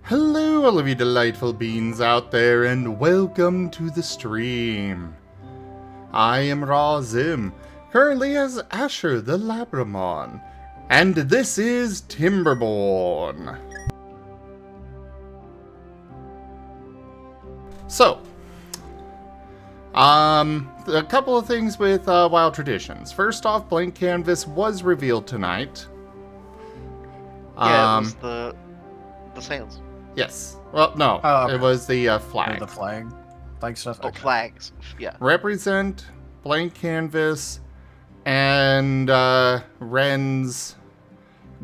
Hello, all of you delightful beings out there, and welcome to the stream. I am Raw Zim, currently as Asher the Labramon, and this is Timberborn. So, a couple of things with Wild Traditions. First off, Blank Canvas was revealed tonight. Yeah, it was the sails. Yes. Well, no, okay. It was the flag. The flag stuff. Oh, Okay. flags. Yeah. Represent, Blank Canvas, and Ren's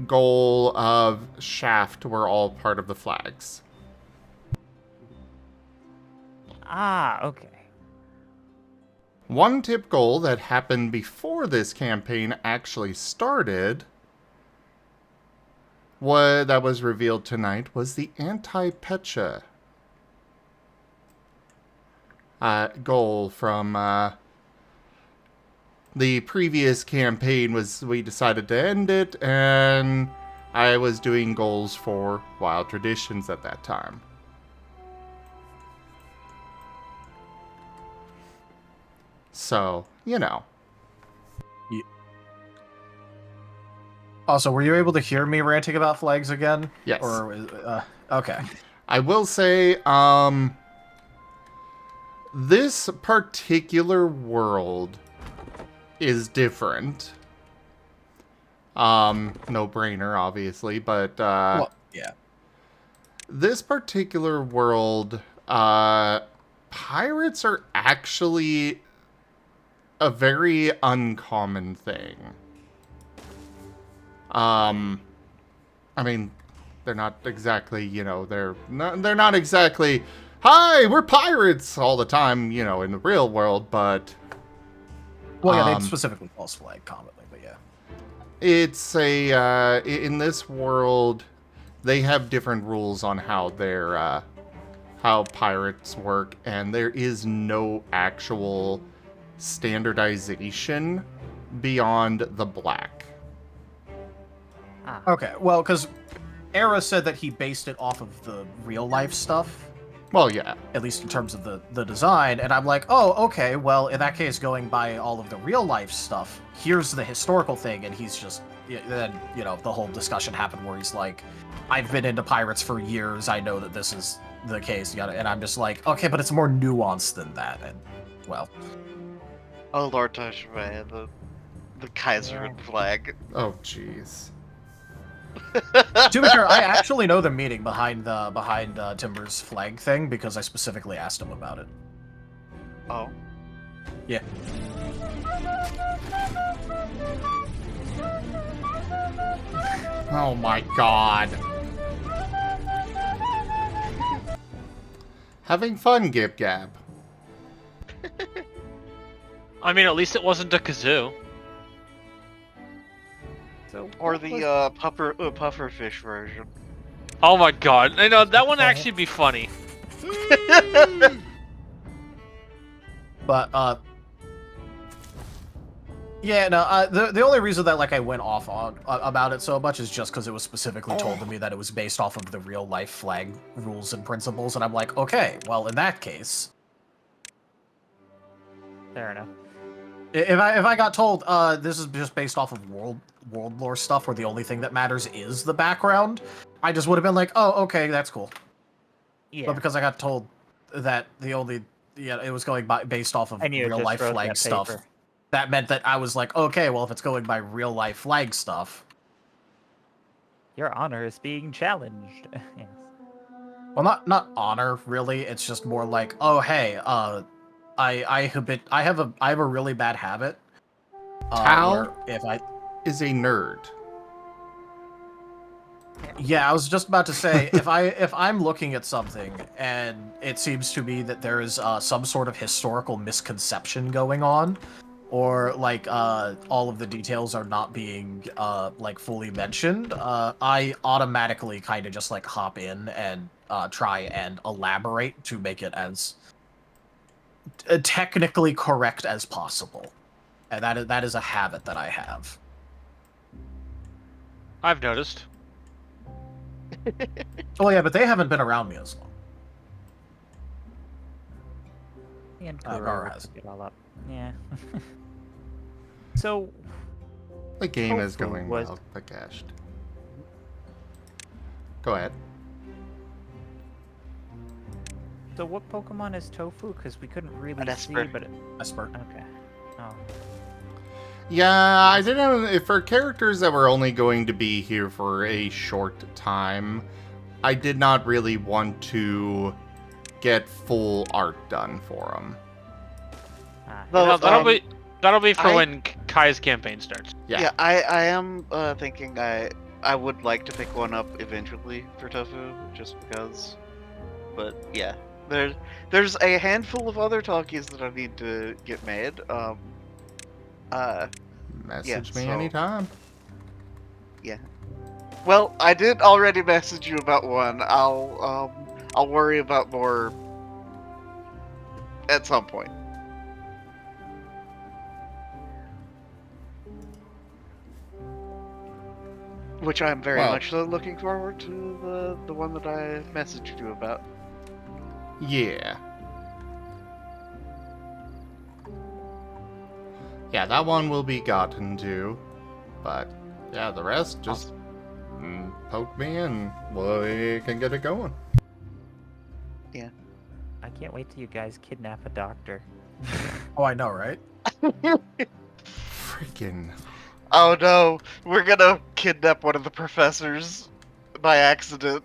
goal of Shaft were all part of the flags. Ah, okay. One tip goal that happened before this campaign actually started, that was revealed tonight, was the anti-Pecha goal from the previous campaign. We decided to end it, and I was doing goals for Wild Traditions at that time. So, you know. Also, were you able to hear me ranting about flags again? Yes. Or okay. I will say, this particular world is different. No brainer, obviously, but Well, yeah. this particular world, pirates are actually a very uncommon thing. I mean, they're not exactly, they're not exactly, hi, we're pirates all the time, in the real world, but... Well, yeah, they specifically false flag commonly, but yeah. It's in this world, they have different rules on how how pirates work, and there is no actual standardization beyond the black. Ah. Okay, well, because Era said that he based it off of the real life stuff, Well, yeah. at least in terms of the design, and I'm like, oh, okay, well, in that case, going by all of the real life stuff, here's the historical thing, and he's just, then, the whole discussion happened where he's like, I've been into pirates for years, I know that this is the case, and I'm just like, okay, but it's more nuanced than that, and, well. Oh, Lord Tosh, man, the Kaiser flag. Oh, jeez. To be fair, I actually know the meaning behind Timber's flag thing because I specifically asked him about it. Oh. Yeah. Oh my god. Having fun, Gib Gab. I mean, at least it wasn't a kazoo. So Or what was- the pufferfish version. Oh my god, I know that one actually be funny. But yeah, no. The only reason that I went off on about it so much is just because it was specifically told to me that it was based off of the real life flag rules and principles, and I'm like, okay, well, in that case, Fair enough. if I got told this is just based off of world lore stuff where the only thing that matters is the background, I just would have been like, oh, okay, that's cool. Yeah. But because I got told that it was going based off of And you real just life wrote flag that stuff, paper. that meant that I was like, okay, well, if it's going by real life flag stuff, Your honor is being challenged. Yes. well, not honor really. It's just more like, oh, hey, I have a really bad habit. Tal? Where if I Is a nerd. Yeah, I was just about to say, if I'm looking at something and it seems to me that there is some sort of historical misconception going on, or all of the details are not being fully mentioned, I automatically kind of just hop in and try and elaborate to make it as technically correct as possible, and that is a habit that I have. I've noticed. Oh yeah, but they haven't been around me as long. And Garo Garo has. picked it all up. Yeah. So, The game is Tofu going was- well, Pakesh. Go ahead. so what Pokemon is Tofu? Because we couldn't really An see, Esper. but Esper. okay. Oh, Yeah, I didn't. If for characters that were only going to be here for a short time, I did not really want to get full art done for them. ah, Though, No, that'll be for I- when Kai's campaign starts. Yeah. Yeah, I am thinking I would like to pick one up eventually for Tofu, just because. But yeah, there's a handful of other talkies that I need to get made. Message me so- anytime. Well, I did already message you about one. I'll worry about more at some point. Which I'm very Well- much so looking forward to the one that I messaged you about. Yeah. Yeah, that one will be gotten to. But, yeah, the rest just poke me and we can get it going. I can't wait till you guys kidnap a doctor. Oh, I know, right? Freaking. Oh no, we're gonna kidnap one of the professors by accident.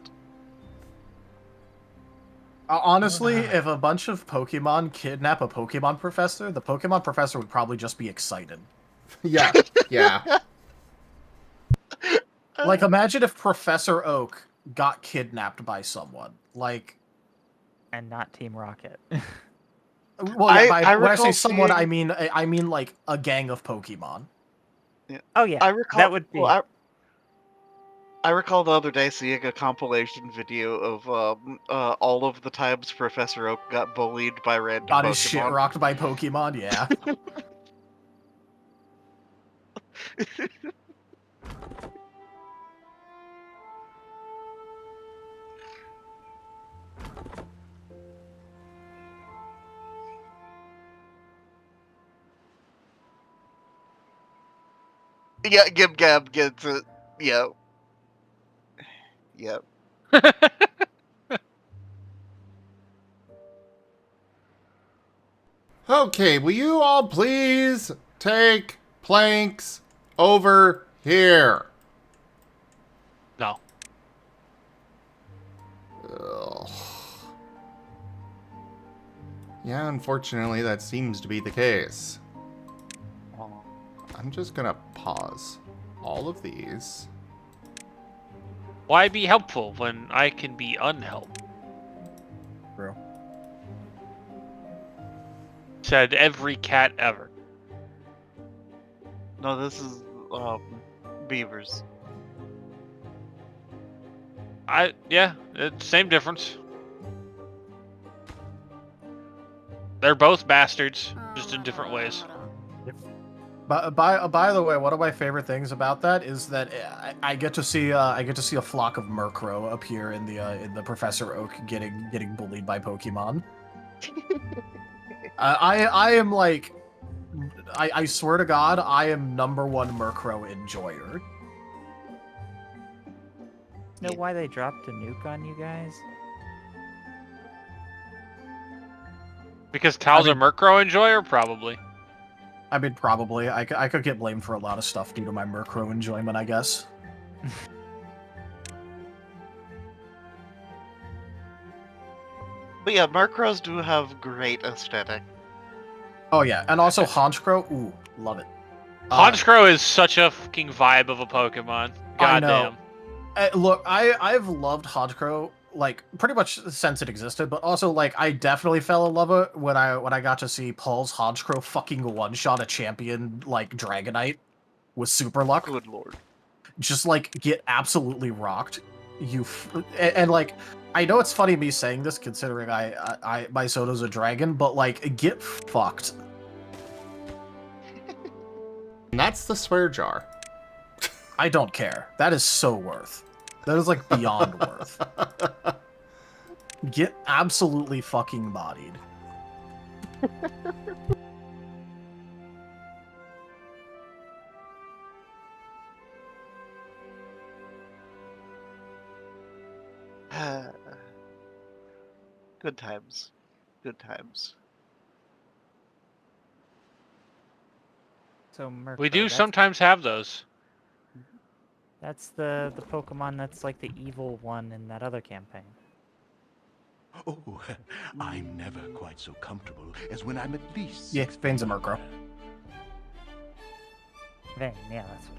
Honestly, if a bunch of Pokemon kidnap a Pokemon professor, the Pokemon professor would probably just be excited. Yeah, yeah. Like, imagine if Professor Oak got kidnapped by someone. Like, And not Team Rocket. well, yeah, I when I say recall someone, seeing- I mean like a gang of Pokemon. Oh yeah, I recall that would be. well, I recall the other day seeing a compilation video of all of the times Professor Oak got bullied by random Got Pokemon. his shit rocked by Pokemon, yeah. Yeah, Gib Gab gets it. Yeah. Yep. Okay, will you all please take planks over here? No. Ugh. Yeah, unfortunately, that seems to be the case. I'm just gonna pause all of these. Why be helpful when I can be unhelpful? True. Said every cat ever. No, this is beavers. Yeah, it's same difference. They're both bastards, just in different ways. But by the way, one of my favorite things about that is that I get to see a flock of Murkrow appear in the Professor Oak getting bullied by Pokemon. I am like, I swear to God, I am #1 Murkrow enjoyer. Know why they dropped a nuke on you guys? Because Tal's I mean- a Murkrow enjoyer? Probably. I mean, probably I could get blamed for a lot of stuff due to my Murkrow enjoyment, I guess. But yeah, Murkrows do have great aesthetic. Oh yeah, and also Honchkrow, ooh, love it. Honchkrow is such a fucking vibe of a Pokemon. I know. Goddamn. Look, I've loved Honchkrow like pretty much since it existed, but also like I definitely fell in love with it when I got to see Paul's Honchkrow fucking one-shot a champion like Dragonite with Super Luck. Good lord. Just like get absolutely rocked. And like I know it's funny me saying this considering my Soto's a dragon, but like get fucked. And that's the swear jar. I don't care. That is so worth. That is like beyond worth. Get absolutely fucking bodied. Good times. Good times. So Murkrow, We do that's, sometimes have those. that's the Pokemon that's like the evil one in that other campaign. Oh, I'm never quite so comfortable as when I'm at least Yeah, 6 Vane's a feet Murkrow. away. Vayne, yeah, that's what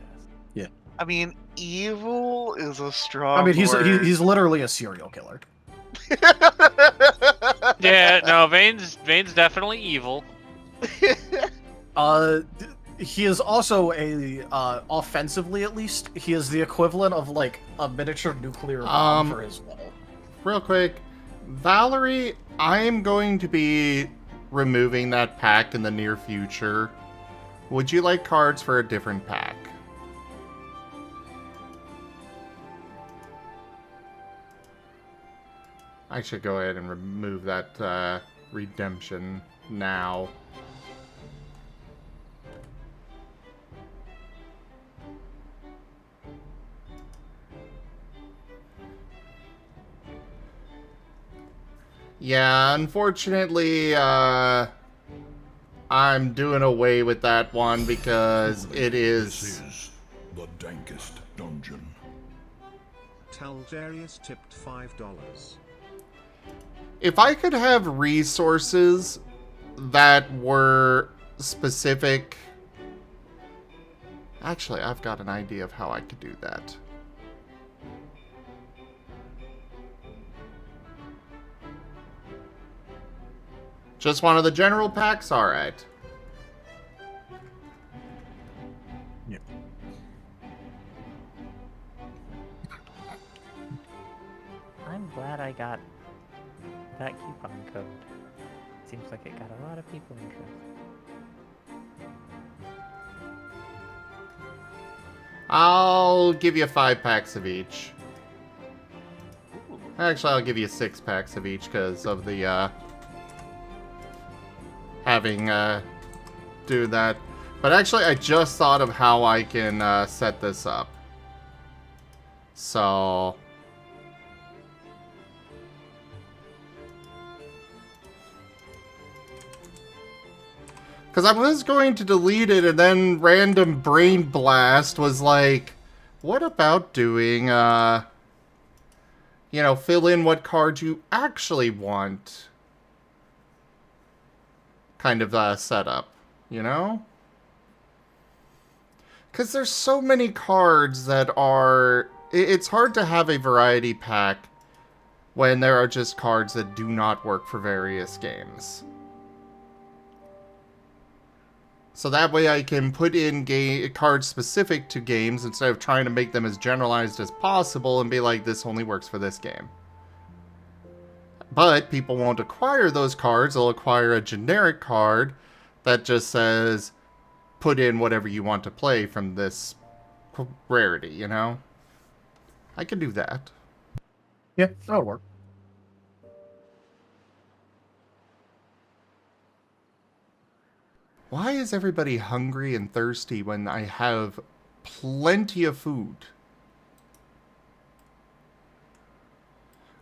it is. I mean, evil is a strong I mean, he's word. he's literally a serial killer. Yeah, no, Vane's definitely evil. He is also a offensively, at least, he is the equivalent of like a miniature nuclear bomb for his wall. Real quick, Valerie, I am going to be removing that pack in the near future. Would you like cards for a different pack? I should go ahead and remove that redemption now. Yeah, unfortunately, I'm doing away with that one because it This is... is the dankest dungeon. Taldarius tipped $5. If I could have resources that were specific... Actually, I've got an idea of how I could do that. Just one of the general packs? Alright. Yeah. I'm glad I got that coupon code. Seems like it got a lot of people interested. I'll give you 5 packs of each. Actually, I'll give you 6 packs of each because of the, having, do that. But actually, I just thought of how I can, set this up. So... Because I was going to delete it, and then random brain blast was like, what about doing, you know, fill in what card you actually want kind of setup, you know? Because there's so many cards that are... It's hard to have a variety pack when there are just cards that do not work for various games. So that way I can put in cards specific to games instead of trying to make them as generalized as possible and be like, this only works for this game. But people won't acquire those cards. They'll acquire a generic card that just says, put in whatever you want to play from this rarity, you know? I can do that. Yeah, that'll work. Why is everybody hungry and thirsty when I have plenty of food?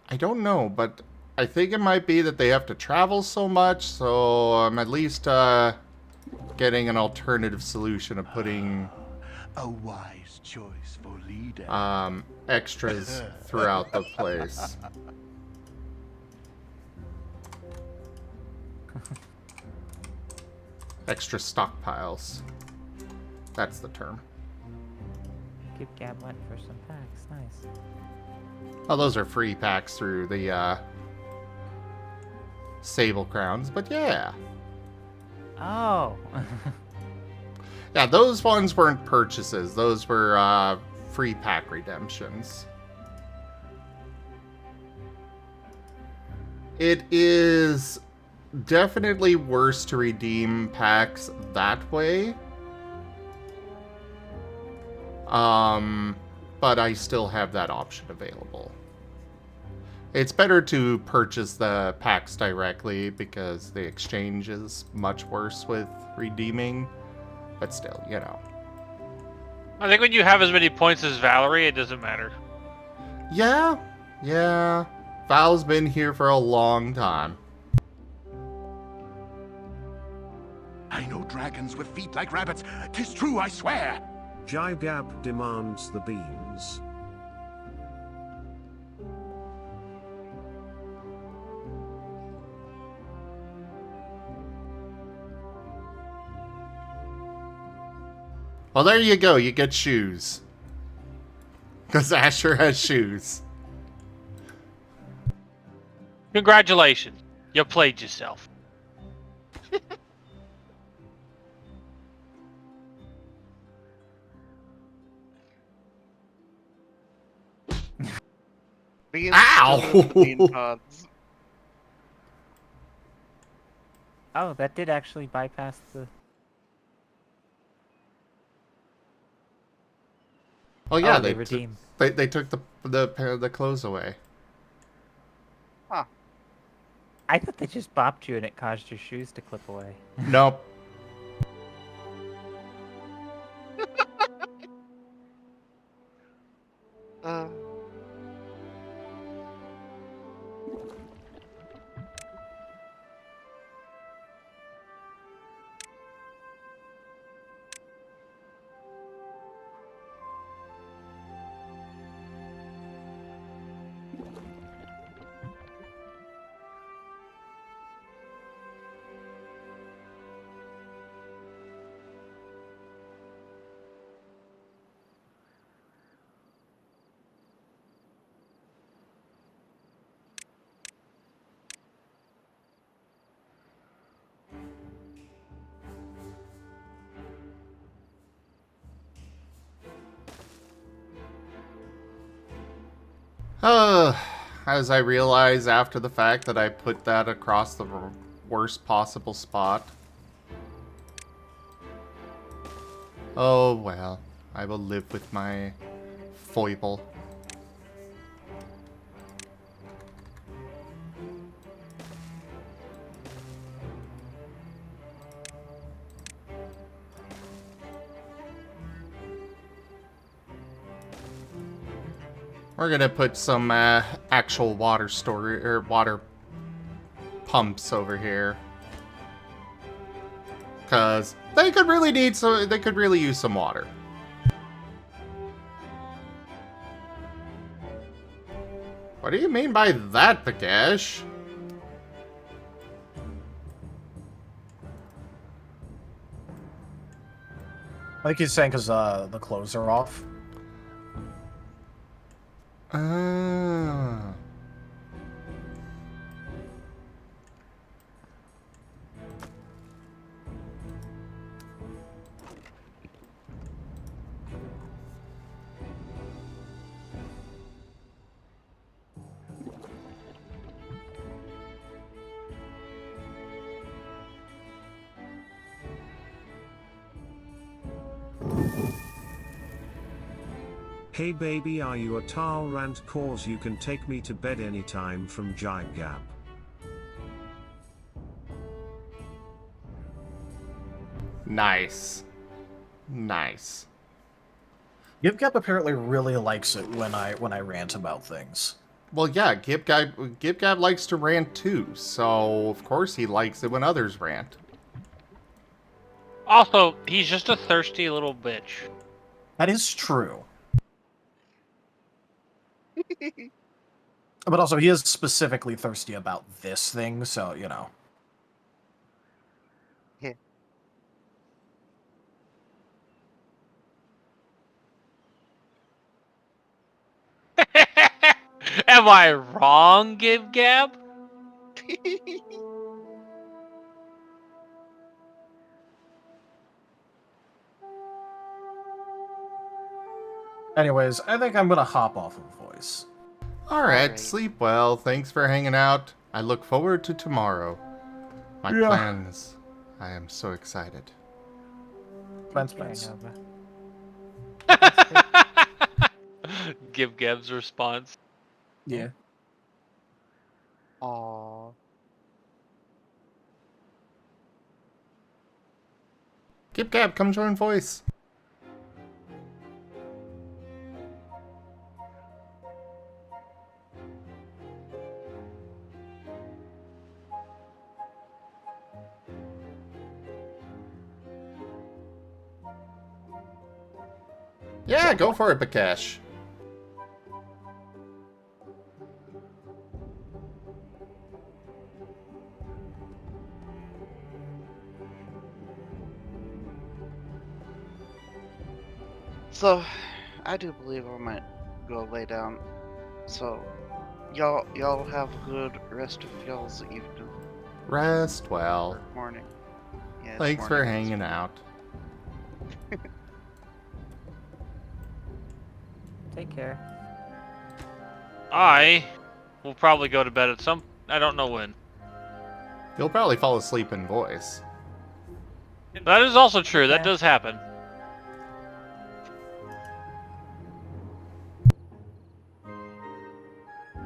I don't know, but I think it might be that they have to travel so much, so I'm at least getting an alternative solution of putting A wise choice for leader. extras throughout the place. Extra stockpiles. That's the term. Give Gab went for some packs. Nice. Oh, those are free packs through the Sable Crowns, but yeah. Oh. Yeah, those ones weren't purchases. Those were free pack redemptions. It is definitely worse to redeem packs that way. but I still have that option available. It's better to purchase the packs directly because the exchange is much worse with redeeming, but still, you know. I think when you have as many points as Valerie, it doesn't matter. Yeah. Val's been here for a long time. I know dragons with feet like rabbits. 'Tis true, I swear. Jygab demands the beans. Well, there you go. You get shoes. Because Asher has shoes. Congratulations. You played yourself. Beans Ow! still in the bean pods. Oh, that did actually bypass the... Oh yeah, Oh, they they redeemed. they took the clothes away. I thought they just bopped you and it caused your shoes to clip away. Nope. Uh, As I realize after the fact that I put that across the worst possible spot. Oh well, I will live with my foible. We're gonna put some actual water storage or water pumps over here, cause they could really need some. They could really use some water. What do you mean by that, Bagesh? I think he's saying because the clothes are off. Ah. Hey baby, are you a towel rant cause you can take me to bed anytime from Jygab? Nice. Nice. Gibgab apparently really likes it when I rant about things. Well, yeah, Gibgab likes to rant too, so of course he likes it when others rant. Also, he's just a thirsty little bitch. That is true. But also, he is specifically thirsty about this thing, so, you know. yeah. Am I wrong, Gib Gab? Anyways, I think I'm gonna hop off of voice. Alright, sleep well. Thanks for hanging out. I look forward to tomorrow. My plans. I am so excited. Plans. Nova. give Geb's response. Yeah. Aww. Gib Gab, come join voice. Yeah, go for it, Bakesh. So, I do believe I might go lay down. So, y'all have a good rest of y'all's evening Rest well. or morning. Yeah, it's Thanks for morning. hanging out. Take care. I will probably go to bed at some. I don't know when. You'll probably fall asleep in voice. That is also true. That Okay. does happen.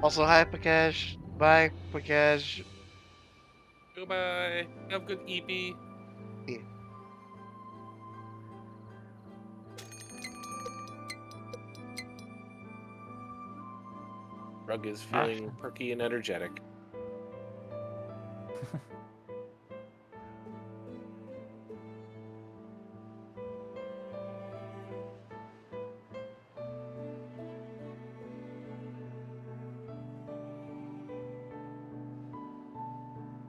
Also, hi, Pakash. Bye, Pakash. Goodbye. Have a good EP. Yeah. Rug is feeling perky and energetic.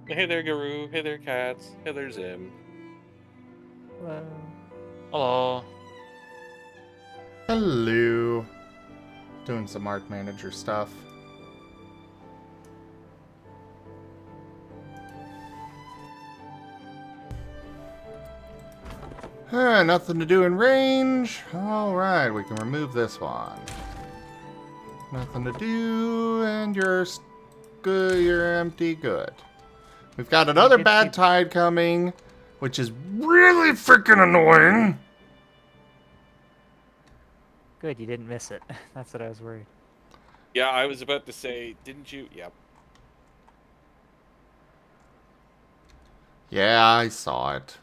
Hey there, Guru. Hey there, Cats. Hey there, Zim. Hello. Hello. Hello. Doing some art manager stuff. Nothing to do in range. Alright, we can remove this one. Nothing to do, and you're good. You're empty. Good. We've got another did bad keep- tide coming, which is really freaking annoying. Good, you didn't miss it. That's what I was worried. Yeah, I was about to say, didn't you? Yep. Yeah, I saw it.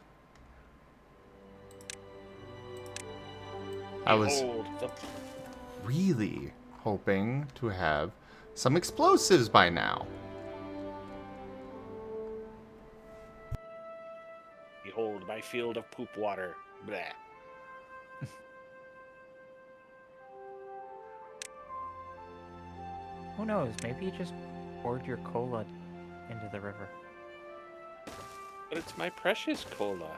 I was Behold the really hoping to have some explosives by now. Behold my field of poop water. Blah. Who knows? Maybe you just poured your cola into the river. But it's my precious cola.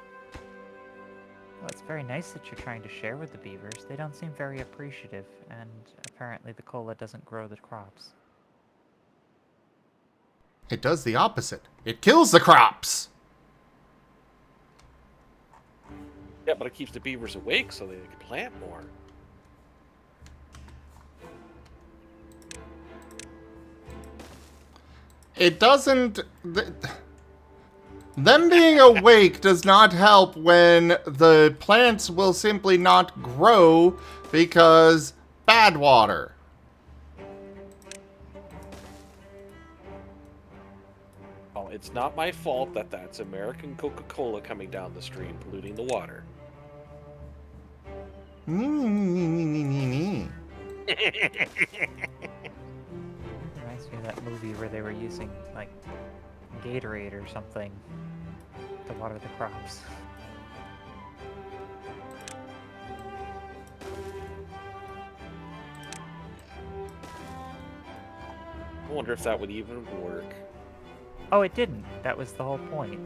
Well, it's very nice that you're trying to share with the beavers. They don't seem very appreciative, and apparently the cola doesn't grow the crops. It does the opposite. It kills the crops. Yeah, but it keeps the beavers awake so they can plant more. It doesn't... Them being awake does not help when the plants will simply not grow because bad water. Oh, it's not my fault that that's American Coca-Cola coming down the stream polluting the water. Reminds me of that movie where they were using, like, Gatorade or something to water the crops. I wonder if that would even work. Oh, it didn't. That was the whole point.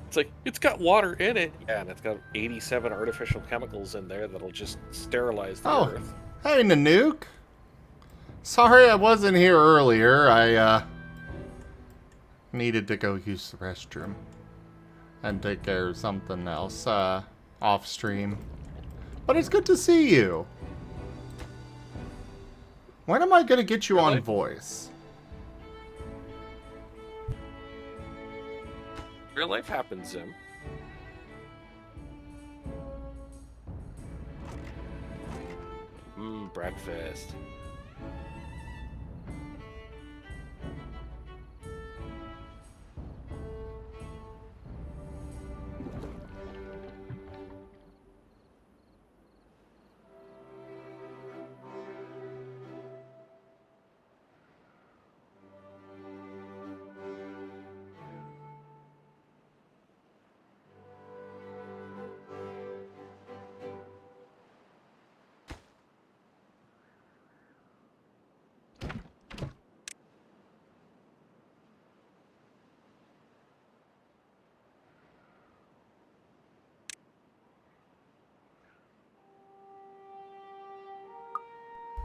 It's like, it's got water in it. Yeah, and it's got 87 artificial chemicals in there that'll just sterilize the Oh. earth. Hey, Nanook. Sorry I wasn't here earlier. I, needed to go use the restroom. And take care of something else, off stream. But it's good to see you. When am I gonna get you on Really? voice? Real life happens, Zim. Breakfast.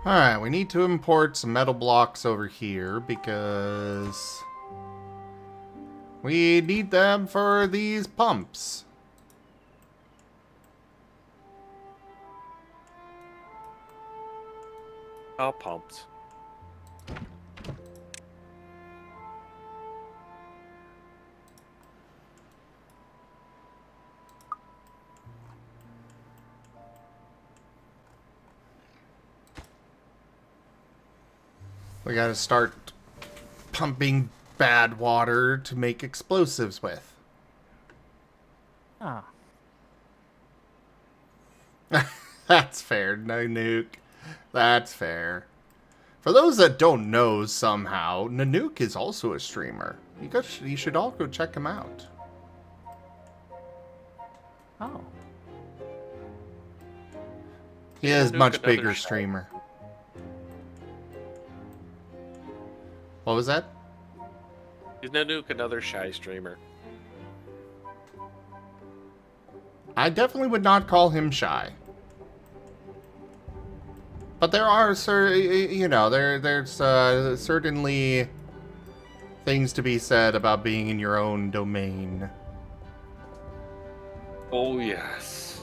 Alright, we need to import some metal blocks over here because we need them for these pumps. Oh, pumped. We gotta start pumping bad water to make explosives with. Ah, That's fair, no nuke. That's fair. For those that don't know somehow, Nanook is also a streamer. You should all go check him out. oh. He Yeah, is Nanook, much another bigger shy. streamer. What was that? Is Nanook another shy streamer? I definitely would not call him shy. But there are, there's certainly things to be said about being in your own domain. Oh, yes.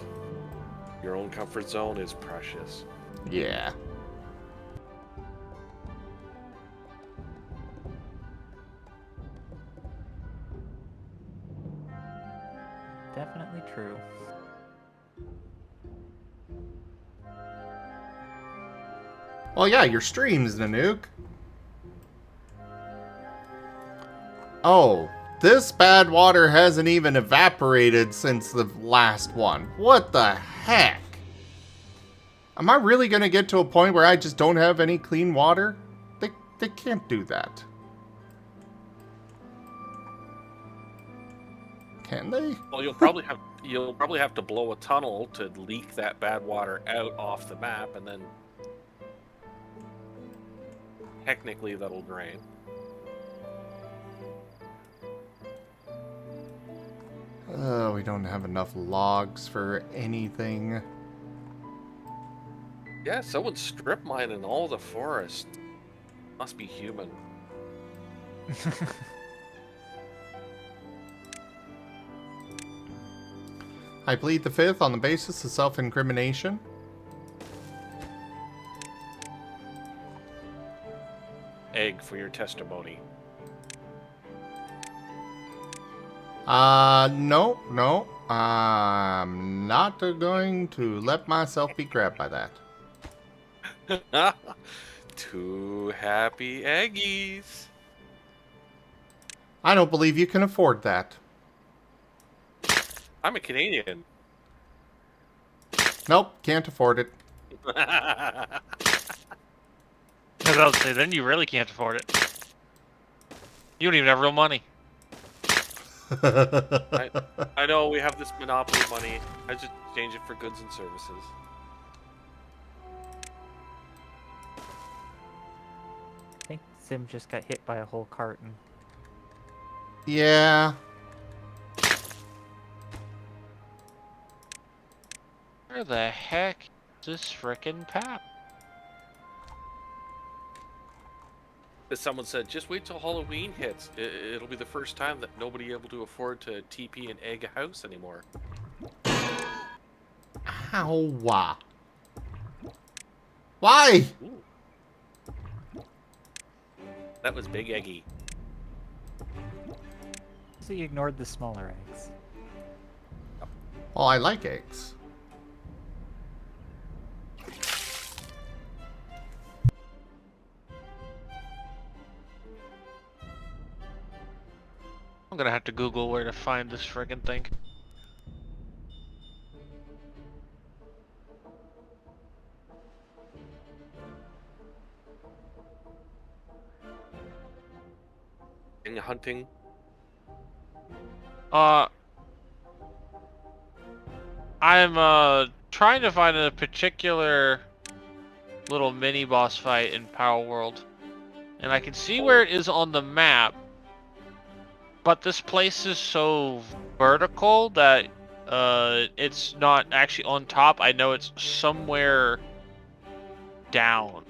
Your own comfort zone is precious. Yeah. Definitely true. Well, yeah, your streams, Nanook. Oh, this bad water hasn't even evaporated since the last one. What the heck? Am I really gonna get to a point where I just don't have any clean water? They can't do that. Can they? Well, you'll probably have to blow a tunnel to leak that bad water out off the map, and then technically that'll drain. Oh, we don't have enough logs for anything. Yeah, someone strip mining all the forest. Must be human. I plead the fifth on the basis of self-incrimination. Egg for your testimony. No. I'm not going to let myself be grabbed by that. Two happy eggies. I don't believe you can afford that. I'm a Canadian. Nope, can't afford it. I was about to say, then you really can't afford it. You don't even have real money. I know we have this monopoly money. I just exchange it for goods and services. I think Sim just got hit by a whole carton. Yeah. Where the heck is this frickin' pap? As someone said, just wait till Halloween hits. It'll be the first time that nobody able to afford to TP and egg a house anymore. Ow. Why? Ooh. That was big eggy. So you ignored the smaller eggs. Well, I like eggs. I'm gonna have to Google where to find this friggin' thing. In hunting. I'm trying to find a particular little mini boss fight in Power World, and I can see where it is on the map, but this place is so vertical that it's not actually on top. I know it's somewhere down.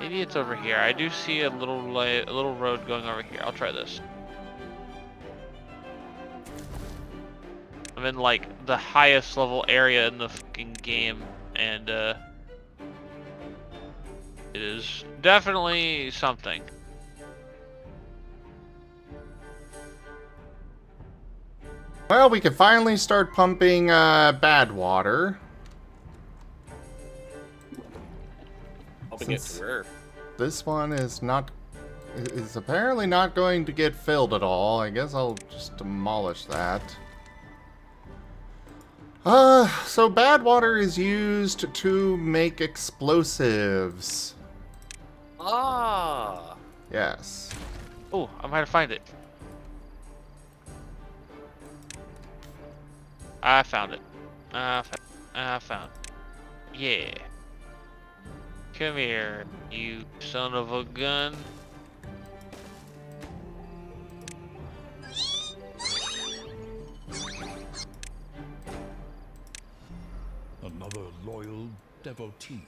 Maybe it's over here. I do see a little road going over here. I'll try this. I'm in like the highest level area in the fucking game, and it is definitely something. Well, we can finally start pumping bad water. Helping it Since to where? this one is apparently not going to get filled at all. I guess I'll just demolish that. So bad water is used to make explosives. Ah. Yes. Oh, I might find it. I found it. I found it. Yeah. Come here, you son of a gun. Another loyal devotee.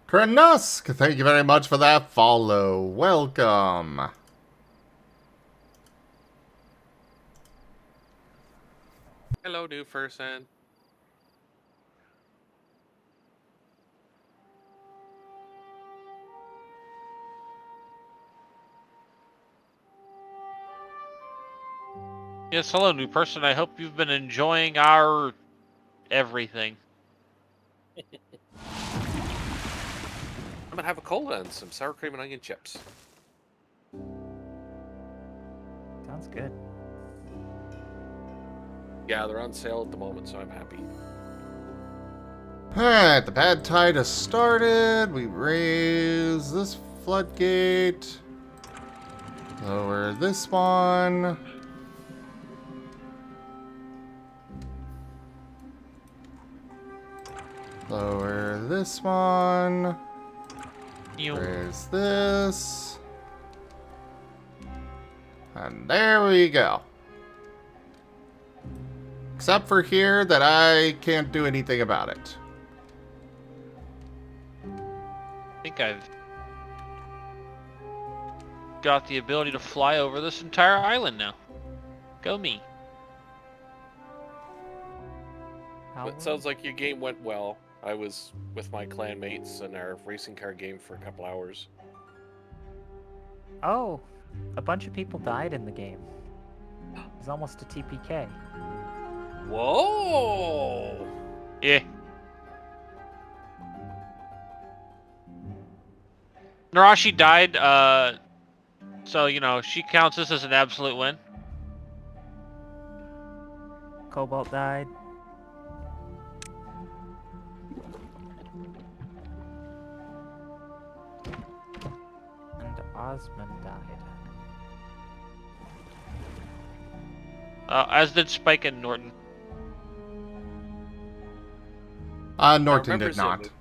Krenusk, thank you very much for that follow. Welcome. Hello, new person. Yes, hello, new person. I hope you've been enjoying our everything. I'm gonna have a cola and some sour cream and onion chips. Sounds good. Yeah, they're on sale at the moment, so I'm happy. Alright, the bad tide has started. We raise this floodgate. Lower this one. Lower this one. Raise this. And there we go. Except for here that I can't do anything about it. I think I've got the ability to fly over this entire island now. Go me. How It sounds like your game went well. I was with my clan mates in our racing car game for a couple hours. Oh, a bunch of people died in the game. It was almost a TPK. Whoa! Yeah. Narashi died, so, you know, she counts this as an absolute win. Cobalt died. And Osmond died. As did Spike and Norton. Norton remember did not. Zimmer.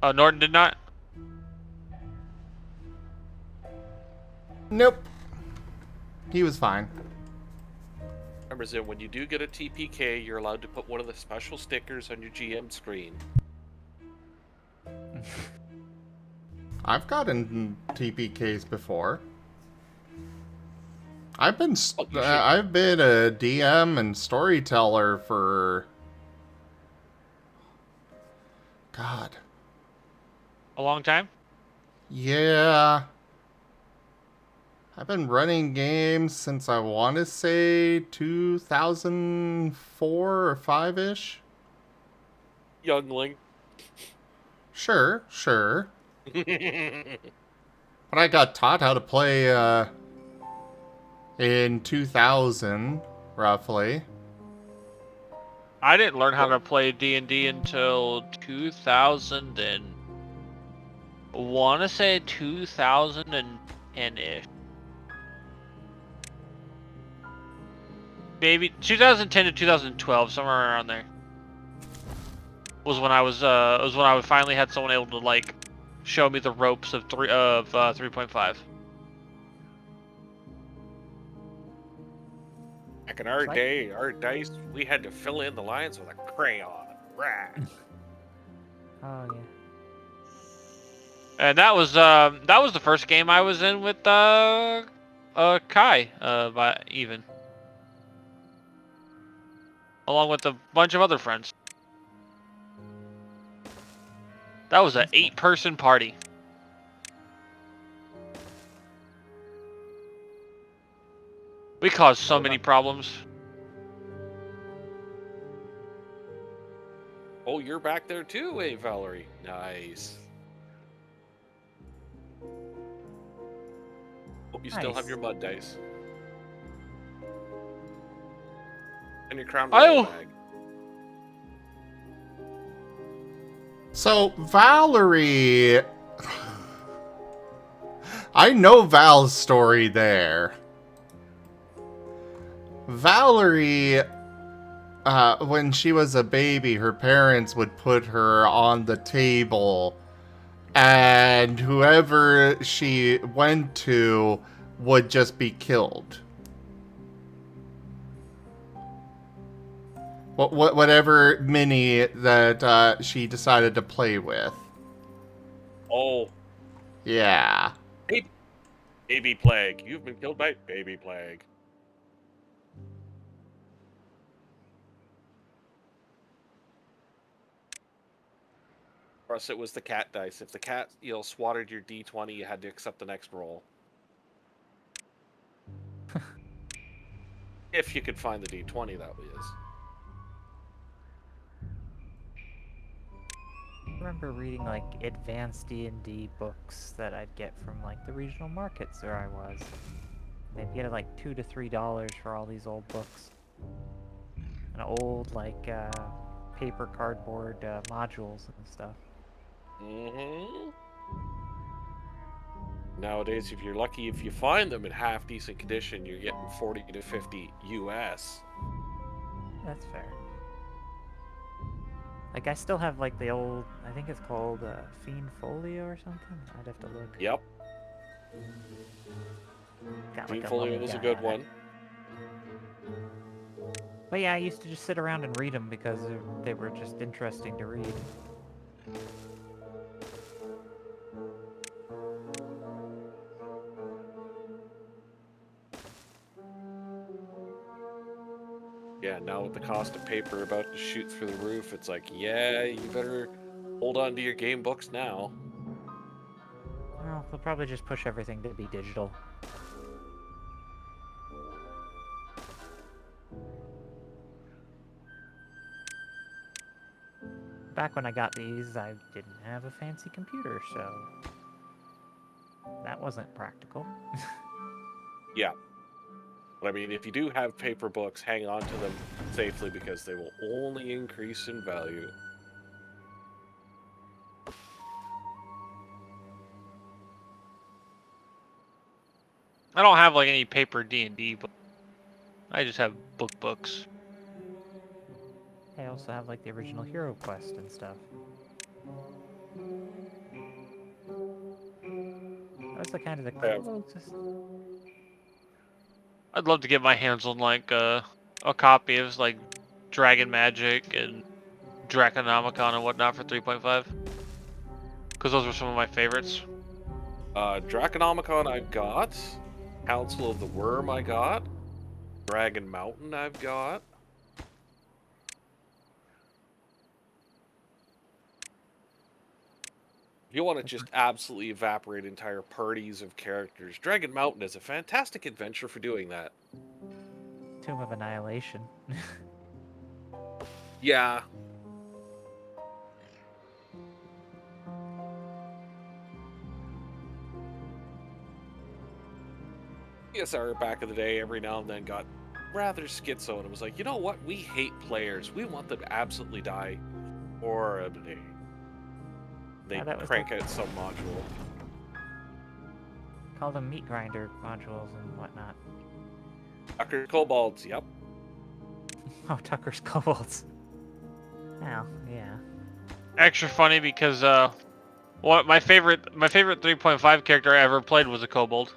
Oh, Norton did not? Nope. He was fine. Remember, Zim, when you do get a TPK, you're allowed to put one of the special stickers on your GM screen. I've gotten TPKs before. I've been Oh, you should. I've been a DM and storyteller for God. A long time? Yeah. I've been running games since I want to say 2004 or 5-ish. Youngling. Sure. But I got taught how to play in 2000, roughly. I didn't learn how to play D&D until 2000 and want to say 2010-ish. Maybe 2010 to 2012, somewhere around there. Was when I finally had someone able to like show me the ropes of 3.5. Back in our day, our dice, we had to fill in the lines with a crayon. Right. Oh yeah. And that was the first game I was in with Kai by even, along with a bunch of other friends. That was an 8-person party. We caused so many problems. Oh, you're back there too, eh, Valerie? Nice. Hope you still have Nice. your mud dice. And your crown Oh. royal bag. So, Valerie... I know Val's story there. Valerie, when she was a baby, her parents would put her on the table, and whoever she went to would just be killed. Whatever mini that she decided to play with. Oh, Yeah. baby plague. You've been killed by baby plague. For us, it was the cat dice. If the cat, swatted your D20, you had to accept the next roll. If you could find the D20, that is. I remember reading like advanced D&D books that I'd get from like the regional markets where I was. They'd get like $2 to $3 for all these old books. And old like paper cardboard modules and stuff. Mm-hmm. Nowadays, if you're lucky, if you find them in half decent condition, you're getting 40 to 50 US. That's fair. Like I still have like the old, I think it's called Fiend Folio or something. I'd have to look. Yep. Got, Fiend like, Folio mummy was a guy good on it. one. But yeah, I used to just sit around and read them because they were just interesting to read. Yeah, now with the cost of paper about to shoot through the roof, it's like, yeah, you better hold on to your game books now. Well, they'll probably just push everything to be digital. Back when I got these, I didn't have a fancy computer, so that wasn't practical. Yeah. But I mean, if you do have paper books, hang on to them safely because they will only increase in value. I don't have like any paper D&D, but I just have books. I also have like the original Hero Quest and stuff. That's the kind of the closest. I'd love to get my hands on like a copy of like Dragon Magic and Draconomicon and whatnot for 3.5, because those were some of my favorites. Draconomicon I've got. Council of the Worm I got. Dragon Mountain I've got. If you want to just absolutely evaporate entire parties of characters, Dragon Mountain is a fantastic adventure for doing that. Tomb of Annihilation. Yeah. ESR back in the day, every now and then got rather schizo, and it was like, you know what? We hate players. We want them to absolutely die horribly. They that was crank out some module. Call them meat grinder modules and whatnot. Tucker Kobolds, yep. Oh, Tucker's kobolds. Well, yeah. Extra funny because my favorite 3.5 character I ever played was a kobold.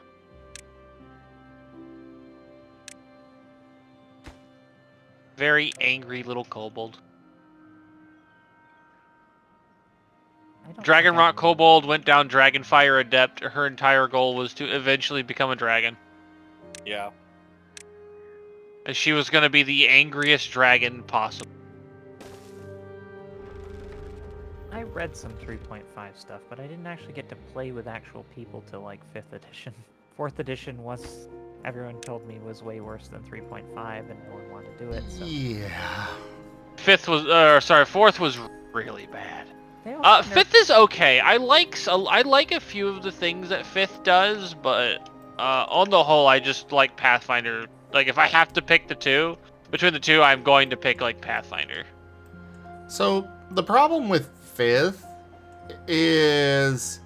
Very angry little kobold. Dragon Rock Kobold went down Dragonfire Adept. Her entire goal was to eventually become a dragon. Yeah. And she was going to be the angriest dragon possible. I read some 3.5 stuff, but I didn't actually get to play with actual people till like 5th edition. 4th edition was, everyone told me, was way worse than 3.5, and no one wanted to do it. So. Yeah. 4th was really bad. 5th is okay. I like a few of the things that 5th does, but on the whole, I just like Pathfinder. Like, if I have to pick between the two, I'm going to pick like Pathfinder. So the problem with 5th is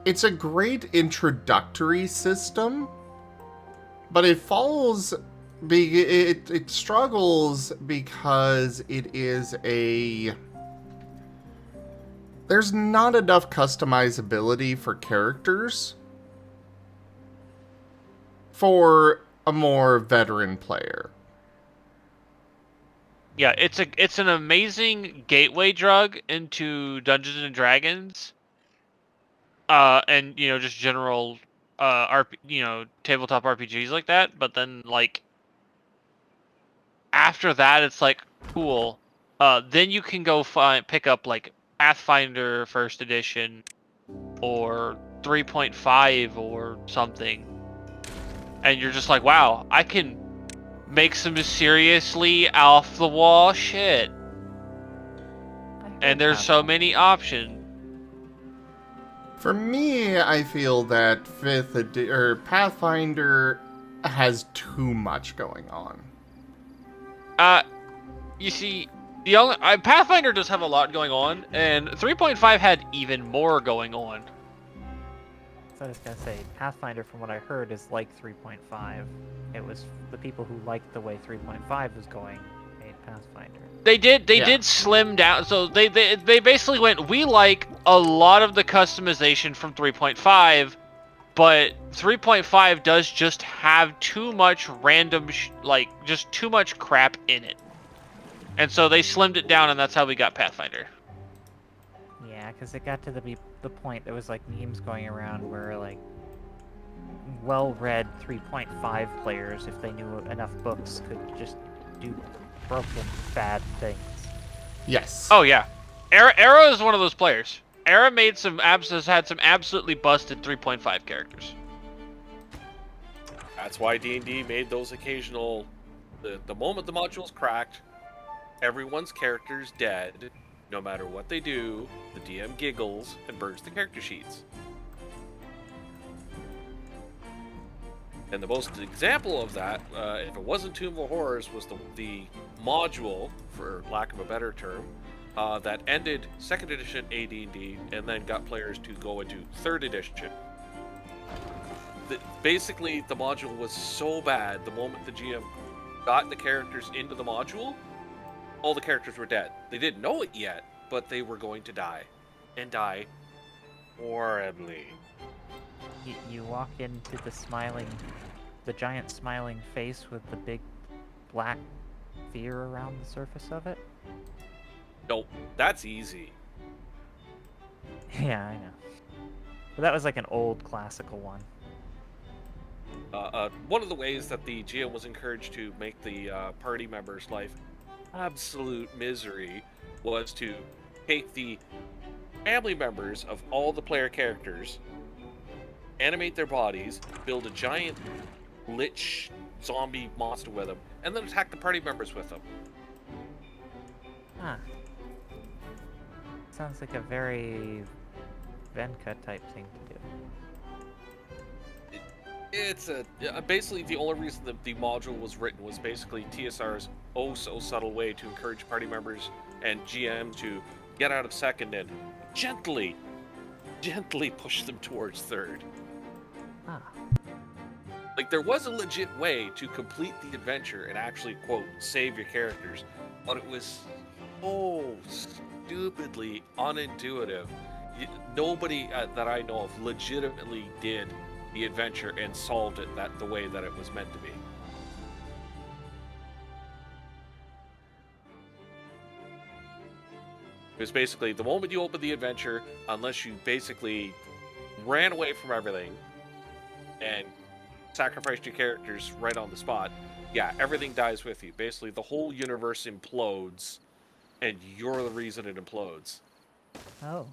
it's a great introductory system, but it falls. It struggles because it is there's not enough customizability for characters for a more veteran player. Yeah, it's an amazing gateway drug into Dungeons and Dragons, and just general tabletop RPGs like that. But then like after that, it's like cool. Then you can go pick up like Pathfinder First Edition or 3.5 or something, and you're just like, wow, I can make some seriously off the wall shit. And there's so many options. For me, I feel that Pathfinder has too much going on. You see, Pathfinder does have a lot going on, and 3.5 had even more going on. So I was gonna say, Pathfinder, from what I heard, is like 3.5. It was the people who liked the way 3.5 was going made Pathfinder. They did slim down. So they basically went, we like a lot of the customization from 3.5, but 3.5 does just have too much random just too much crap in it. And so they slimmed it down, and that's how we got Pathfinder. Yeah, because it got to the point, there was like memes going around where like well-read 3.5 players, if they knew enough books, could just do broken bad things. Yes. Oh yeah, Era is one of those players. Era had some absolutely busted 3.5 characters. That's why D&D made those occasional. The moment the module's cracked, everyone's character's dead. No matter what they do, the DM giggles and burns the character sheets. And the most example of that, if it wasn't Tomb of Horrors, was the module, for lack of a better term, that ended 2nd edition AD&D and then got players to go into 3rd edition. Basically, the module was so bad, the moment the GM got the characters into the module, all the characters were dead. They didn't know it yet, but they were going to die. And die horribly. You walk into the giant smiling face with the big black fear around the surface of it. Nope, that's easy. Yeah, I know. But that was like an old classical one. One of the ways that the GM was encouraged to make the party members' life absolute misery was to take the family members of all the player characters, animate their bodies, build a giant lich zombie monster with them, and then attack the party members with them. Huh. Sounds like a very Venka type thing to do. It's basically the only reason that the module was written was basically TSR's oh so subtle way to encourage party members and GM to get out of second and gently push them towards third. Ah. Like, there was a legit way to complete the adventure and actually, quote, save your characters, but it was so stupidly unintuitive. Nobody that I know of legitimately did the adventure and solved it the way that it was meant to be. It was basically, the moment you open the adventure, unless you basically ran away from everything and sacrificed your characters right on the spot, yeah, everything dies with you. Basically, the whole universe implodes, and you're the reason it implodes. Oh.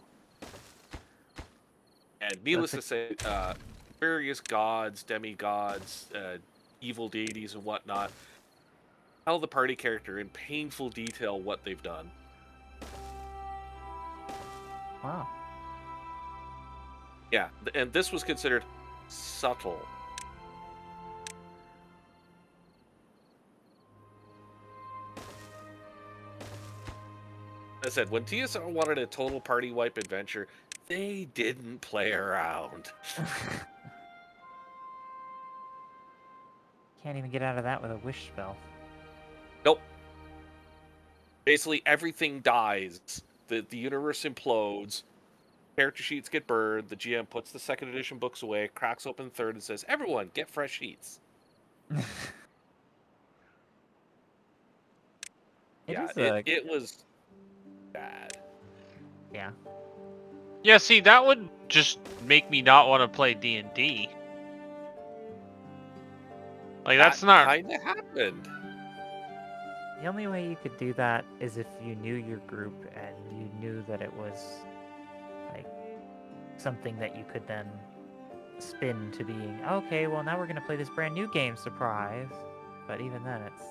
And needless to say, various gods, demigods, evil deities, and whatnot tell the party character in painful detail what they've done. Wow. Yeah, and this was considered subtle. I said, when TSR wanted a total party wipe adventure, they didn't play around. Can't even get out of that with a wish spell. Nope. Basically, everything dies. The universe implodes. Character sheets get burned. The GM puts the second edition books away, cracks open the third, and says, "Everyone, get fresh sheets." It was bad. Yeah. Yeah, see, that would just make me not want to play D&D. Like, that's not... kind of happened. The only way you could do that is if you knew your group and you knew that it was, like, something that you could then spin to being, okay, well, now we're going to play this brand new game, surprise. But even then, it's,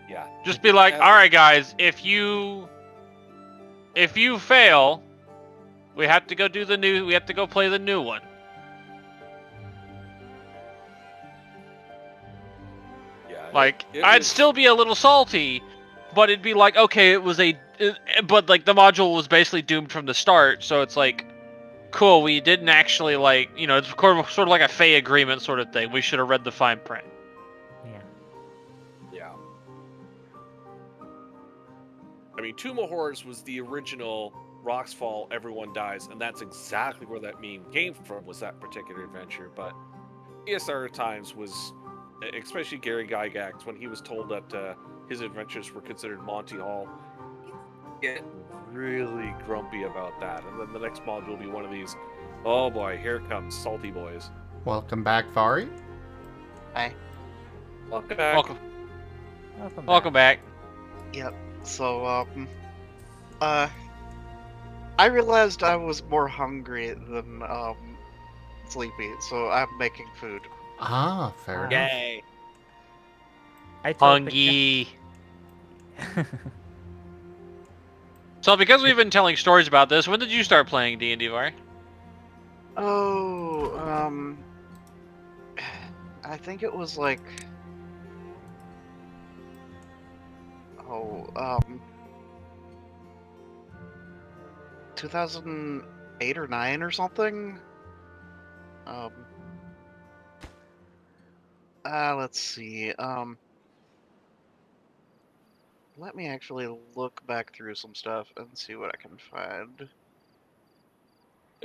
Yeah. Just be like, all right, guys, if you fail, we have to go play the new one. Yeah. Like, I'd still be a little salty, but it'd be like, okay, but like the module was basically doomed from the start, so it's like, cool, we didn't actually, like, it's sort of like a Fey agreement sort of thing. We should have read the fine print. Yeah. I mean, Tomb of Horrors was the original Rocks Fall, Everyone Dies, and that's exactly where that meme came from, was that particular adventure. But ESR times was, especially Gary Gygax, when he was told that his adventures were considered Monty Hall, get really grumpy about that. And then the next module will be one of these, oh boy, here comes Salty Boys. Welcome back, Furry. Hi. Welcome back. Welcome back. Yep. So, I realized I was more hungry than, sleepy, so I'm making food. Ah, fair enough. Yay. Hungry. So, because we've been telling stories about this, when did you start playing D&D, Vari? Oh, I think it was like... 2008 or 9 or something? Let's see, let me actually look back through some stuff and see what I can find.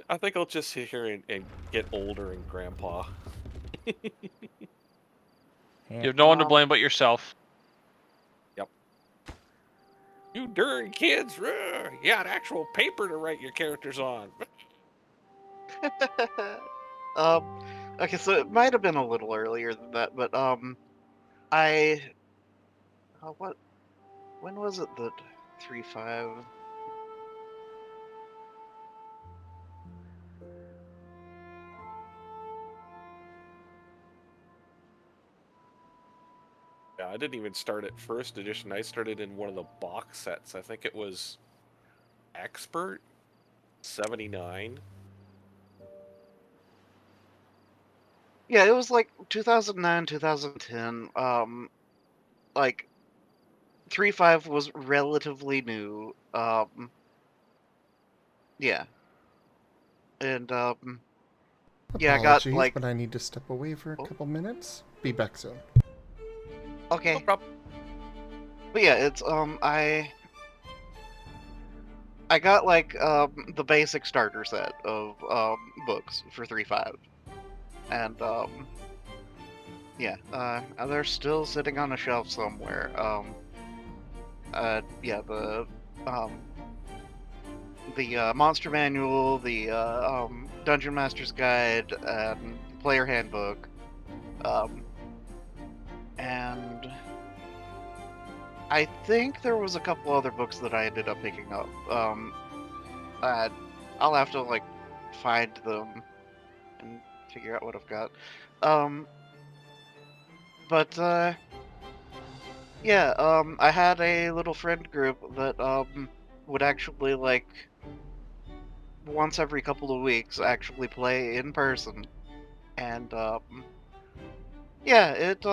I think I'll just sit here and get older and grandpa. You have no one to blame but yourself. Yep. You darn kids! You had actual paper to write your characters on. Okay, so it might have been a little earlier than that, but when was it that 3.5? Yeah, I didn't even start at first edition. I started in one of the box sets. I think it was Expert 79. Yeah, it was like 2009, 2010. Like 3.5 was relatively new. Yeah, and yeah, I got Apologies, like but I need to step away for a oh, couple minutes. Be back soon. No okay, problem. but yeah, it's I got like the basic starter set of books for 3.5, and yeah, they're still sitting on a shelf somewhere. Yeah, the monster manual, the dungeon master's guide, and the player handbook, and I think there was a couple other books that I ended up picking up. Uh, I'll have to like find them and figure out what I've got. Um, but yeah, I had a little friend group that would actually like once every couple of weeks actually play in person, and yeah, it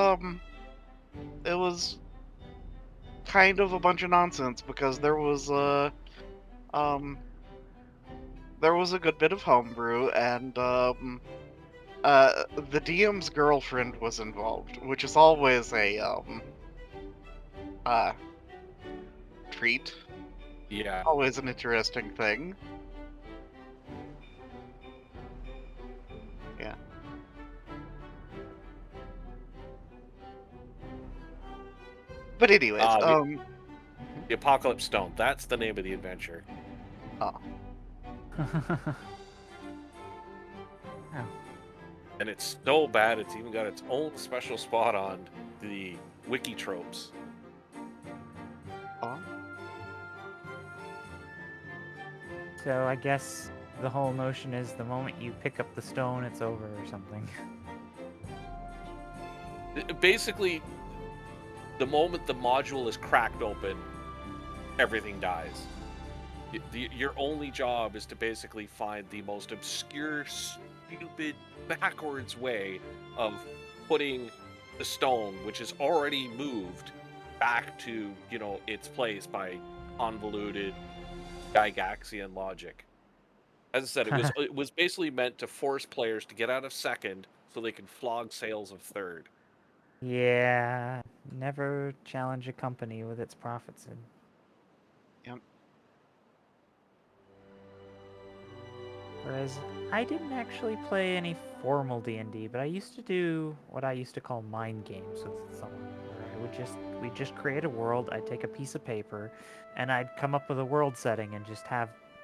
was kind of a bunch of nonsense because um there was a good bit of homebrew, and the DM's girlfriend was involved, which is always a uh treat, Yeah. always an interesting thing. Yeah. But anyways, The Apocalypse Stone. That's the name of the adventure. oh, Oh. And it's so bad, it's even got its own special spot on the wiki tropes. oh. So I guess the whole notion is the moment you pick up the stone, it's over or something. Basically, the moment the module is cracked open, everything dies. Your only job is to basically find the most obscure, stupid, backwards way of putting the stone, which is already moved, back to, its place by convoluted Gygaxian logic. As I said, it was basically meant to force players to get out of second so they can flog sales of third. Yeah, never challenge a company with its profits. Yep. Whereas I didn't actually play any formal D&D, but I used to do what I used to call mind games with someone. Where we'd just create a world. I'd take a piece of paper, and I'd come up with a world setting and just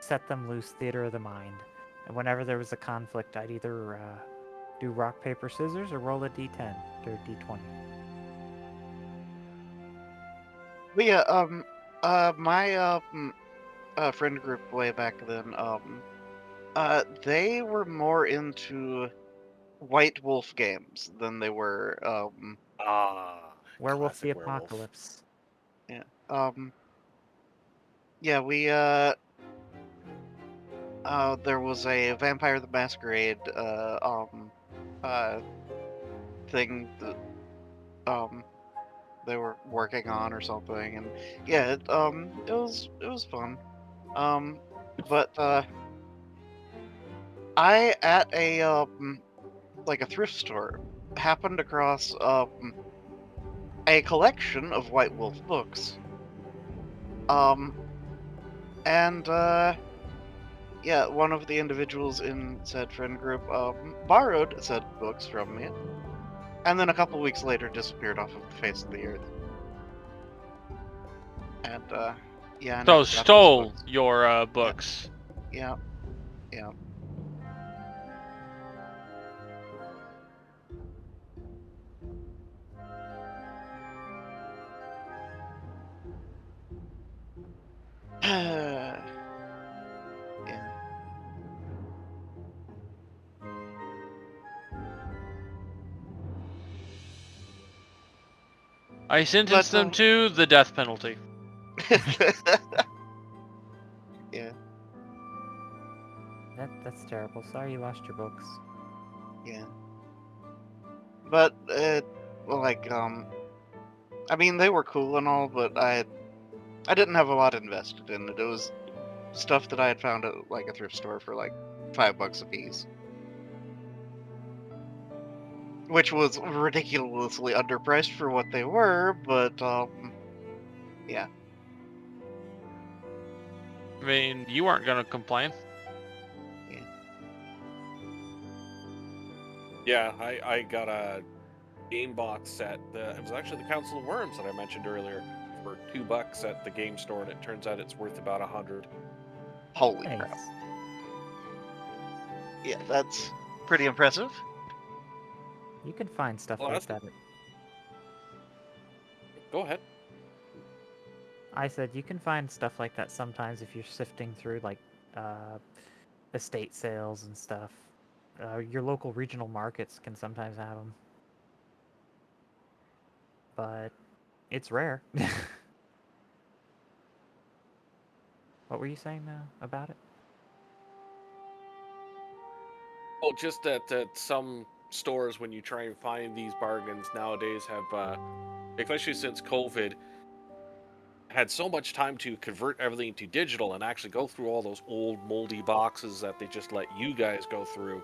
set them loose, theater of the mind. And whenever there was a conflict, I'd either do rock paper scissors or roll a d10 or d20. But yeah, my friend group way back then, they were more into White Wolf games than they were, Werewolf the Classic werewolf. Apocalypse. yeah, yeah, there was a Vampire the Masquerade, thing that, they were working on or something, and yeah, it was fun. But I at a like a thrift store happened across a collection of White Wolf books. And yeah, one of the individuals in said friend group borrowed said books from me, and then a couple weeks later disappeared off of the face of the earth. And yeah, I So never got those stole books. your books. Yeah, yeah. Yeah. I sentenced them But to the death penalty. yeah, That's terrible. Sorry you lost your books. yeah. But well, like I mean, they were cool and all, but I didn't have a lot invested in it. It was stuff that I had found at like a thrift store for like $5 a piece, which was ridiculously underpriced for what they were. But yeah, I mean, you aren't gonna complain. Yeah, I got a game box set. It was actually the Council of Worms that I mentioned earlier for $2 at the game store, and it turns out it's worth about 100. holy Nice. crap! Yeah, that's pretty impressive. You can find stuff Well, like that's- that. Go ahead. I said you can find stuff like that sometimes if you're sifting through like estate sales and stuff. Your local regional markets can sometimes have them, but it's rare. What were you saying about it? Well, just that some stores, when you try and find these bargains nowadays, have, especially since COVID, had so much time to convert everything to digital and actually go through all those old moldy boxes that they just let you guys go through.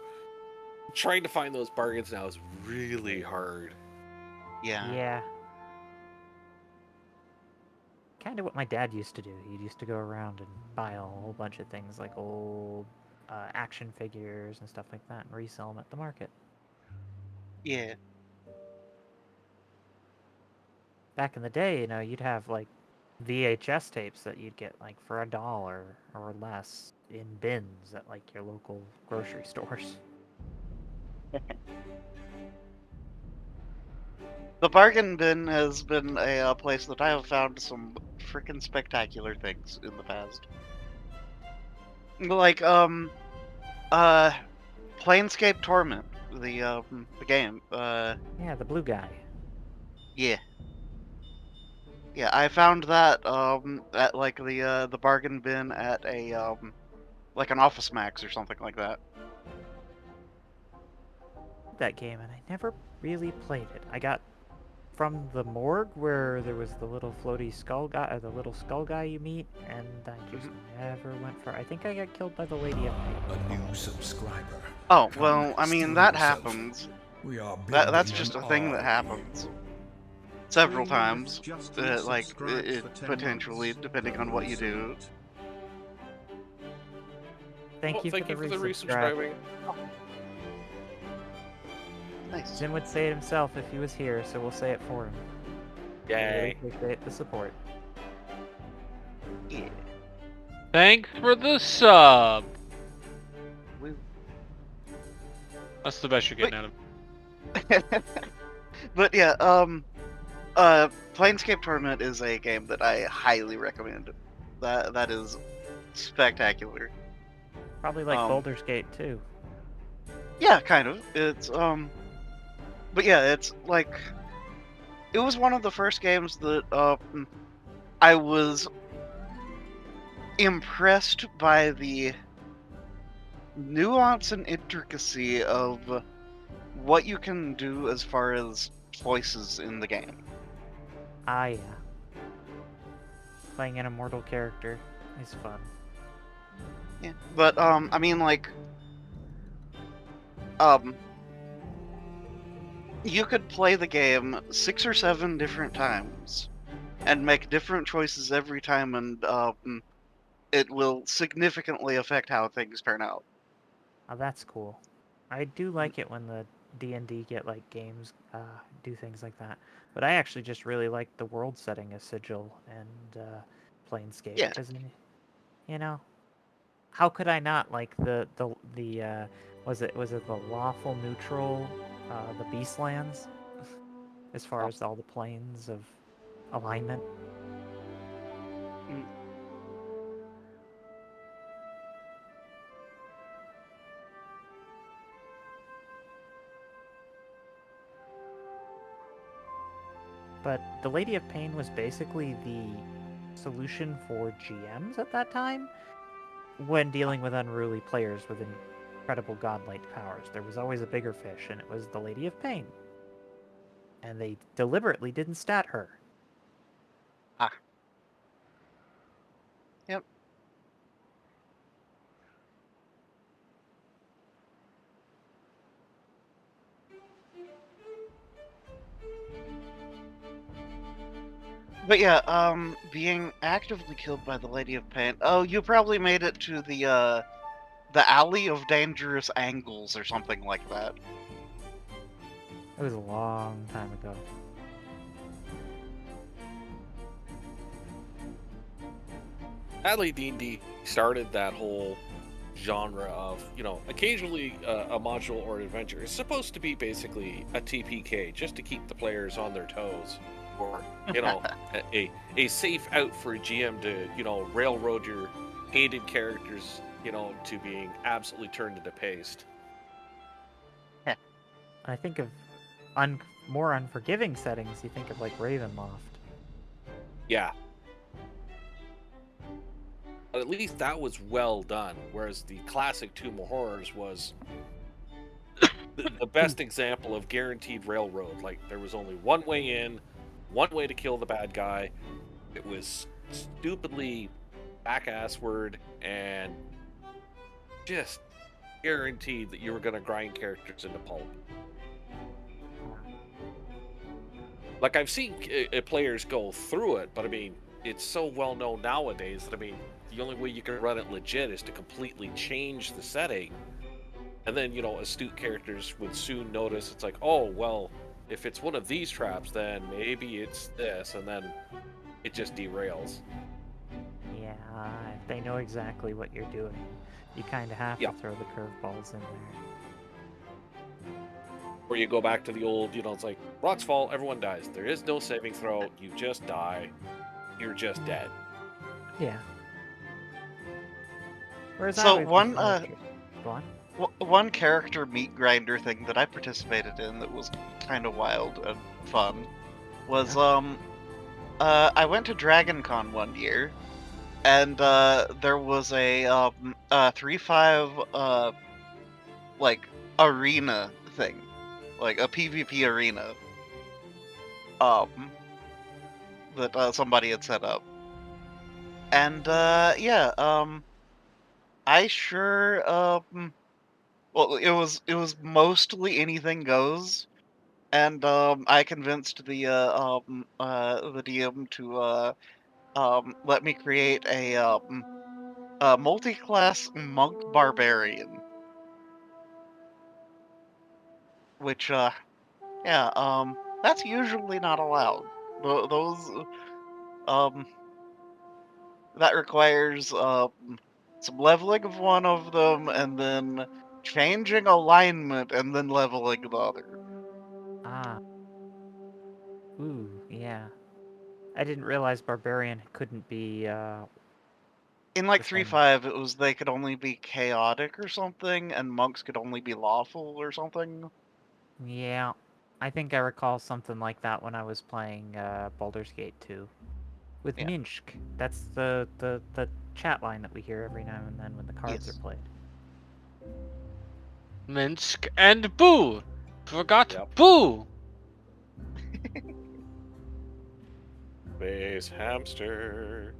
Trying to find those bargains now is really hard. Yeah. Yeah. Kind of what my dad used to do. He used to go around and buy a whole bunch of things like old action figures and stuff like that and resell them at the market. Yeah. Back in the day, you know, you'd have like VHS tapes that you'd get like for $1 or less in bins at like your local grocery stores. The bargain bin has been a place that I have found some freaking spectacular things in the past. Like Planescape Torment, the game. Yeah, the blue guy. Yeah. Yeah, I found that at like the bargain bin at a like an Office Max or something like that. That game, and I never really played it. I got from the morgue where there was the little floaty skull guy, or the little skull guy you meet, and I just never went for. I think I got killed by the Lady of Pain. A new subscriber. Oh, Come, well, I mean, steal that yourself. happens. We are That's building just an a thing that army. happens. Several Green times. just Like, subscribed it for 10 potentially, months. depending on what you do. Thank you Thank you for the resubscribe. resubscribing. Nice. Jim would say it himself if he was here, so we'll say it for him. I really Yay. appreciate the support. Yeah. Thanks for the sub. Woo. That's the best you're getting out of it. But yeah, Planescape Torment is a game that I highly recommend. That is spectacular. Probably like Baldur's Gate too. Yeah, kind of. It's but yeah, it's like it was one of the first games that I was impressed by the nuance and intricacy of what you can do as far as choices in the game. Ah, yeah. Playing an immortal character is fun. Yeah, but I mean, like, you could play the game 6 or 7 different times and make different choices every time, and it will significantly affect how things turn out. Oh, that's cool. I do like it when the D&D get like games do things like that. But I actually just really like the world setting of Sigil and Planescape. Yeah. Because, you know, how could I not like the was it the lawful neutral, the Beastlands, as far as all the planes of alignment? Mm. But the Lady of Pain was basically the solution for GMs at that time when dealing with unruly players with incredible godlike powers. There was always a bigger fish, and it was the Lady of Pain. and they deliberately didn't stat her. Ah. Yep. But yeah, being actively killed by the Lady of Pain. Oh, you probably made it to the Alley of Dangerous Angles or something like that. It was a long time ago. Sadly, D&D started that whole genre of, occasionally a module or an adventure. It's supposed to be basically a TPK, just to keep the players on their toes. Or, a safe out for a GM to, railroad your hated characters, to being absolutely turned into paste. I think of more unforgiving settings, you think of like Ravenloft. Yeah. But at least that was well done, whereas the classic Tomb of Horrors was the best example of guaranteed railroad. Like, there was only one way in, one way to kill the bad guy. It was stupidly back-ass-word, and just guaranteed that you were going to grind characters into pulp. Like, I've seen players go through it, but I mean, it's so well known nowadays that, I mean, the only way you can run it legit is to completely change the setting. And then, astute characters would soon notice it's like, oh, well, if it's one of these traps, then maybe it's this, and then it just derails. Yeah, if they know exactly what you're doing, you kind of have to throw the curveballs in there. Or you go back to the old, it's like, rocks fall, everyone dies. There is no saving throw, you just die. You're just dead. Yeah. Whereas So I one go on. one character meat grinder thing that I participated in that was kind of wild and fun was I went to Dragon Con one year, and there was a 3-5 like arena thing, like a PvP arena that somebody had set up, and I sure well, it was mostly anything goes, and I convinced the DM to let me create a multi-class monk barbarian, which that's usually not allowed. Those that requires some leveling of one of them, and then changing alignment, and then leveling the other. Ah. Ooh, yeah. I didn't realize Barbarian couldn't be, In like the same. 3-5, it was they could only be chaotic or something, and monks could only be lawful or something. Yeah. I think I recall something like that when I was playing Baldur's Gate 2. With Yeah. Minsk. That's the chat line that we hear every now and then when the cards Yes. are played. Minsk and Boo! Forgot Yep. Boo! Space hamster.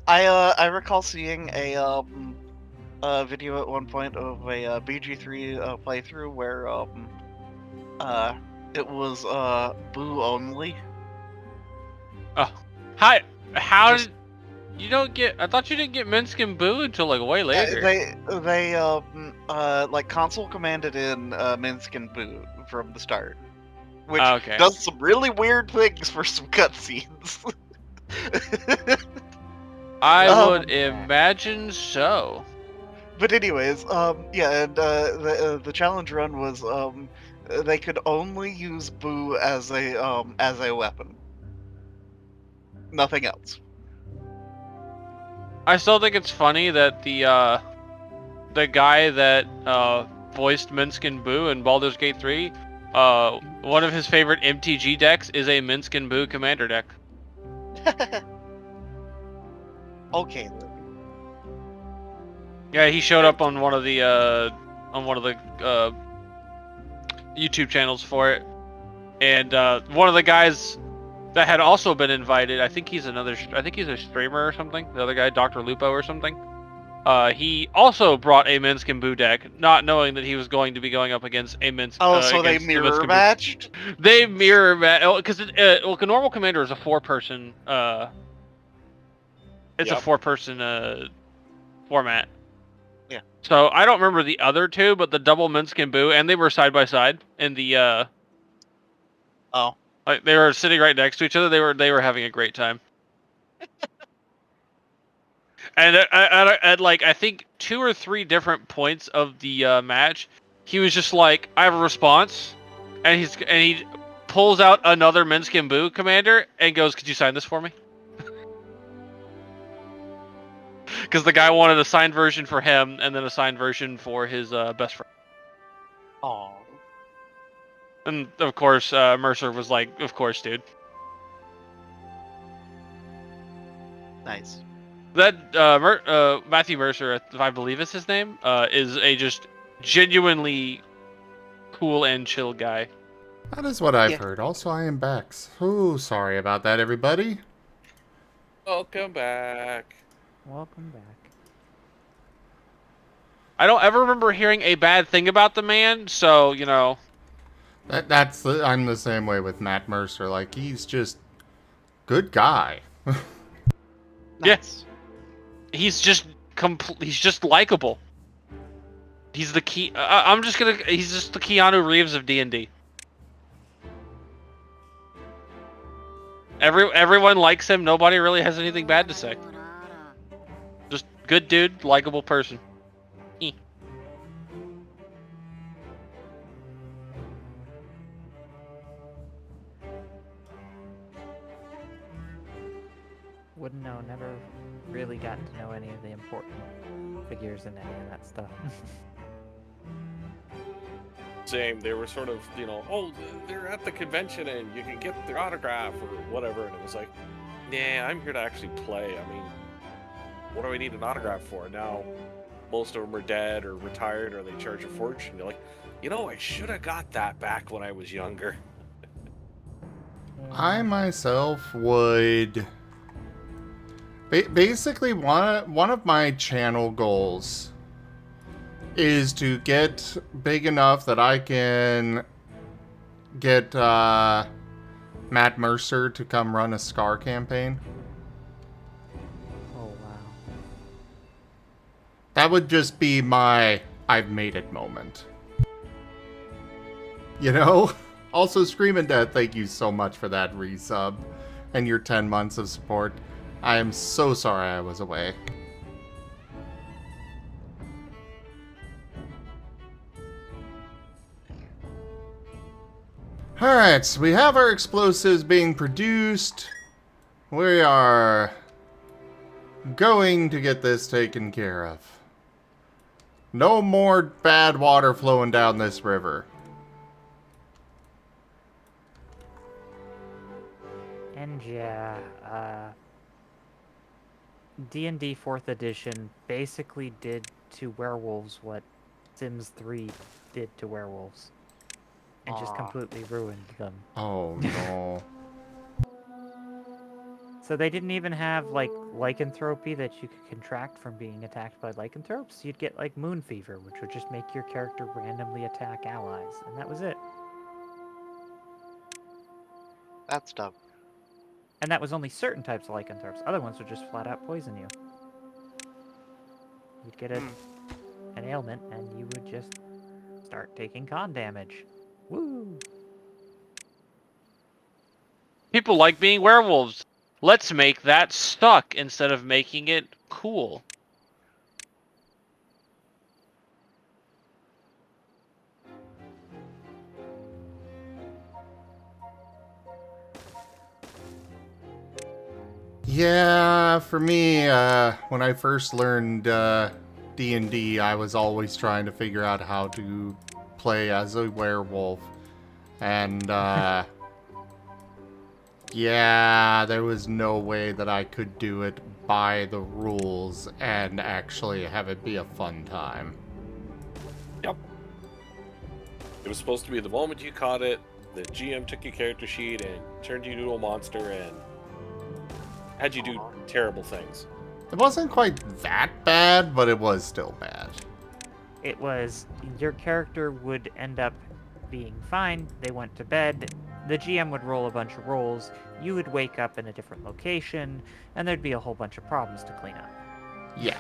I recall seeing a video at one point of a BG3 playthrough where it was Boo only. Oh, how Just- did you don't get? I thought you didn't get Minsk and Boo until like way later. They like console commanded in Minsk and Boo from the start, which Okay. does some really weird things for some cutscenes. I would imagine so. But anyways, yeah, and the challenge run was they could only use Boo as a weapon, nothing else. I still think it's funny that the guy that voiced Minsk and Boo in Baldur's Gate 3, one of his favorite MTG decks is a Minsk and Boo commander deck. Okay. Yeah, he showed up on one of the YouTube channels for it. And one of the guys that had also been invited, I think he's a streamer or something. The other guy, Dr. Lupo or something. He also brought a Minskin Boo deck, not knowing that he was going to be going up against a Minskin. Oh, so they mirror matched? They mirror match because a normal commander is a 4-person. It's a 4-person format. Yeah. So I don't remember the other two, but the double Minskin Boo, and they were side by side in the. Oh. Like they were sitting right next to each other. They were having a great time. And at like I think 2 or 3 different points of the match, he was just like, "I have a response," and he pulls out another Minskin Boo commander and goes, "Could you sign this for me?" Because the guy wanted a signed version for him and then a signed version for his best friend. Aww. And of course, Mercer was like, "Of course, dude." Nice. That Matthew Mercer, if I believe is his name, is a just genuinely cool and chill guy. That is what I've heard. Also, I am Bex. Oh, sorry about that, everybody. Welcome back. Welcome back. I don't ever remember hearing a bad thing about the man, so you know. I'm the same way with Matt Mercer. Like, he's just good guy. Yes. He's just likable. He's the key. He's just the Keanu Reeves of D&D. Everyone likes him. Nobody really has anything bad to say. Just good dude, likable person. Wouldn't know, never really gotten to know any of the important figures in any of that stuff. Same, they were sort of, oh, they're at the convention and you can get their autograph or whatever, and it was like, nah, I'm here to actually play. I mean, what do I need an autograph for? Now, most of them are dead or retired or they charge a fortune. You're like, I should have got that back when I was younger. I myself would... Basically, one of my channel goals is to get big enough that I can get Matt Mercer to come run a Scar campaign. Oh, wow. That would just be my I've made it moment. You know? Also, Screamin' Death, thank you so much for that resub and your 10 months of support. I am so sorry I was away. Alright, so we have our explosives being produced. We are going to get this taken care of. No more bad water flowing down this river. And yeah, D&D 4th edition basically did to werewolves what Sims 3 did to werewolves. And just completely ruined them. Oh no. So they didn't even have, like, lycanthropy that you could contract from being attacked by lycanthropes. You'd get, like, moon fever, which would just make your character randomly attack allies. And that was it. That's dumb. And that was only certain types of lycanthropes. Other ones would just flat out poison you. You'd get an ailment, and you would just start taking con damage. Woo! People like being werewolves. Let's make that suck instead of making it cool. Yeah, for me, when I first learned D&D, I was always trying to figure out how to play as a werewolf. And, yeah, there was no way that I could do it by the rules and actually have it be a fun time. Yep. It was supposed to be the moment you caught it, the GM took your character sheet and turned you into a monster and had you do terrible things. It wasn't quite that bad, but it was still bad. It was your character would end up being fine. They went to bed. The GM would roll a bunch of rolls. You would wake up in a different location, and there'd be a whole bunch of problems to clean up. Yeah.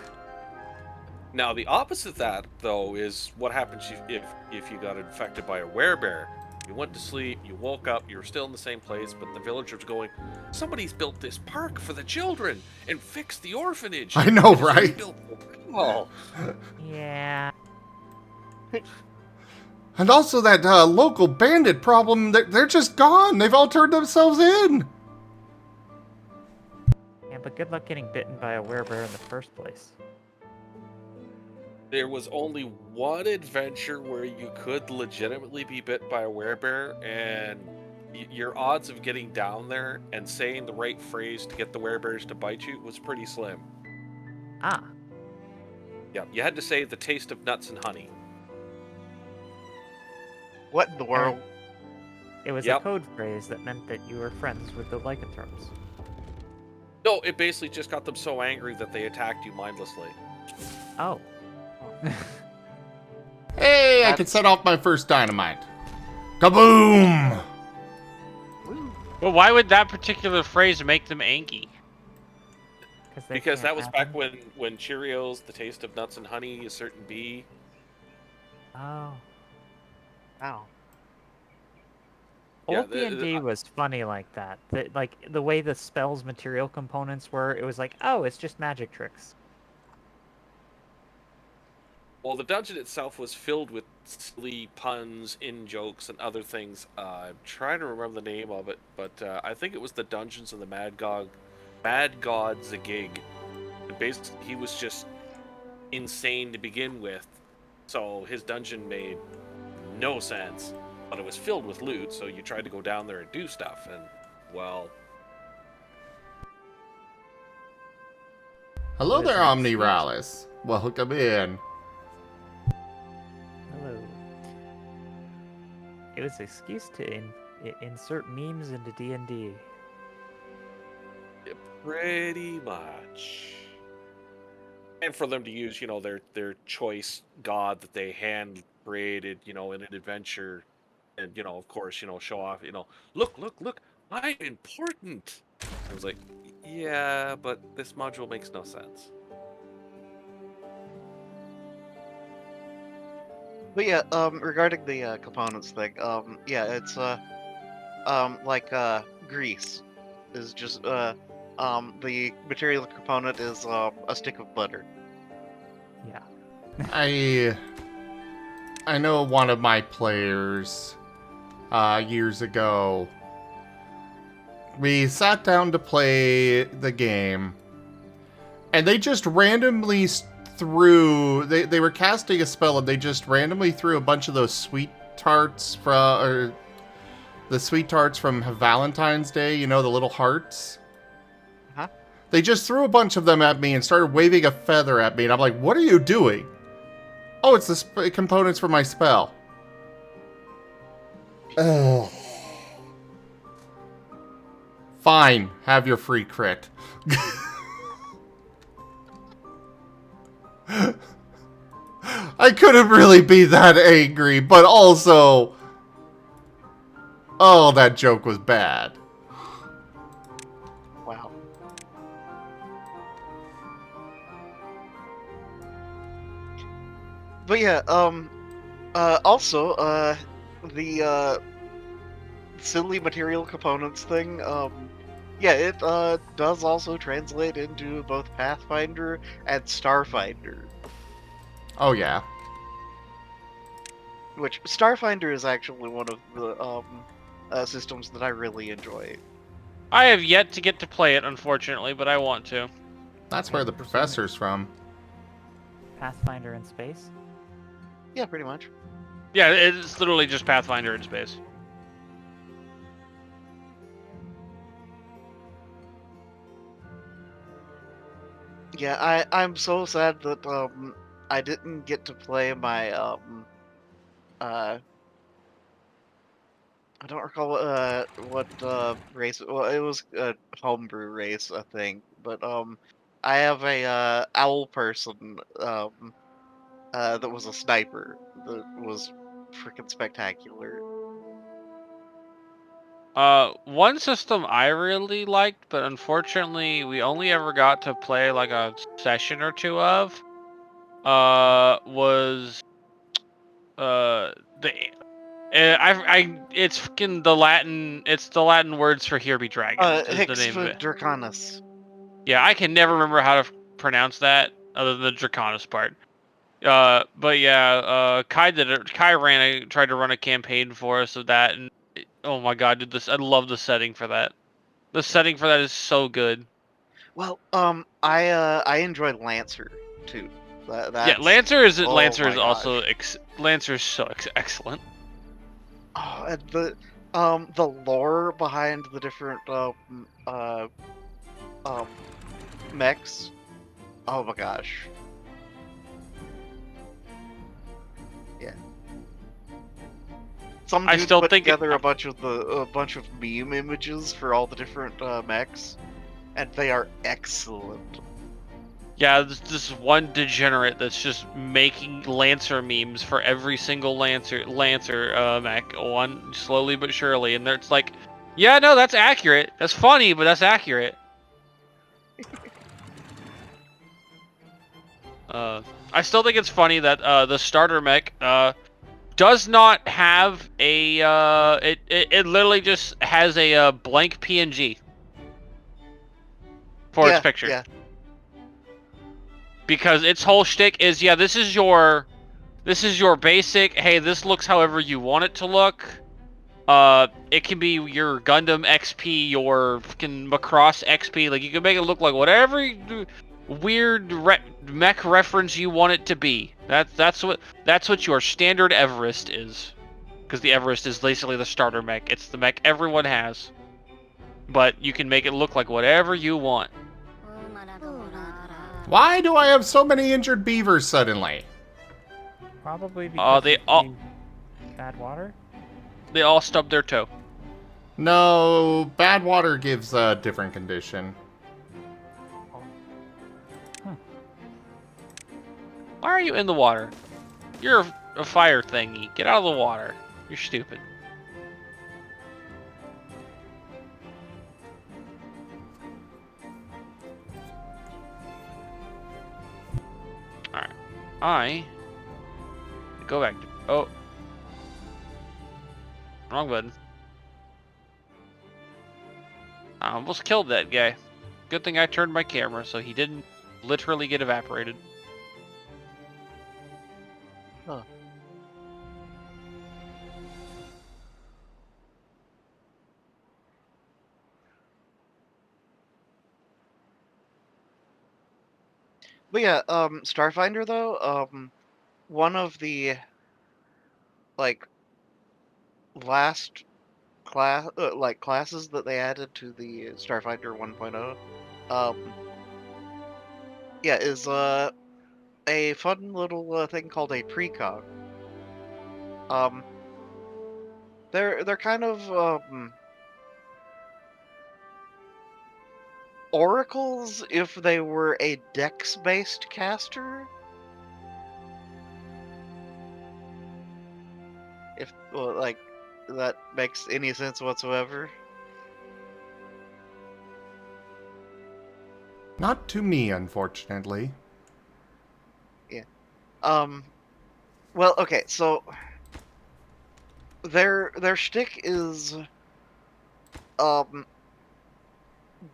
Now, the opposite of that, though, is what happens if you got infected by a werebear. You went to sleep, you woke up, you were still in the same place, but the villagers going, somebody's built this park for the children and fixed the orphanage. I know, And right? built oh. Yeah. And also that local bandit problem, they're just gone. They've all turned themselves in. Yeah, but good luck getting bitten by a werebear in the first place. There was only one adventure where you could legitimately be bit by a werebear, and your odds of getting down there and saying the right phrase to get the werebears to bite you was pretty slim. Ah. Yeah, you had to say the taste of nuts and honey. What in the world? It was a code phrase that meant that you were friends with the lycanthropes. No, it basically just got them so angry that they attacked you mindlessly. Oh. Hey, I can set off my first dynamite. Kaboom! Well, why would that particular phrase make them angry? Because that was back when Cheerios, the taste of nuts and honey, a certain bee. Oh. Wow. Old D&D was funny like that. Like, the way the spell's material components were, it was like, oh, it's just magic tricks. Well, the dungeon itself was filled with silly puns, in-jokes, and other things. I'm trying to remember the name of it, but I think it was the Dungeons of the Mad God Zagig. And basically, he was just insane to begin with, so his dungeon made no sense. But it was filled with loot, so you tried to go down there and do stuff, and, well... Hello there, Omniralis. Welcome in. Hello. It was an excuse to insert memes into D&D. Yeah, pretty much. And for them to use, their choice god that they hand created, in an adventure, and of course, show off, look, I'm important. I was like, yeah, but this module makes no sense. But yeah, regarding the components thing, yeah, it's like grease is just the material component is a stick of butter. Yeah. I know one of my players years ago. We sat down to play the game, and they just randomly threw. They were casting a spell, and they just randomly threw a bunch of those sweet tarts from Valentine's Day. The little hearts. Huh? They just threw a bunch of them at me and started waving a feather at me, and I'm like, "What are you doing?" Oh, it's the components for my spell. Oh. Fine, have your free crit. I couldn't really be that angry, but also... Oh, that joke was bad. Wow. But yeah, also, the, silly material components thing, yeah, it, does also translate into both Pathfinder and Starfinder. Oh, yeah. Which, Starfinder is actually one of the, systems that I really enjoy. I have yet to get to play it, unfortunately, but I want to. That's where the professor's from. Pathfinder in space? Yeah, pretty much. Yeah, it's literally just Pathfinder in space. Yeah, I'm so sad that, I didn't get to play my, I don't recall what race. Well, it was a homebrew race, I think. But I have a owl person that was a sniper that was freaking spectacular. One system I really liked, but unfortunately we only ever got to play like a session or two of, was the it's fucking the Latin. It's the Latin words for "here be dragons" is the name of it. Draconis. Yeah, I can never remember how to pronounce that other than the Draconis part. But yeah, Kai did it. Kai tried to run a campaign for us of that, and oh my god, dude, I love the setting for that. The setting for that is so good. Well, I enjoyed Lancer too. Yeah, That's Lancer is oh Lancer my is also gosh. Lancer is so excellent. Oh, and the lore behind the different mechs. Oh my gosh. Yeah. Some I dude still put think together a bunch of meme images for all the different mechs, and they are excellent. yeah, this one degenerate that's just making Lancer memes for every single Lancer mech, one slowly but surely, and it's like, yeah, no, that's accurate. That's funny, but that's accurate. I still think it's funny that the starter mech does not have a it literally just has a blank PNG for its picture. Yeah. Because its whole shtick is, yeah, this is your basic, hey, this looks however you want it to look. It can be your Gundam XP, your fucking Macross XP, like you can make it look like whatever weird mech reference you want it to be. That's what your standard Everest is. Because the Everest is basically the starter mech. It's the mech everyone has. But you can make it look like whatever you want. Why do I have so many injured beavers suddenly? Probably because they of all the bad water. they all stubbed their toe. No, bad water gives a different condition. Why are you in the water? You're a fire thingy. Get out of the water. You're stupid. Alright. I go back to wrong button. I almost killed that guy. Good thing I turned my camera so he didn't literally get evaporated. Huh. But yeah, Starfinder though, one of the like last classes that they added to the Starfinder 1.0, yeah, is a fun little thing called a precog. They're kind of oracles if they were a dex-based caster. If like that makes any sense whatsoever. Not to me, unfortunately. Yeah. Well, okay, so their shtick is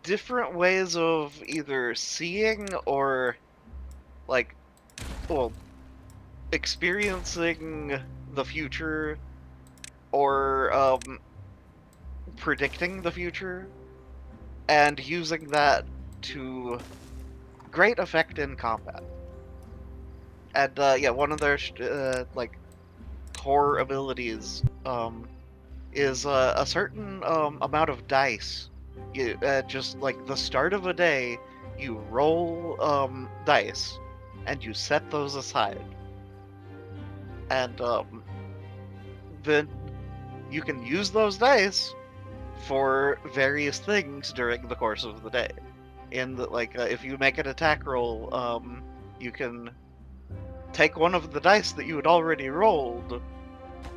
different ways of either seeing or like, well, experiencing the future or predicting the future and using that to great effect in combat. And yeah, one of their like core abilities is a certain amount of dice. You just like the start of a day, you roll dice, and you set those aside, and then you can use those dice for various things during the course of the day. In the, if you make an attack roll, you can take one of the dice that you had already rolled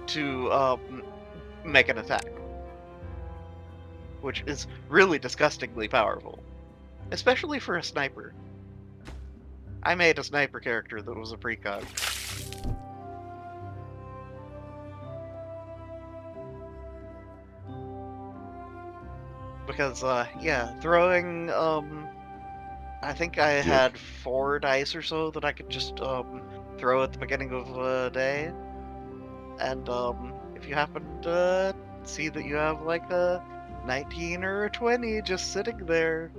to make an attack, which is really disgustingly powerful, especially for a sniper. I made a sniper character that was a precog. Because, yeah, throwing, I think I had 4 dice or so that I could just, throw at the beginning of a day. And, if you happen to see that you have, like, a 19 or a 20 just sitting there,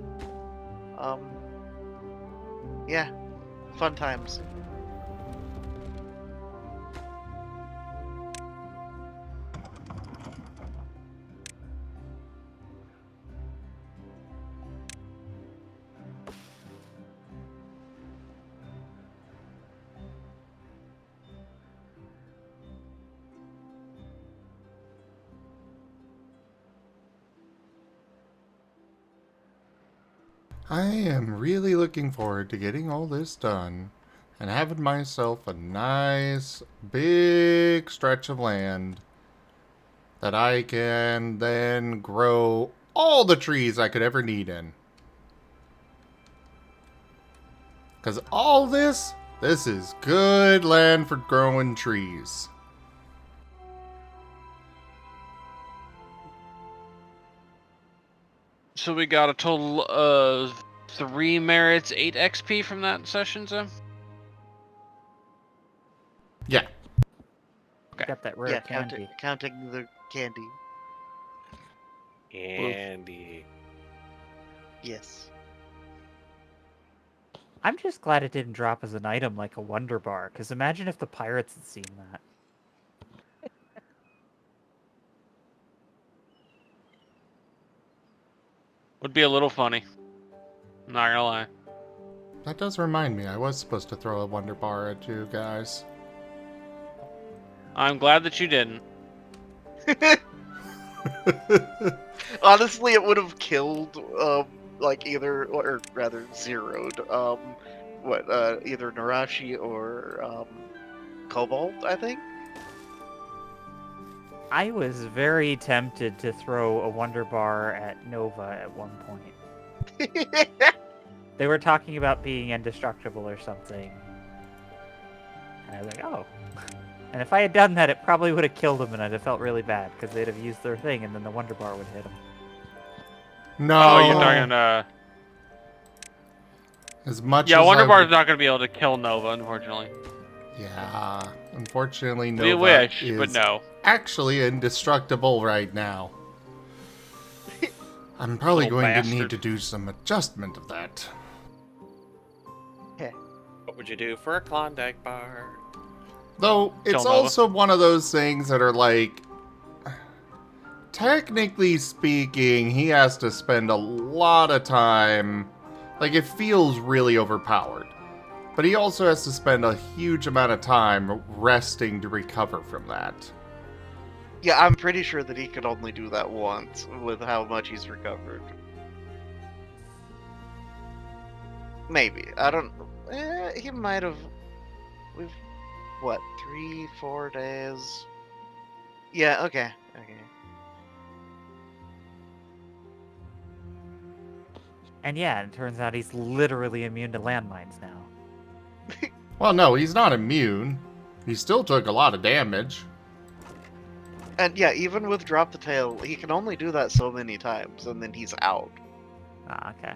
yeah, fun times. I am really looking forward to getting all this done and having myself a nice big stretch of land that I can then grow all the trees I could ever need in. Because all this is good land for growing trees. So we got a total of 3 merits, 8 XP from that session, Zim? Yeah. Okay. Got that rare Yeah, candy. counting the candy. Andy. Yes. I'm just glad it didn't drop as an item like a Wonder Bar, because imagine if the pirates had seen that. Would be a little funny. Not gonna lie. That does remind me, I was supposed to throw a Wonder Bar at you guys. I'm glad that you didn't. Honestly, it would have killed, either, or rather zeroed, either Narashi or, Cobalt, I think? I was very tempted to throw a Wonder Bar at Nova at one point. They were talking about being indestructible or something. And I was like, oh. And if I had done that, it probably would have killed them, and I'd have felt really bad, because they'd have used their thing, and then the Wonder Bar would hit them. No. Oh, you're talking, As much yeah, as Wonder I Bar would... is not gonna be able to kill Nova, unfortunately. Yeah, unfortunately Nova We wish, is but no. actually indestructible right now. I'm probably Little going to need bastard. to do some adjustment of that. What would you do for a Klondike bar? Though, it's Nova. also one of those things that are like... Technically speaking, he has to spend a lot of time... Like, it feels really overpowered. But he also has to spend a huge amount of time resting to recover from that. Yeah, I'm pretty sure that he could only do that once with how much he's recovered. Maybe. I don't... he might have... We've... What? 3-4 days? Yeah, okay. Okay. And yeah, it turns out he's literally immune to landmines now. Well, no, he's not immune. He still took a lot of damage. And yeah, even with Drop the Tail, he can only do that so many times, and then he's out. Ah, okay.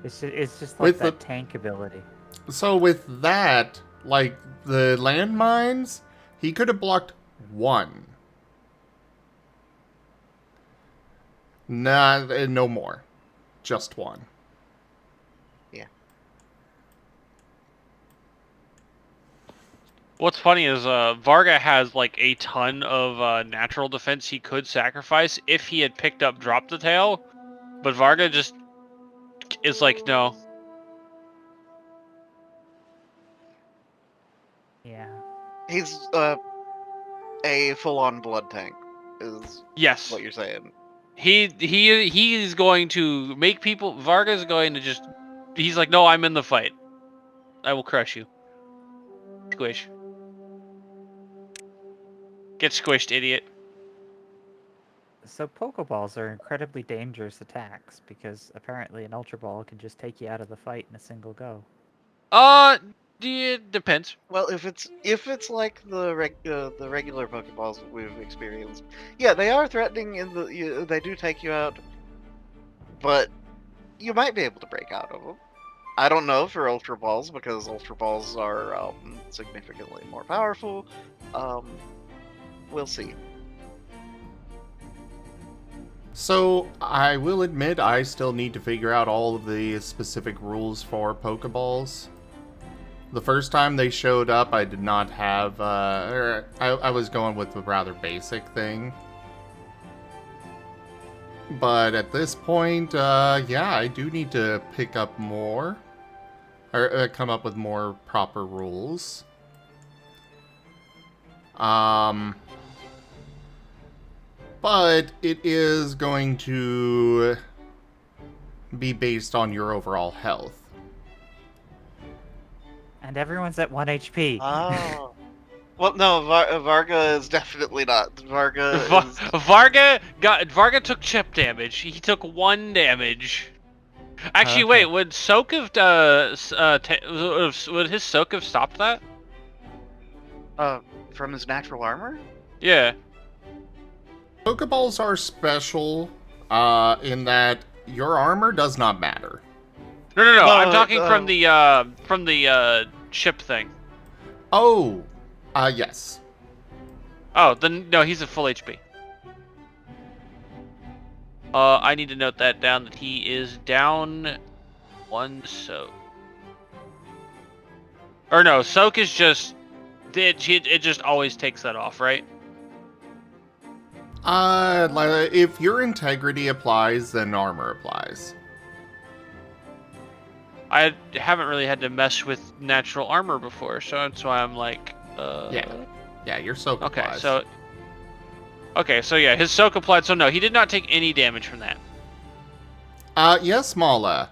It's just like With that the- tank ability. So with that, like, the landmines, he could have blocked one. Nah, no more. Just one. What's funny is Varga has like a ton of natural defense he could sacrifice if he had picked up Drop the Tail, but Varga just is like, no. Yeah. He's, a full-on blood tank. is Yes. what you're saying. He's going to make people. Varga's going to just. He's like, no, I'm in the fight. I will crush you. Squish. Get squished, idiot. So Pokeballs are incredibly dangerous attacks because apparently an Ultra Ball can just take you out of the fight in a single go. It depends. Well, if it's like the regular Pokeballs that we've experienced, yeah, they are threatening they do take you out, but you might be able to break out of them. I don't know for Ultra Balls because Ultra Balls are significantly more powerful. We'll see. So, I will admit I still need to figure out all of the specific rules for Pokeballs. The first time they showed up, I did not have, I was going with a rather basic thing. But at this point, yeah, I do need to pick up more. Or come up with more proper rules. But it is going to be based on your overall health. And everyone's at 1 HP. Oh. Well, no, Varga is definitely not. Varga took chip damage. He took 1 damage. Actually, Okay. wait. Would Soak have would his Soak have stopped that? from his natural armor? Yeah. Pokeballs are special in that your armor does not matter. No. No, I'm talking from the chip thing. Oh, yes. Oh, then no, he's at full HP. I need to note that down that he is down 1 Soak. Or no, Soak is just it just always takes that off, right? If your integrity applies, then armor applies. I haven't really had to mess with natural armor before, so that's why I'm like, Yeah, your soak Okay, applies. so yeah, his soak applied. So no, he did not take any damage from that. Yes, Mala.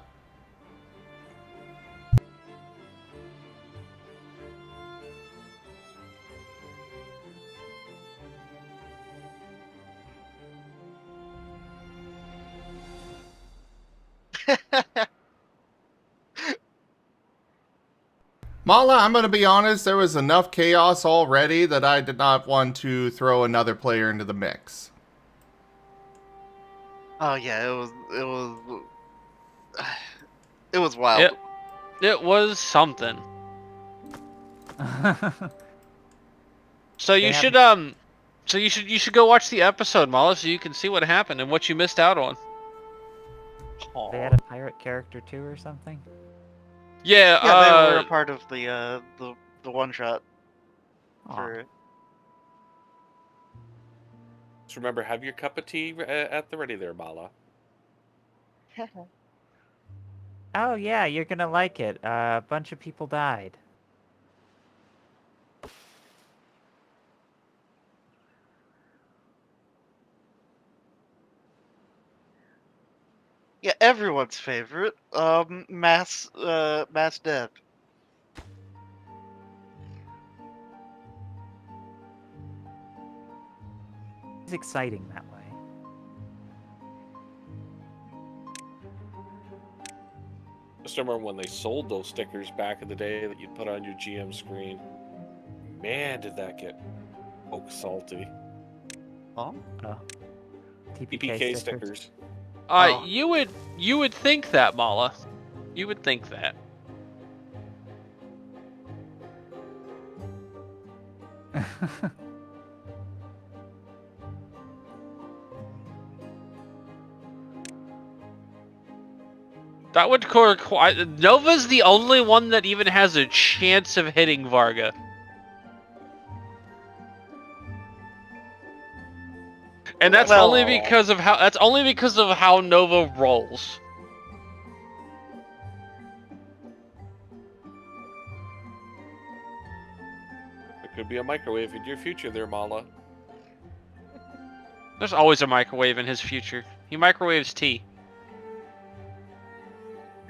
Mala, I'm gonna be honest, there was enough chaos already that I did not want to throw another player into the mix. Oh yeah, it was wild. It was something. So you should you should go watch the episode, Mala, so you can see what happened and what you missed out on. They had a pirate character too or something? Yeah, Yeah, they were a part of the one shot. For Just remember, have your cup of tea at the ready there, Mala. Oh yeah, you're gonna like it. A bunch of people died. yeah, everyone's favorite. Mass death. It's exciting that way. Just remember when they sold those stickers back in the day that you'd put on your GM screen. Man, did that get salty. Huh? TPK stickers. You would think that, Mala. You would think that. That would Nova's the only one that even has a chance of hitting Varga. And that's only because of how Nova rolls. There could be a microwave in your future there, Mala. There's always a microwave in his future. He microwaves tea.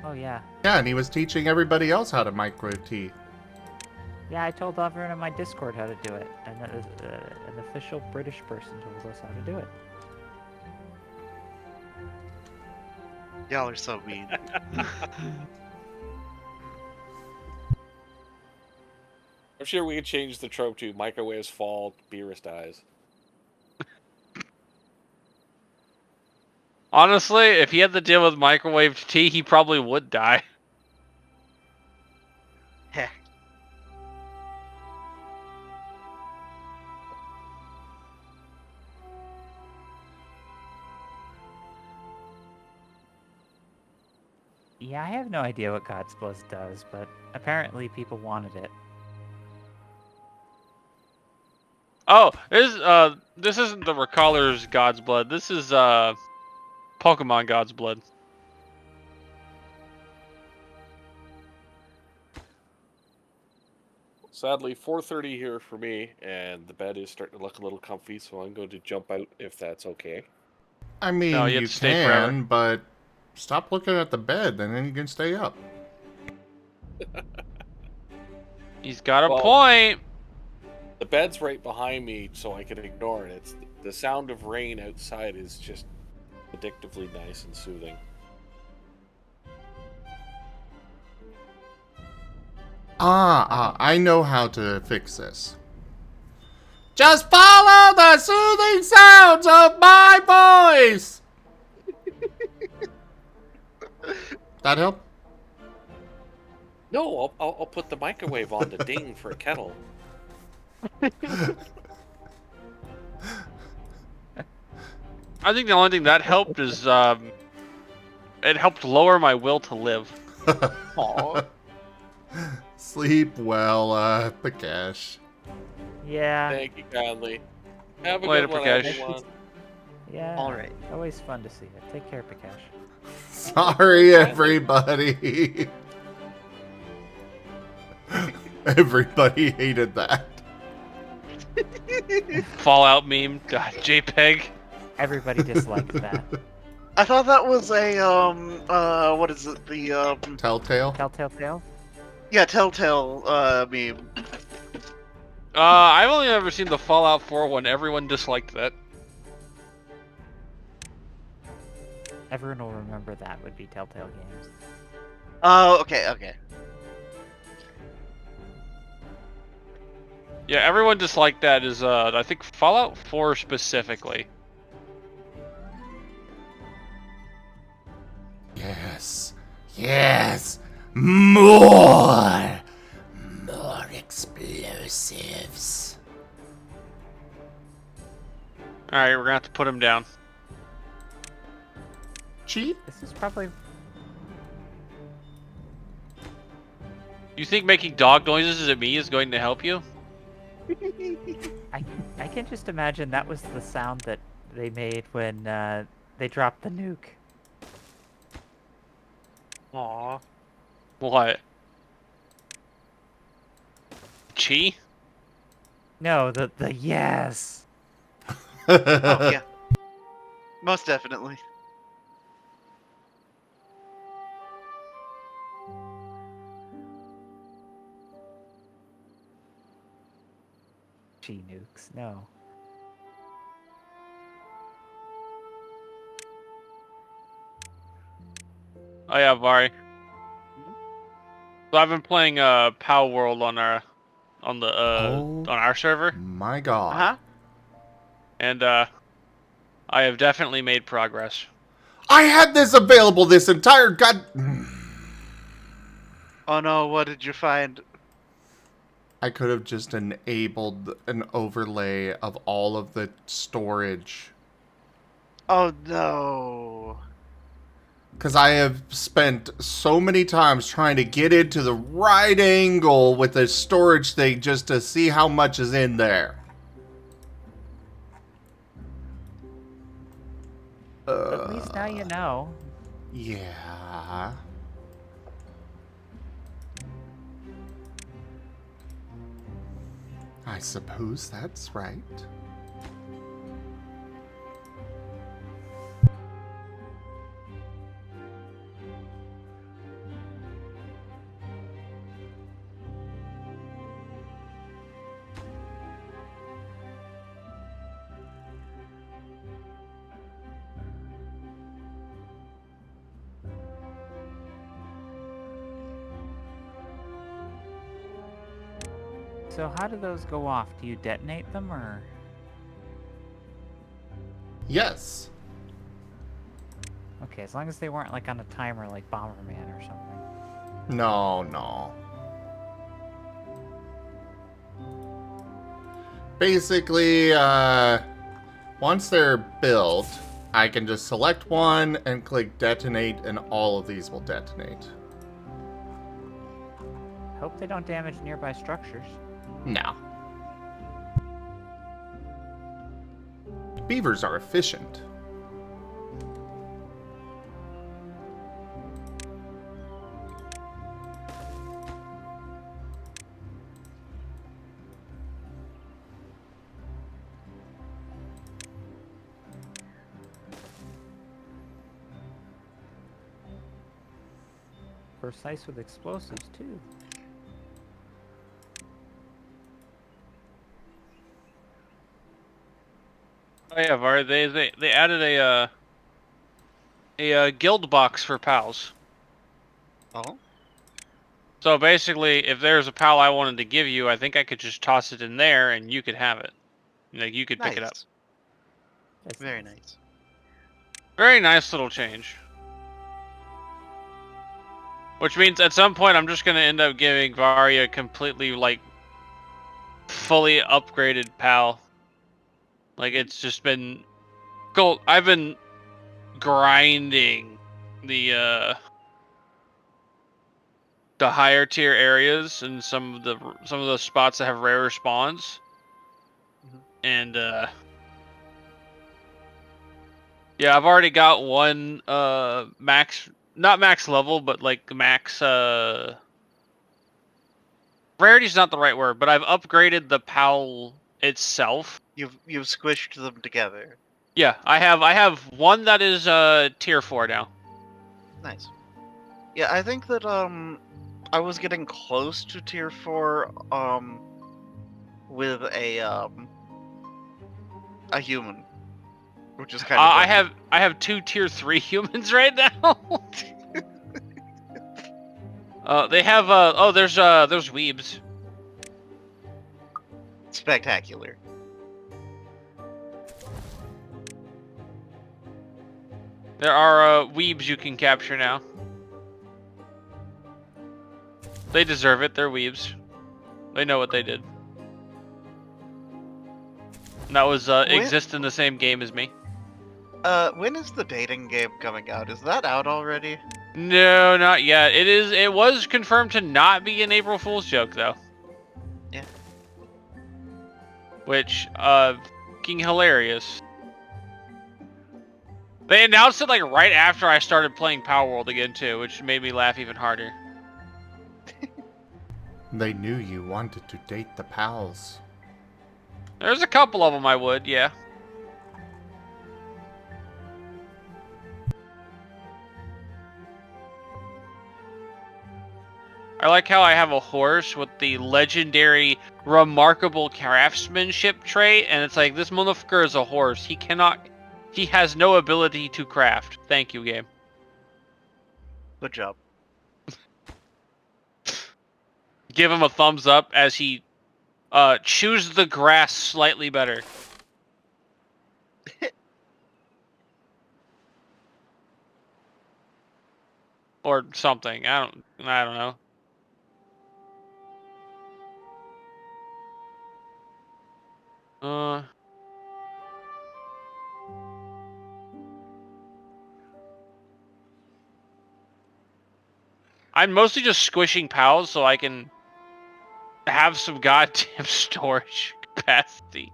Oh yeah. Yeah, and he was teaching everybody else how to microwave tea. Yeah, I told everyone in my Discord how to do it, and that is, an official British person told us how to do it. Y'all are so mean. I'm sure we could change the trope to microwaves fall, Beerus dies. Honestly, if he had to deal with microwaved tea, he probably would die. Heh. Yeah, I have no idea what God's Blood does, but apparently people wanted it. Oh, this isn't the Recaller's God's Blood. This is Pokemon God's Blood. Sadly, 4:30 here for me, and the bed is starting to look a little comfy, so I'm going to jump out if that's okay. I mean, No, you have you to stay forever. can, but stop looking at the bed, and then you can stay up. He's got a Well, point. The bed's right behind me, so I can ignore it. It's the sound of rain outside is just addictively nice and soothing. I know how to fix this. Just follow the soothing sounds of my voice! That help? No, I'll put the microwave on to ding for a kettle. I think the only thing that helped is it helped lower my will to live. Aw. Sleep well, Pakesh. Yeah. Thank you kindly. Have a Later, good one, Prakash. everyone. Yeah. Alright. Always fun to see it. Take care, Pikash. Sorry, everybody. Everybody hated that. Fallout meme. God, JPEG. Everybody disliked that. I thought that was a, what is it? The, Telltale? Telltale Tale? yeah, Telltale, meme. I've only ever seen the Fallout 4 one. Everyone disliked that. Everyone will remember that would be Telltale Games. Oh, okay, okay. Yeah, everyone disliked that. Is I think Fallout 4 specifically. Yes. Yes. More. More explosives. All right, we're gonna have to put him down. Cheat? This is probably... You think making dog noises at me is going to help you? I can just imagine that was the sound that they made when they dropped the nuke. Aw. What? Chi? No, the yes! Oh, yeah. Most definitely. Chi nukes, no. Oh yeah, Vari. So I've been playing Pow World on our on our server, My God. Uh-huh. and I have definitely made progress. I had this available this entire god. Oh no, what did you find? I could have just enabled an overlay of all of the storage. Oh no. Because I have spent so many times trying to get into the right angle with the storage thing just to see how much is in there. At least now you know. Yeah. I suppose that's right. So how do those go off? Do you detonate them, or? Yes. Okay, as long as they weren't like on a timer like Bomberman or something. No, no. Basically, once they're built, I can just select one and click detonate, and all of these will detonate. Hope they don't damage nearby structures. No. Beavers are efficient. Precise with explosives, too. Oh yeah, Var, they added a guild box for pals. Oh? So basically, if there's a pal I wanted to give you, I think I could just toss it in there and you could have it. Like, you could pick it up. Nice. Very nice. Very nice little change. Which means at some point I'm just gonna end up giving Vari a completely, like, fully upgraded pal. Like, it's just been cool. I've been grinding the higher tier areas and some of the spots that have rarer spawns. And yeah, I've already got one max, not max level, but like max rarity's not the right word, but I've upgraded the PAL itself. You've squished them together. Yeah, I have one that is tier 4 now. Nice. Yeah, I think that I was getting close to tier 4 with a human, which is kind of I have 2 tier 3 humans right now. They have there's weebs. spectacular. There are weebs you can capture now. They deserve it. They're weebs. They know what they did. And that was exist in the same game as me. When is the dating game coming out? Is that out already? No, not yet. It was confirmed to not be an April Fool's joke though. Yeah. Which fucking hilarious. They announced it like right after I started playing Power World again too, which made me laugh even harder. They knew you wanted to date the pals. There's a couple of them I would, yeah. I like how I have a horse with the legendary remarkable craftsmanship trait, and it's like, this motherfucker is a horse. He has no ability to craft. Thank you, game. Good job. Give him a thumbs up as he chews the grass slightly better. Or something. I don't know. I'm mostly just squishing pals so I can have some goddamn storage capacity.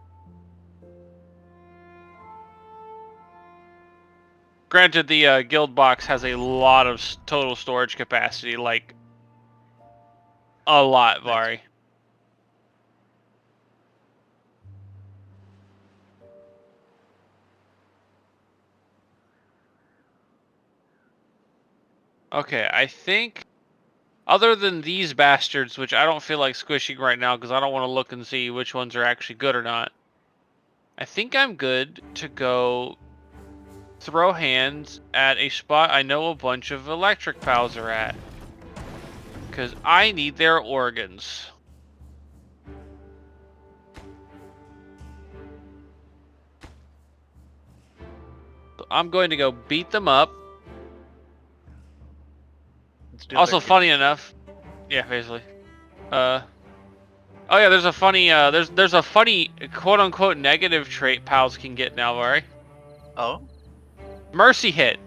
Granted, the guild box has a lot of total storage capacity, like a lot, Vari. Okay, I think other than these bastards, which I don't feel like squishing right now because I don't want to look and see which ones are actually good or not, I think I'm good to go throw hands at a spot I know a bunch of electric pals are at. Because I need their organs. I'm going to go beat them up. Let's do Also, that. funny enough, yeah, basically. Oh yeah, there's a funny there's a funny quote unquote negative trait pals can get now, Vari. Oh, Mercy hit.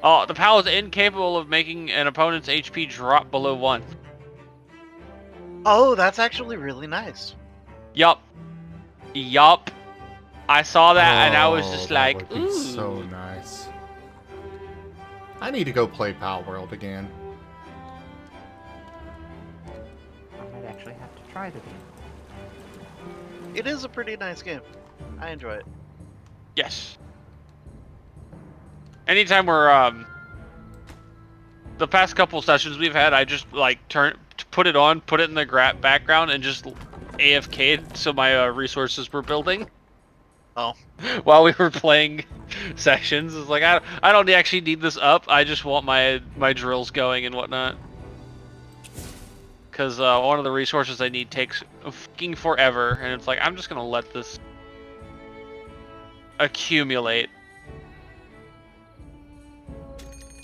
Oh, the pal is incapable of making an opponent's HP drop below 1. oh, that's actually really nice. Yup. Yup. I saw that and I was just that like, would be ooh. so nice. I need to go play Pal World again. I might actually have to try the game. It is a pretty nice game. I enjoy it. Yes. Anytime we're the past couple sessions we've had, I just like put it on, put it in the background, and just AFK'd so my resources were building. Oh. While we were playing sections, it's like I don't actually need this up. I just want my drills going and whatnot. Because one of the resources I need takes fucking forever, and it's like I'm just gonna let this accumulate.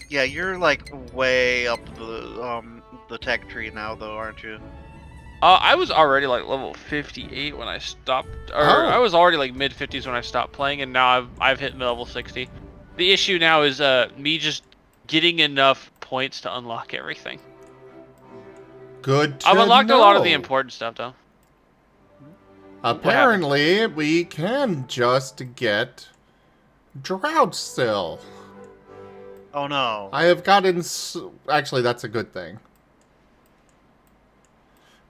Yeah, you're like way up the tech tree now, though, aren't you? I was already like level 58 when I stopped, or I was already like mid 50s when I stopped playing, and now I've hit level 60. The issue now is me just getting enough points to unlock everything. Good to I've unlocked a lot of the know. important stuff though. Apparently, we can just get drought still. Oh no. I have gotten... Actually, that's a good thing.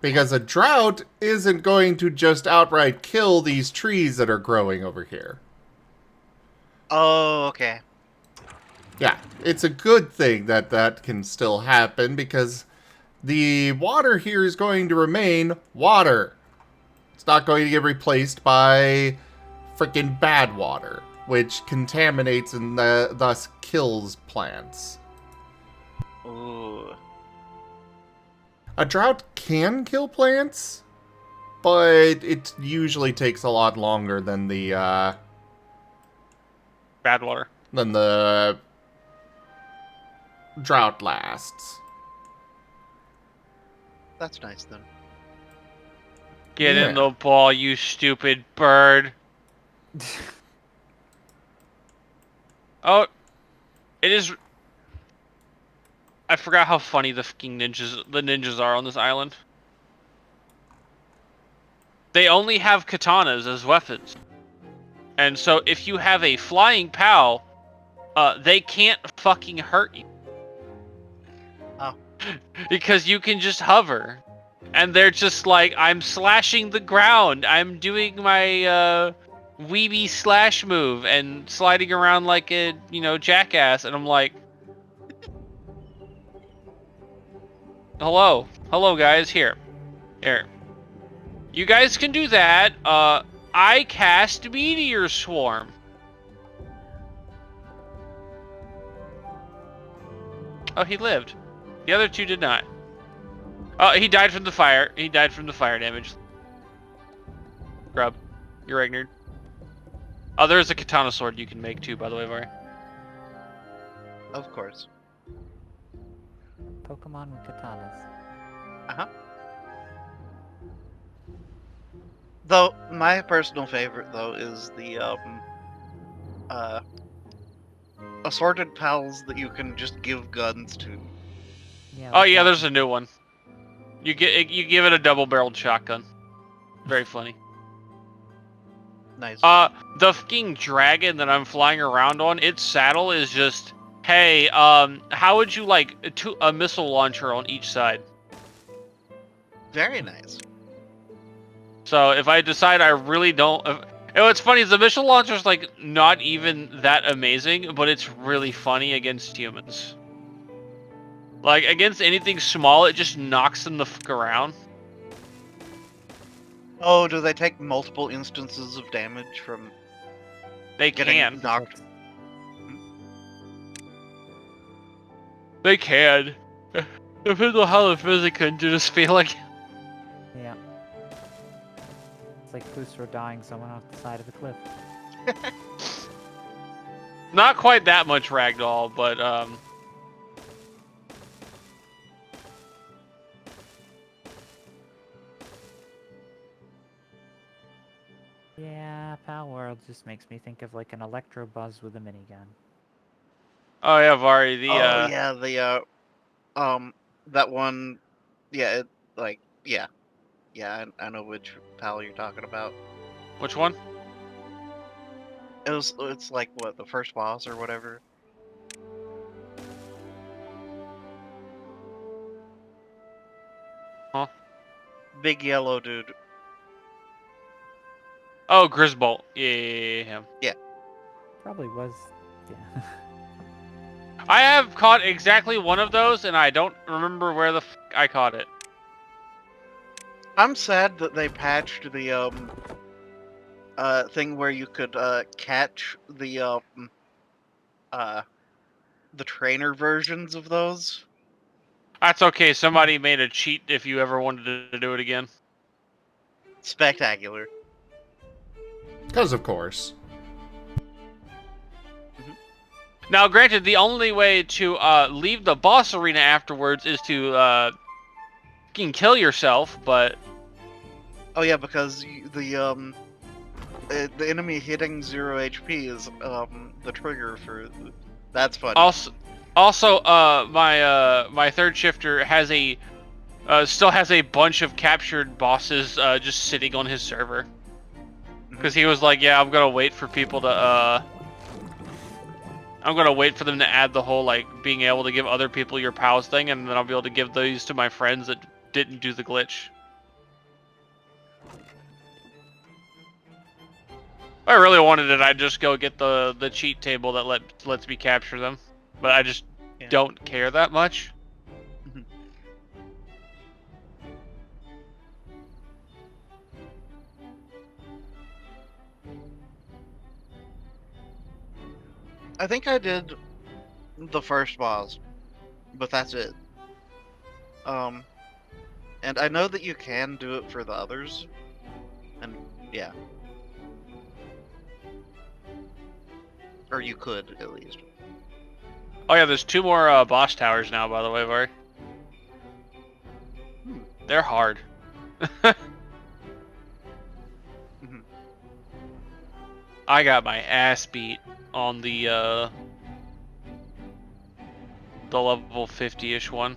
Because a drought isn't going to just outright kill these trees that are growing over here. Oh, okay. Yeah, it's a good thing that that can still happen because the water here is going to remain water. It's not going to get replaced by freaking bad water, which contaminates and thus kills plants. Ooh. A drought can kill plants, but it usually takes a lot longer than the Bad water. than the drought lasts. That's nice then. Get in Yeah. the ball, you stupid bird. Oh, it is. I forgot how funny the fucking ninjas are on this island. They only have katanas as weapons. And so if you have a flying POW, they can't fucking hurt you. Oh. Because you can just hover. And they're just like, I'm slashing the ground. I'm doing my weeby slash move and sliding around like a, jackass. And I'm like, hello, guys, here. You guys can do that. I cast Meteor Swarm. Oh, he lived. The other two did not. Oh, he died from the fire. He died from the fire damage. Grub, you're ignored. Oh, there's a katana sword you can make too, by the way, Vari. Of course. Pokemon with katanas. Uh-huh. Though, my personal favorite, though, is the, assorted pals that you can just give guns to. Yeah, Oh like yeah, that. there's a new one. You give it a double-barreled shotgun. Very funny. Nice. The fucking dragon that I'm flying around on, its saddle is just, hey, how would you like a missile launcher on each side? Very nice. So if I decide I really don't, what's funny is the missile launcher's like not even that amazing, but it's really funny against humans. Like against anything small, it just knocks them the fuck around. Oh, do they take multiple instances of damage from They getting can. knocked? They can. Depends on how the physics can just feel like. Yeah. It's like Booster dying someone off the side of the cliff. Not quite that much ragdoll, but Yeah, Pal World just makes me think of like an Electro Buzz with a minigun. oh yeah, Vari, the Oh yeah, that one. Yeah, yeah. I know which pal you're talking about. which one? It's like what, the first boss or whatever. Huh? Big yellow dude. Oh, Grisbolt. Yeah, him. Probably was. Yeah. I have caught exactly one of those, and I don't remember where the I caught it. I'm sad that they patched the thing where you could catch the trainer versions of those. That's okay. Somebody made a cheat if you ever wanted to do it again. Spectacular. Because of course. Now, granted, the only way to leave the boss arena afterwards is to fucking kill yourself, but Oh yeah, because the enemy hitting 0 HP is the trigger for. That's funny. also, my third shifter has still has a bunch of captured bosses just sitting on his server. Because he was like, yeah, I'm gonna wait for people to I'm gonna wait for them to add the whole like being able to give other people your pals thing, and then I'll be able to give these to my friends that didn't do the glitch. If I really wanted it, I'd just go get the cheat table that lets me capture them, but I just don't care that much. I think I did the first boss, but that's it. And I know that you can do it for the others, and yeah. Or you could, at least. Oh yeah, there's 2 more boss towers now, by the way, Vari. They're hard. I got my ass beat on the level 50-ish one.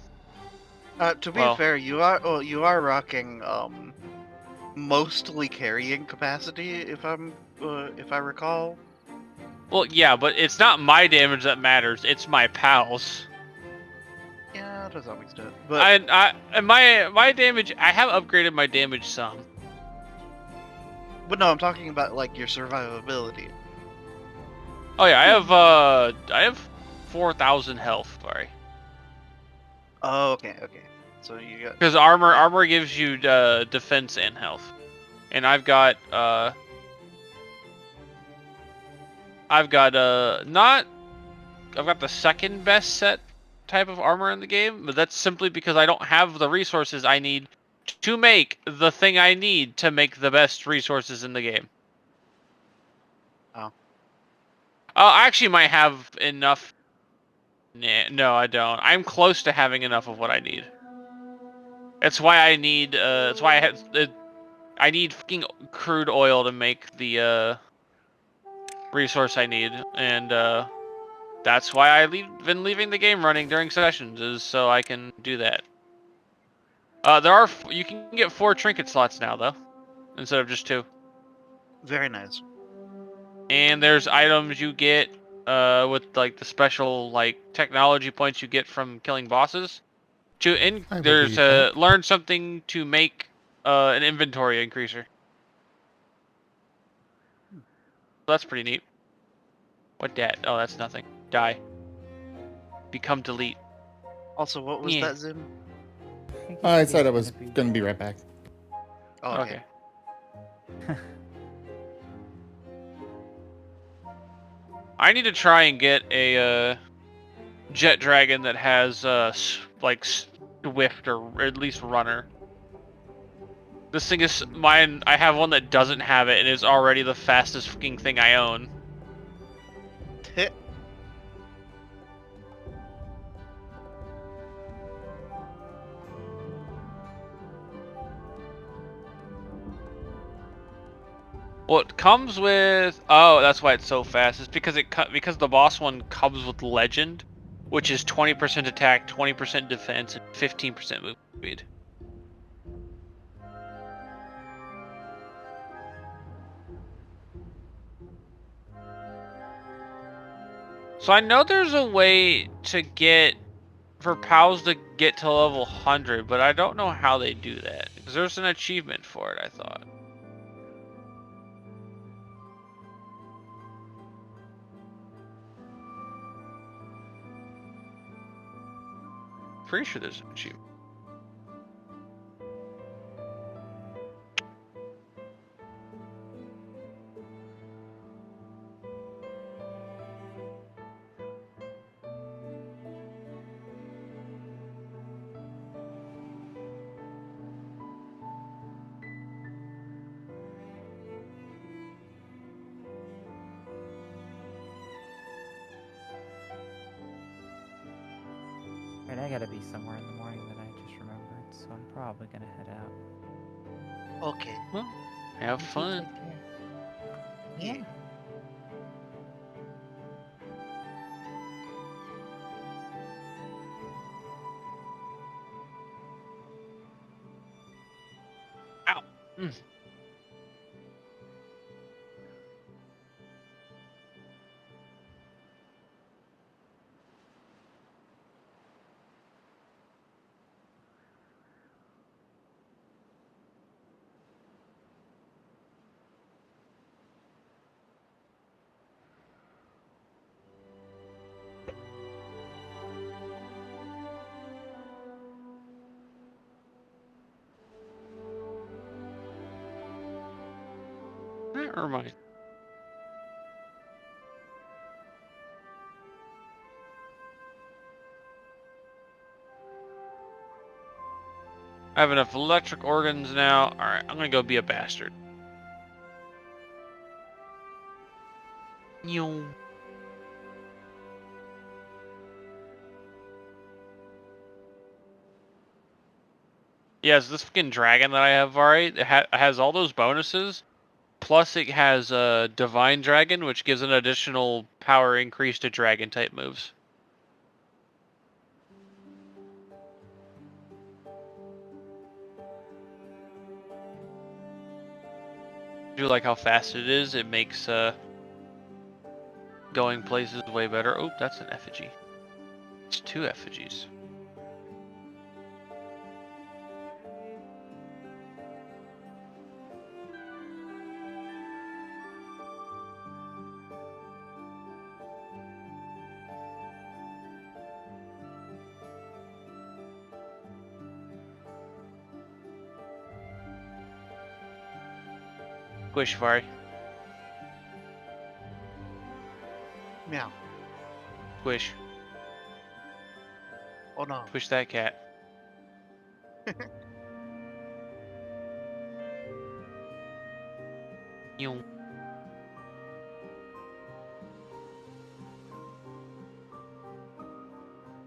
To be fair, you are rocking mostly carrying capacity, if I recall. Well, yeah, but it's not my damage that matters. It's my pals. Yeah, to some extent. But my damage. I have upgraded my damage some. But no, I'm talking about like your survivability. Oh yeah, I have 4,000 health. Sorry. Oh, okay. So you got. Because armor gives you defense and health, and I've got the second best set type of armor in the game, but that's simply because I don't have the resources I need to make the thing I need to make the best resources in the game. Oh. I actually might have enough. Nah, no, I don't. I'm close to having enough of what I need. That's why I need. That's why I need fucking crude oil to make the resource I need, and that's why I've been leaving the game running during sessions, is so I can do that. You can get 4 trinket slots now though, instead of just 2. Very nice. And there's items you get with like the special like technology points you get from killing bosses. There's learn something to make an inventory increaser. That's pretty neat. What that? Oh, that's nothing. Die. Become delete. Also, what was that, Zim? I said I was gonna be right back. Oh, okay. I need to try and get a jet dragon that has like swift or at least runner. This thing is mine. I have one that doesn't have it, and is already the fastest fucking thing I own. Well, it comes with. Oh, that's why it's so fast. It's because because the boss one comes with legend, which is 20% attack, 20% defense, and 15% movement speed. So I know there's a way to get for pals to get to level 100, but I don't know how they do that because there's an achievement for it. I thought. Pretty sure there's an achievement. Right, I gotta be somewhere in the morning that I just remembered, so I'm probably gonna head out. Okay. Well, have You two fun. take care. Yeah. Ow. Mm. Never mind. I have enough electric organs now. Alright, I'm gonna go be a bastard. Yo. Yes, this fucking dragon that I have, alright, it has all those bonuses. Plus, it has a Divine Dragon, which gives an additional power increase to dragon type moves. I do like how fast it is. It makes going places way better. Oh, that's an effigy. It's 2 effigies. Squish, Furry. Meow. Squish. Oh no. Squish that cat. Yo.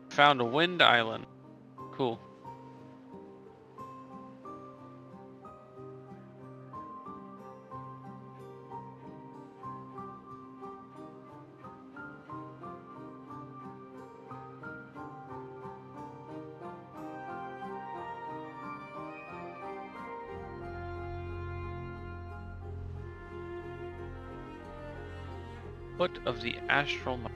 Found a wind island. Cool. Foot of the astral mountain.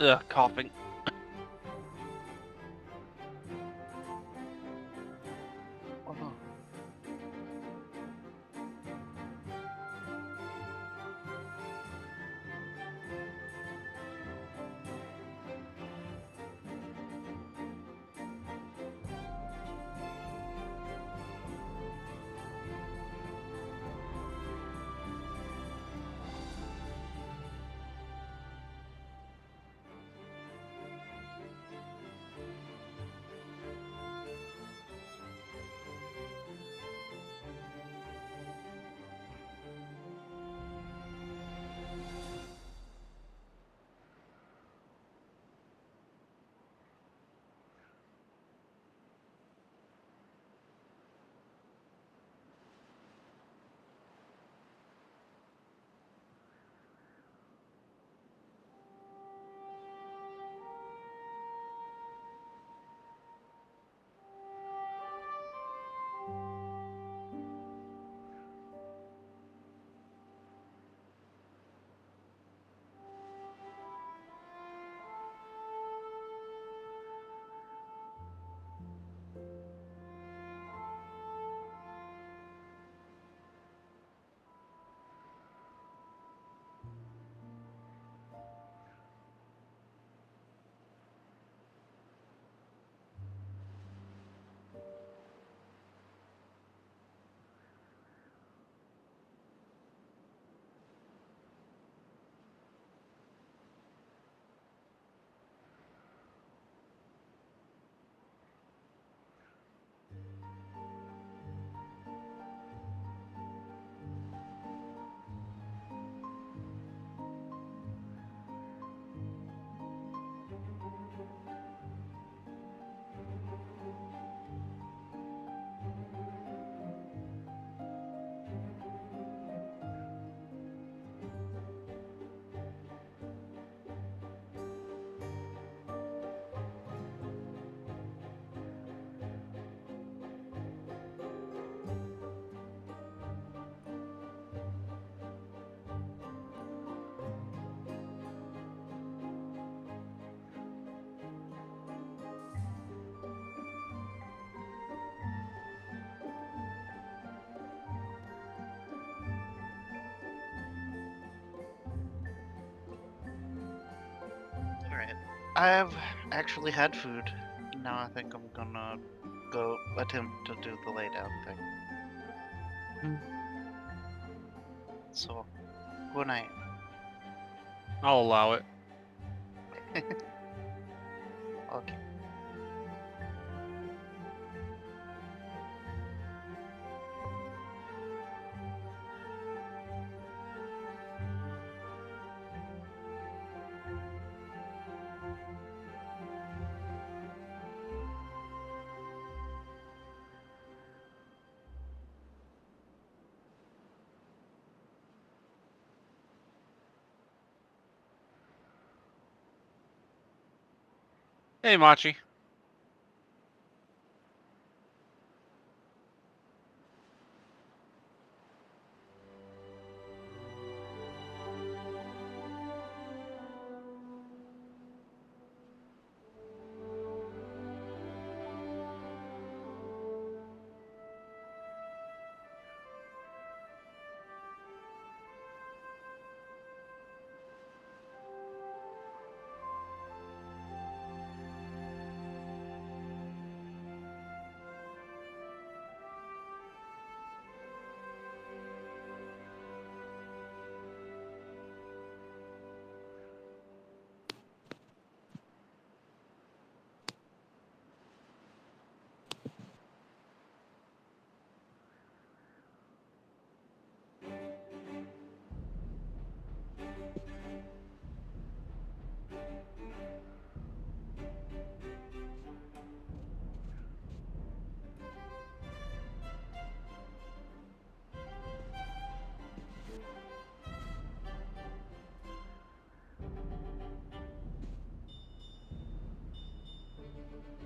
Ugh, coughing. Oh no. Alright. I have actually had food. Now I think I'm gonna go attempt to do the lay down thing. So, good night. I'll allow it. Okay. Hey, Machi.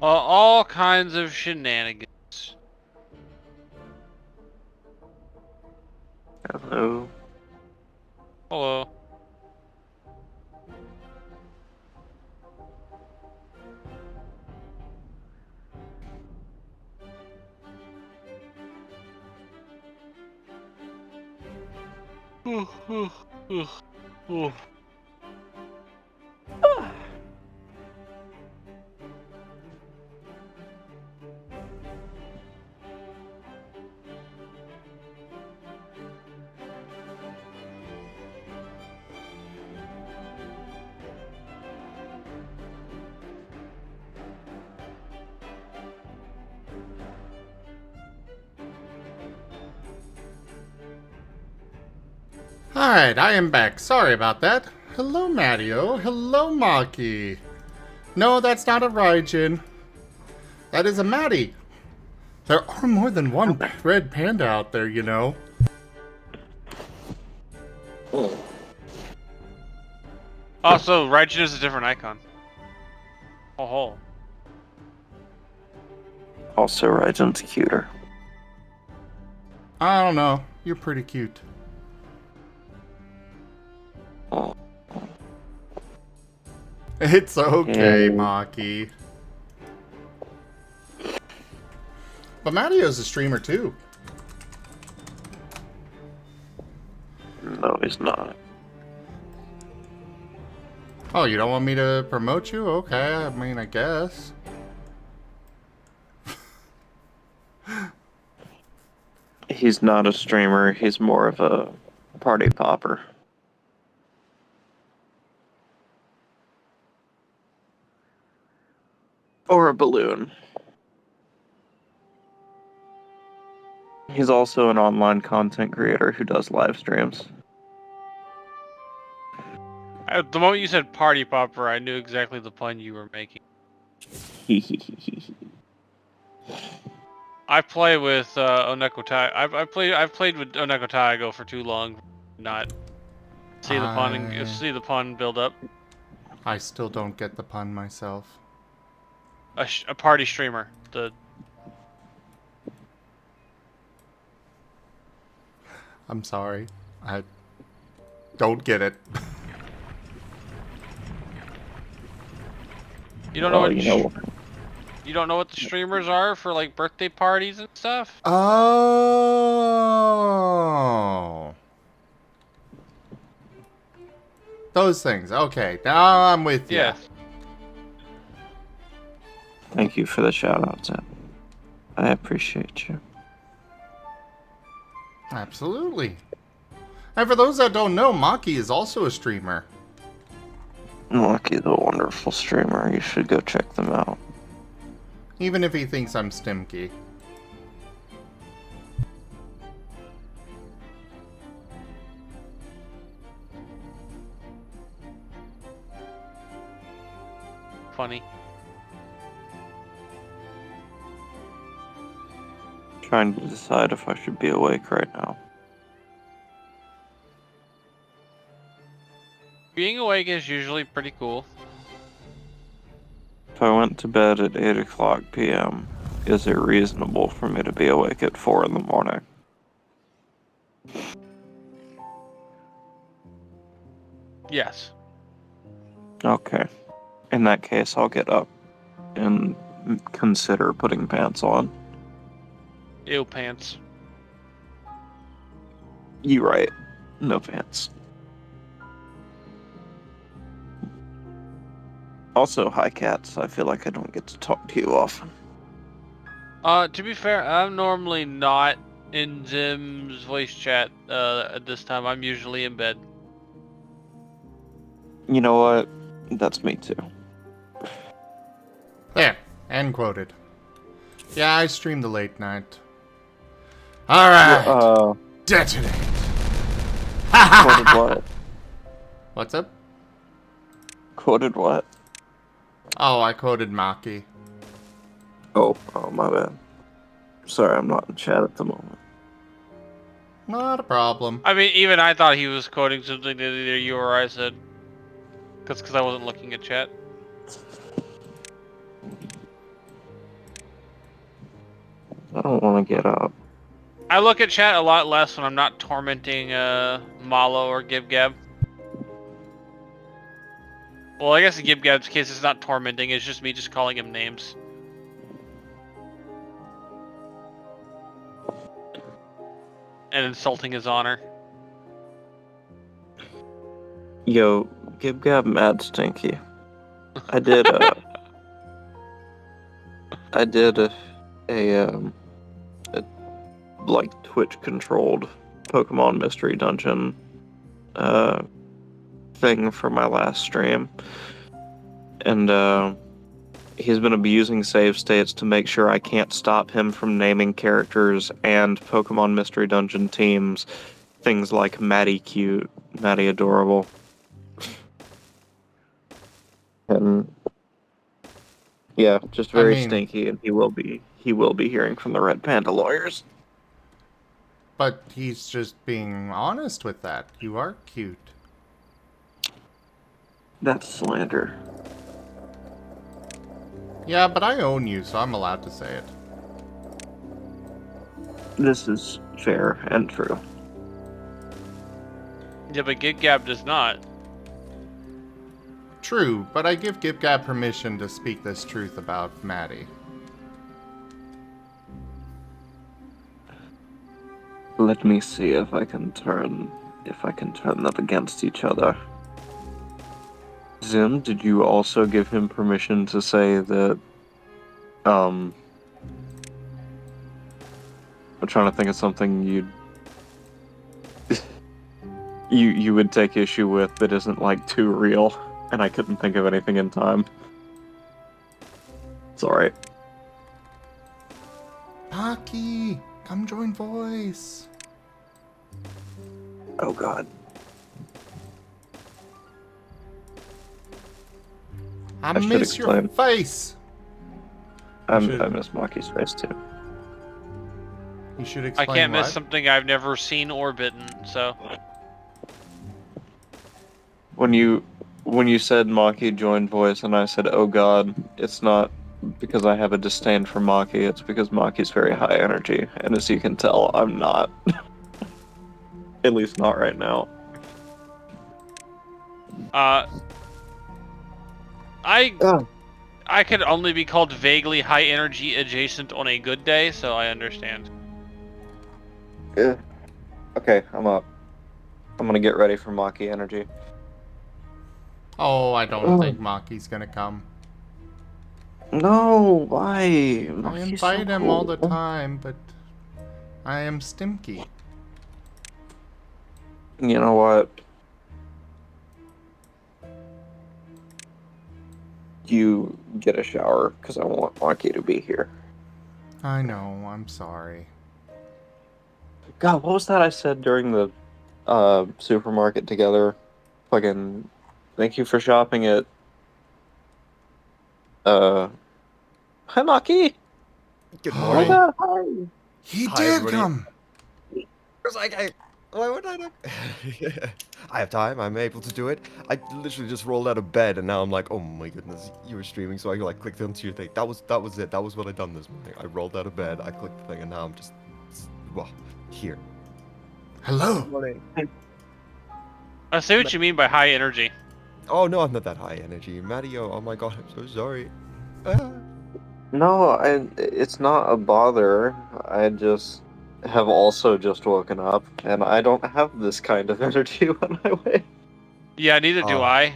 All kinds of shenanigans. Hello. Hello. Alright, I am back. Sorry about that. Hello, Mario. Hello, Maki. No, that's not a Raijin. That is a Maddie. There are more than one red panda out there, you know. Also, Raijin is a different icon. Oh. Also, Raijin's cuter. I don't know. You're pretty cute. It's okay, Maki. But Mario's a streamer too. No, he's not. Oh, you don't want me to promote you? Okay, I mean, I guess. He's not a streamer, he's more of a party popper. Or a balloon. He's also an online content creator who does live streams. The moment you said party popper, I knew exactly the pun you were making. I play with Oneko Tai. I've played with Oneko Taigo for too long, not see the pun and see the pun build up. I still don't get the pun myself. A party streamer. I'm sorry. I don't get it. You don't know what you don't know what the streamers are for like birthday parties and stuff? Oh. Those things. Okay, now I'm with you. Yeah. Thank you for the shout out, Tim. I appreciate you. Absolutely. And for those that don't know, Maki is also a streamer. Maki's a wonderful streamer. You should go check them out. Even if he thinks I'm stimky. Funny. Trying to decide if I should be awake right now. Being awake is usually pretty cool. If I went to bed at 8 o'clock p.m., is it reasonable for me to be awake at 4 in the morning? Yes. Okay. In that case, I'll get up and consider putting pants on. Ew, pants. You right. No pants. Also, hi cats. I feel like I don't get to talk to you often. To be fair, I'm normally not in Zim's voice chat at this time. I'm usually in bed. You know what? That's me too. There. End quoted. Yeah, I stream the late night. Alright. Detonate. Quoted what? What's up? Quoted what? Oh, I quoted Maki. Oh, my bad. Sorry, I'm not in chat at the moment. Not a problem. I mean, even I thought he was quoting something that either you or I said. Because I wasn't looking at chat. I don't want to get up. I look at chat a lot less when I'm not tormenting Malo or Gibgab. Well, I guess in Gibgab's case, it's not tormenting. It's just me just calling him names. And insulting his honor. Yo, Gib Gab Mad Stinky. I did a like Twitch controlled Pokemon Mystery Dungeon thing for my last stream. And he's been abusing save states to make sure I can't stop him from naming characters and Pokemon Mystery Dungeon teams things like Maddie Cute, Maddie Adorable. And yeah, just very stinky, and he will be hearing from the Red Panda lawyers. But he's just being honest with that. You are cute. That's slander. Yeah, but I own you, so I'm allowed to say it. This is fair and true. Yeah, but GitGab does not. True, but I give GibGab permission to speak this truth about Maddie. Let me see if I can turn them against each other. Zim, did you also give him permission to say that I'm trying to think of something you would take issue with that isn't like too real, and I couldn't think of anything in time. It's alright. Pocky, come join voice. Oh god. I should miss your explain. face. I miss Maki's face too. You should I explain can't miss what? something I've never seen or bitten, so. When you said Maki joined voice and I said, oh god, it's not because I have a disdain for Maki, it's because Maki's very high energy, and as you can tell, I'm not. At least not right now. I could only be called vaguely high energy adjacent on a good day, so I understand. Yeah. Okay, I'm up. I'm gonna get ready for Maki energy. Oh, I don't think Maki's gonna come. No, why? I Maki's invite so him all the cool. time, but I am Stimky. You know what? You get a shower, because I want Maki to be here. I know, I'm sorry. God, what was that I said during the supermarket together? Fucking, thank you for shopping at... Hi, Maki! Good Oh morning. my God, hi! He Hi, did everybody. come! I was like, why would I not? I have time. I'm able to do it. I literally just rolled out of bed, and now I'm like, oh my goodness, you were streaming, so I like clicked onto your thing. That was it. That was what I done this morning. I rolled out of bed, I clicked the thing, and now I'm just, well, here. Hello! Good morning. I see what you mean by high energy. Oh no, I'm not that high energy, Mario. Oh my god, I'm so sorry. Ah. No, it's not a bother. I just have also just woken up, and I don't have this kind of energy when I wake. Yeah, neither do I.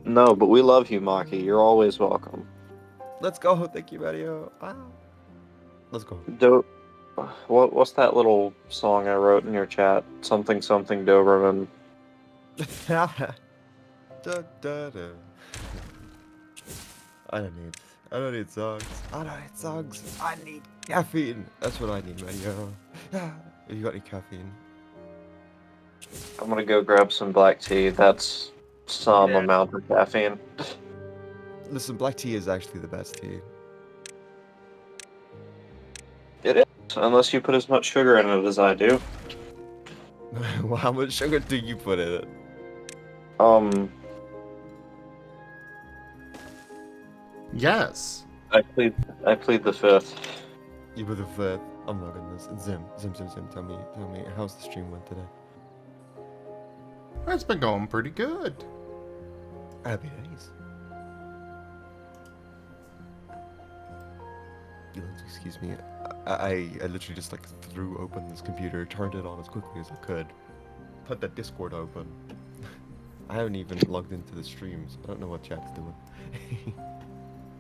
No, but we love you, Maki. You're always welcome. Let's go. Thank you, Mario. Ah. Let's go. What's that little song I wrote in your chat? Something something Doberman. da, da, da. I don't need songs. I don't need songs. I need caffeine. That's what I need, Mario. Have you got any caffeine? I'm gonna go grab some black tea. That's some amount of caffeine. Listen, black tea is actually the best tea. It is, unless you put as much sugar in it as I do. Well, how much sugar do you put in it? Yes. I plead the fifth. You put the fifth. Oh my goodness. Zim. Tell me, how's the stream went today? It's been going pretty good. Happy days. Excuse me. I literally just like threw open this computer, turned it on as quickly as I could, put the Discord open. I haven't even logged into the streams. I don't know what chat's doing.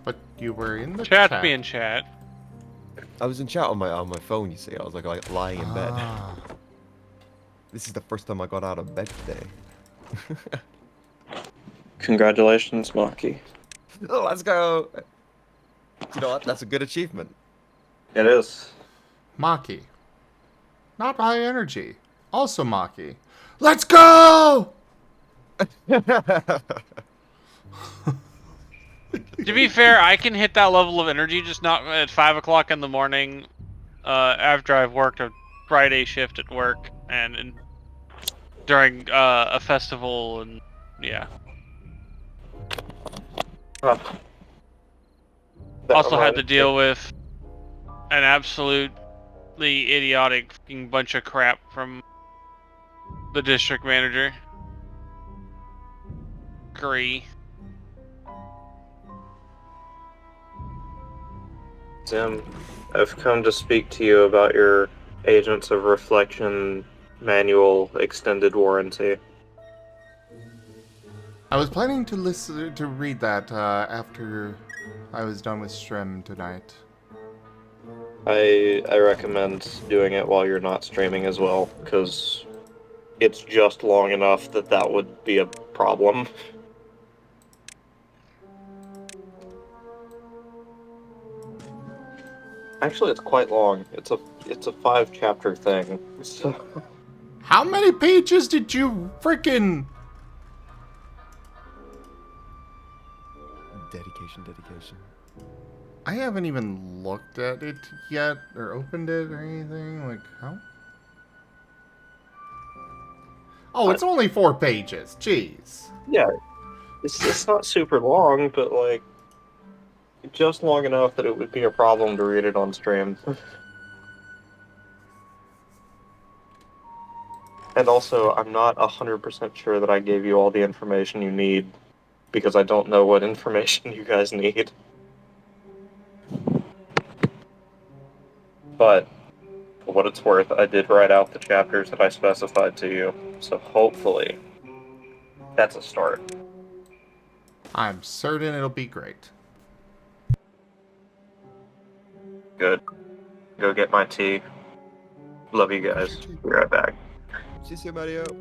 But you were in the Chat's chat. being chat. I was in chat on my phone, you see. I was like lying in bed. Ah. This is the first time I got out of bed today. Congratulations, Maki. Oh, let's go! You know what? That's a good achievement. It is. Maki. Not high energy. Also Maki. Let's go! To be fair, I can hit that level of energy, just not at 5 o'clock in the morning after I've worked a Friday shift at work and during a festival and yeah. Huh. Also had to deal with an absolutely idiotic fucking bunch of crap from the district manager. Agree. Zim, I've come to speak to you about your Agents of Reflection manual extended warranty. I was planning to read that after I was done with stream tonight. I recommend doing it while you're not streaming as well, because it's just long enough that that would be a problem. Actually, it's quite long. It's a 5-chapter thing. So How many pages did you freaking... Dedication. I haven't even looked at it yet, or opened it, or anything. Like, how? Oh, it's only 4 pages. Jeez. yeah, it's not super long, but like just long enough that it would be a problem to read it on stream. And also, I'm not 100% sure that I gave you all the information you need, because I don't know what information you guys need. But, for what it's worth, I did write out the chapters that I specified to you, so hopefully, that's a start. I'm certain it'll be great. Good. Go get my tea. Love you guys. Be right back. See you, Mario. Oh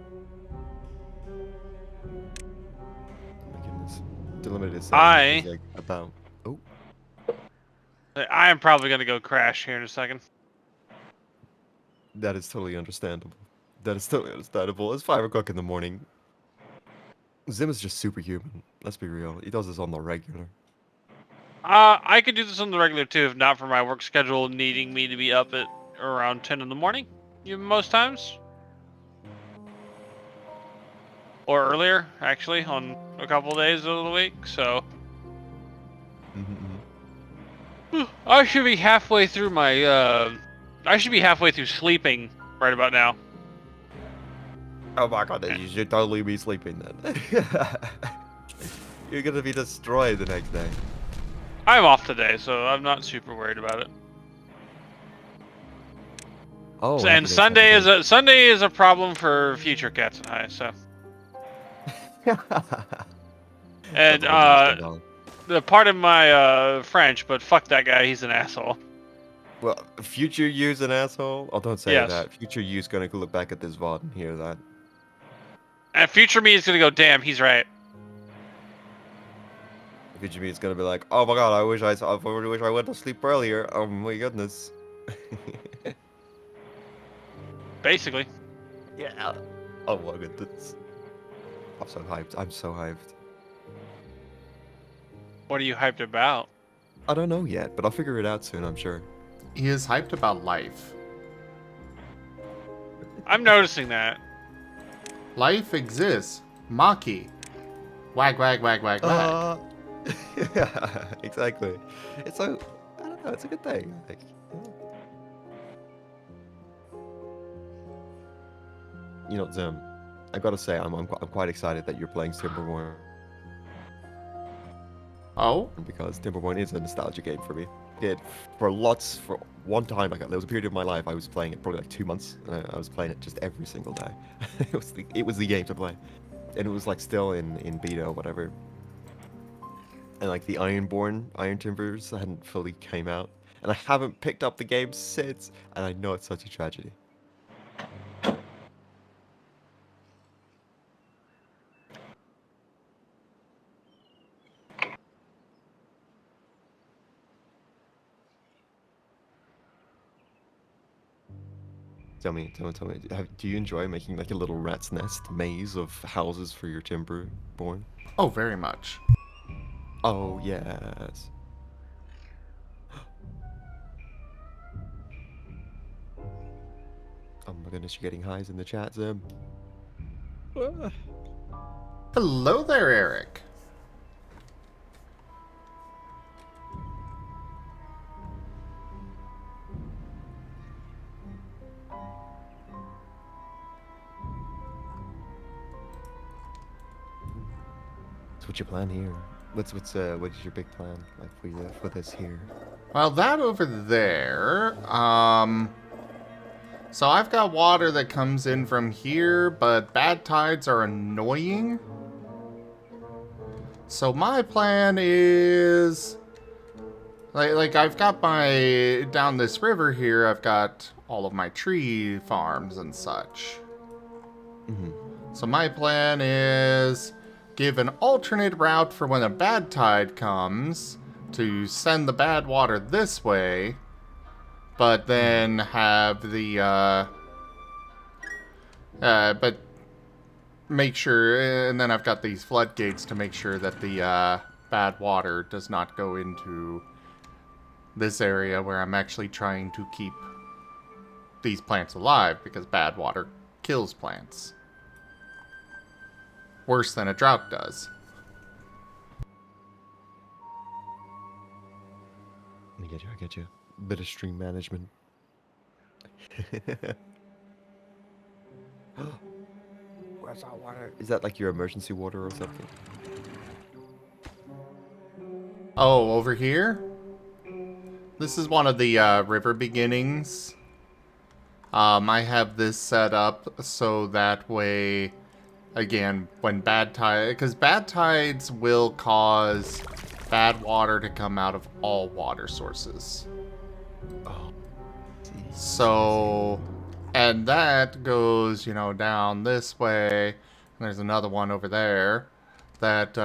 my goodness. The limited is like about. Oh. I am probably gonna go crash here in a second. That is totally understandable. It's 5 o'clock in the morning. Zim is just superhuman. Let's be real. He does this on the regular. I could do this on the regular too, if not for my work schedule needing me to be up at around 10 in the morning, most times. Or earlier, actually, on a couple of days of the week, so... I should be halfway through my, I should be halfway through sleeping right about now. Oh my god, you should totally be sleeping then. You're gonna be destroyed the next day. I'm off today, so I'm not super worried about it. Oh, And Sunday is a problem for future Cats and I, so. And the part of my French, but fuck that guy, he's an asshole. Well, future you's an asshole? Oh, don't say Yes. that. Future you's gonna look back at this VOD and hear that. And future me is gonna go, damn, he's right. Future me is gonna be like, oh my god, I wish I went to sleep earlier. Oh my goodness. Basically. Yeah. Oh my goodness. I'm so hyped. I'm so hyped. What are you hyped about? I don't know yet, but I'll figure it out soon, I'm sure. He is hyped about life. I'm noticing that. Life exists. Maki. Wag, wag, wag, wag, wag. Yeah, exactly. It's so, I don't know, it's a good thing. Like, you know, Zim, I gotta say, I'm quite excited that you're playing Timberborn. Oh? Because Timberborn is a nostalgia game for me. it for one time. Like, there was a period of my life I was playing it probably like 2 months, and I was playing it just every single day. it was the game to play, and it was like still in beta or whatever. And like the Iron Timbers hadn't fully came out, and I haven't picked up the game since, and I know it's such a tragedy. Tell me. Do you enjoy making like a little rat's nest maze of houses for your Timberborn? Oh, very much. Oh, yes. Oh my goodness, you're getting highs in the chat, Zim. Hello there, Eric. So what's your plan here? What is your big plan like for this here? Well, that over there, so I've got water that comes in from here, but bad tides are annoying. So my plan is, like I've got down this river here, I've got all of my tree farms and such. Mm-hmm. So my plan is give an alternate route for when a bad tide comes to send the bad water this way, but then have the, but make sure, and then I've got these floodgates to make sure that the bad water does not go into this area where I'm actually trying to keep these plants alive, because bad water kills plants. Worse than a drought does. I get you. Bit of stream management. Where's our water? Is that like your emergency water or something? Oh, over here? This is one of the river beginnings. I have this set up so that way, again, when bad tide, because bad tides will cause bad water to come out of all water sources. Oh. So, and that goes, down this way. And there's another one over there that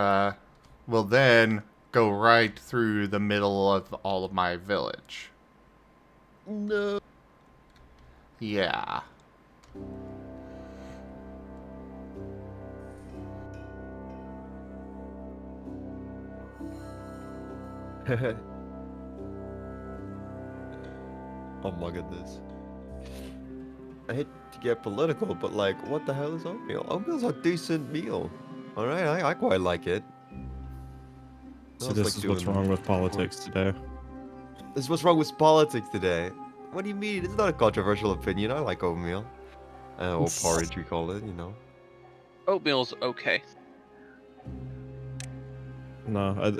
will then go right through the middle of all of my village. No. Yeah. Oh my goodness. I hate to get political, but like, what the hell is oatmeal? Oatmeal's a decent meal. Alright, I quite like it. So this is what's wrong with politics today. This is what's wrong with politics today. What do you mean? It's not a controversial opinion. I like oatmeal. Or porridge, we call it, Oatmeal's okay. No,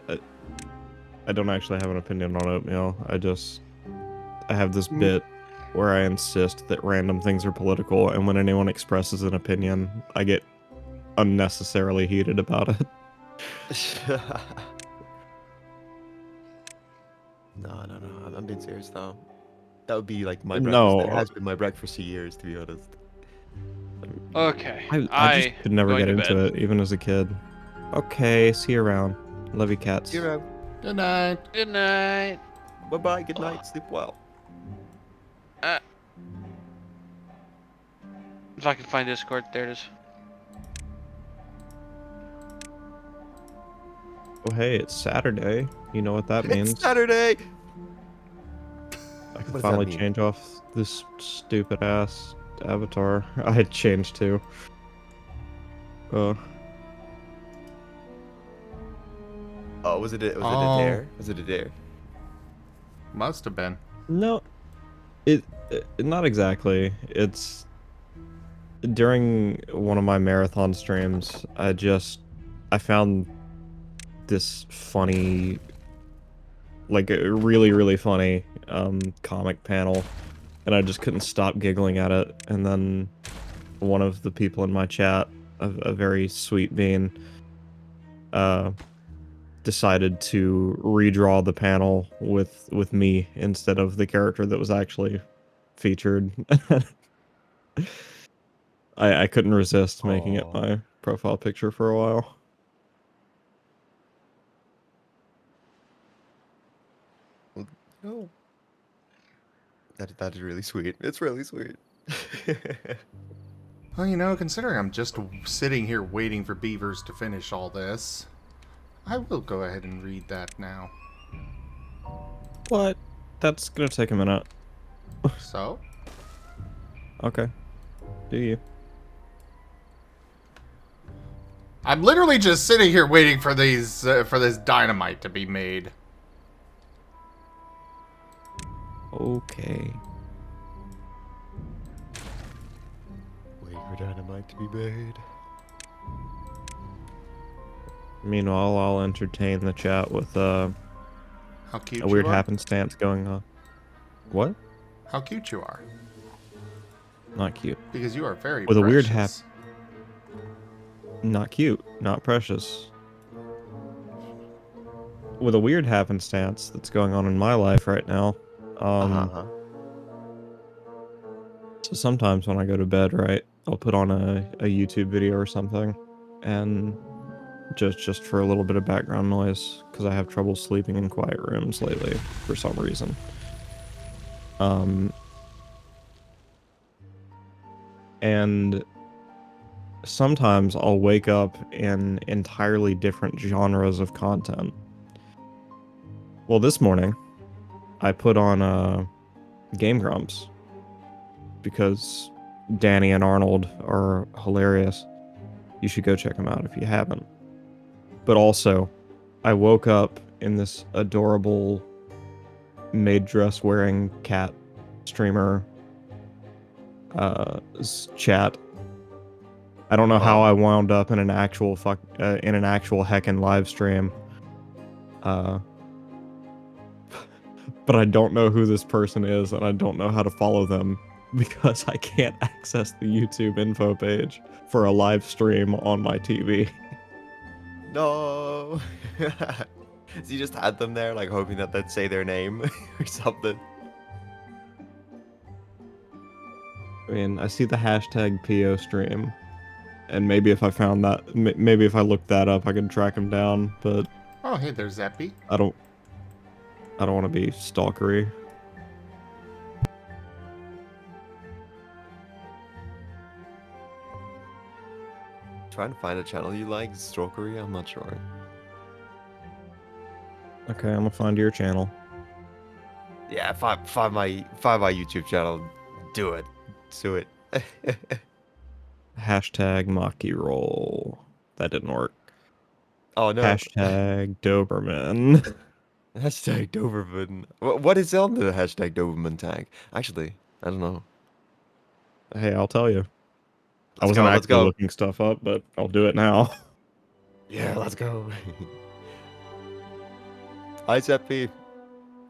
I don't actually have an opinion on oatmeal. I have this bit where I insist that random things are political, and when anyone expresses an opinion, I get unnecessarily heated about it. No, I'm being serious though. That would be like my breakfast. No. It has been my breakfast for years, to be honest. Okay. I just could never going get to into bed. it, even as a kid. Okay, see you around. Love you, cats. See you around. Good night. Good night. Bye-bye, good night, sleep well. If I can find Discord, there it is. Oh, hey, it's Saturday. You know what that means. It's Saturday! I can What does that finally mean? change off this stupid ass avatar I had changed to. Oh, was it a Oh. dare? Was it a dare? Must have been. No, it not exactly. It's during one of my marathon streams. I found this funny like a really, really funny comic panel, and I just couldn't stop giggling at it. And then one of the people in my chat, a very sweet being, decided to redraw the panel with me instead of the character that was actually featured. I couldn't resist making it my profile picture for a while. No. That is really sweet. It's really sweet. Well, you know, considering I'm just sitting here waiting for Beavers to finish all this, I will go ahead and read that now. What? That's gonna take a minute. So? Okay. Do you? I'm literally just sitting here waiting for these for this dynamite to be made. Okay. Wait for dynamite to be made. Meanwhile, I'll entertain the chat with How cute a weird you are? happenstance going on. What? How cute you are. Not cute. Because you are very with precious. a weird Not cute. Not precious. With a weird happenstance that's going on in my life right now. So sometimes when I go to bed, right, I'll put on a YouTube video or something, and just for a little bit of background noise, because I have trouble sleeping in quiet rooms lately for some reason. And sometimes I'll wake up in entirely different genres of content. Well, this morning, I put on Game Grumps, because Danny and Arnold are hilarious. You should go check them out if you haven't. But also, I woke up in this adorable maid dress wearing cat streamer chat. I don't know how I wound up in an actual heckin' live stream. But I don't know who this person is, and I don't know how to follow them because I can't access the YouTube info page for a live stream on my TV. No. So you just had them there, like hoping that they'd say their name or something. I mean, I see the hashtag PO stream, and maybe if I found that, maybe if I looked that up, I could track him down. But oh, hey, there's Zeppy. I don't want to be stalkery. Trying to find a channel you like, stalkery. I'm not sure. Okay, I'm gonna find your channel. Yeah, find my YouTube channel. Do it. Do it. Hashtag Maki roll. That didn't work. Oh no. Hashtag Doberman. Hashtag Doberman. What is on the hashtag Doberman tag? Actually, I don't know. Hey, I'll tell you. I wasn't actually looking stuff up, but I'll do it now. Yeah, let's go. Hi, Zeppy.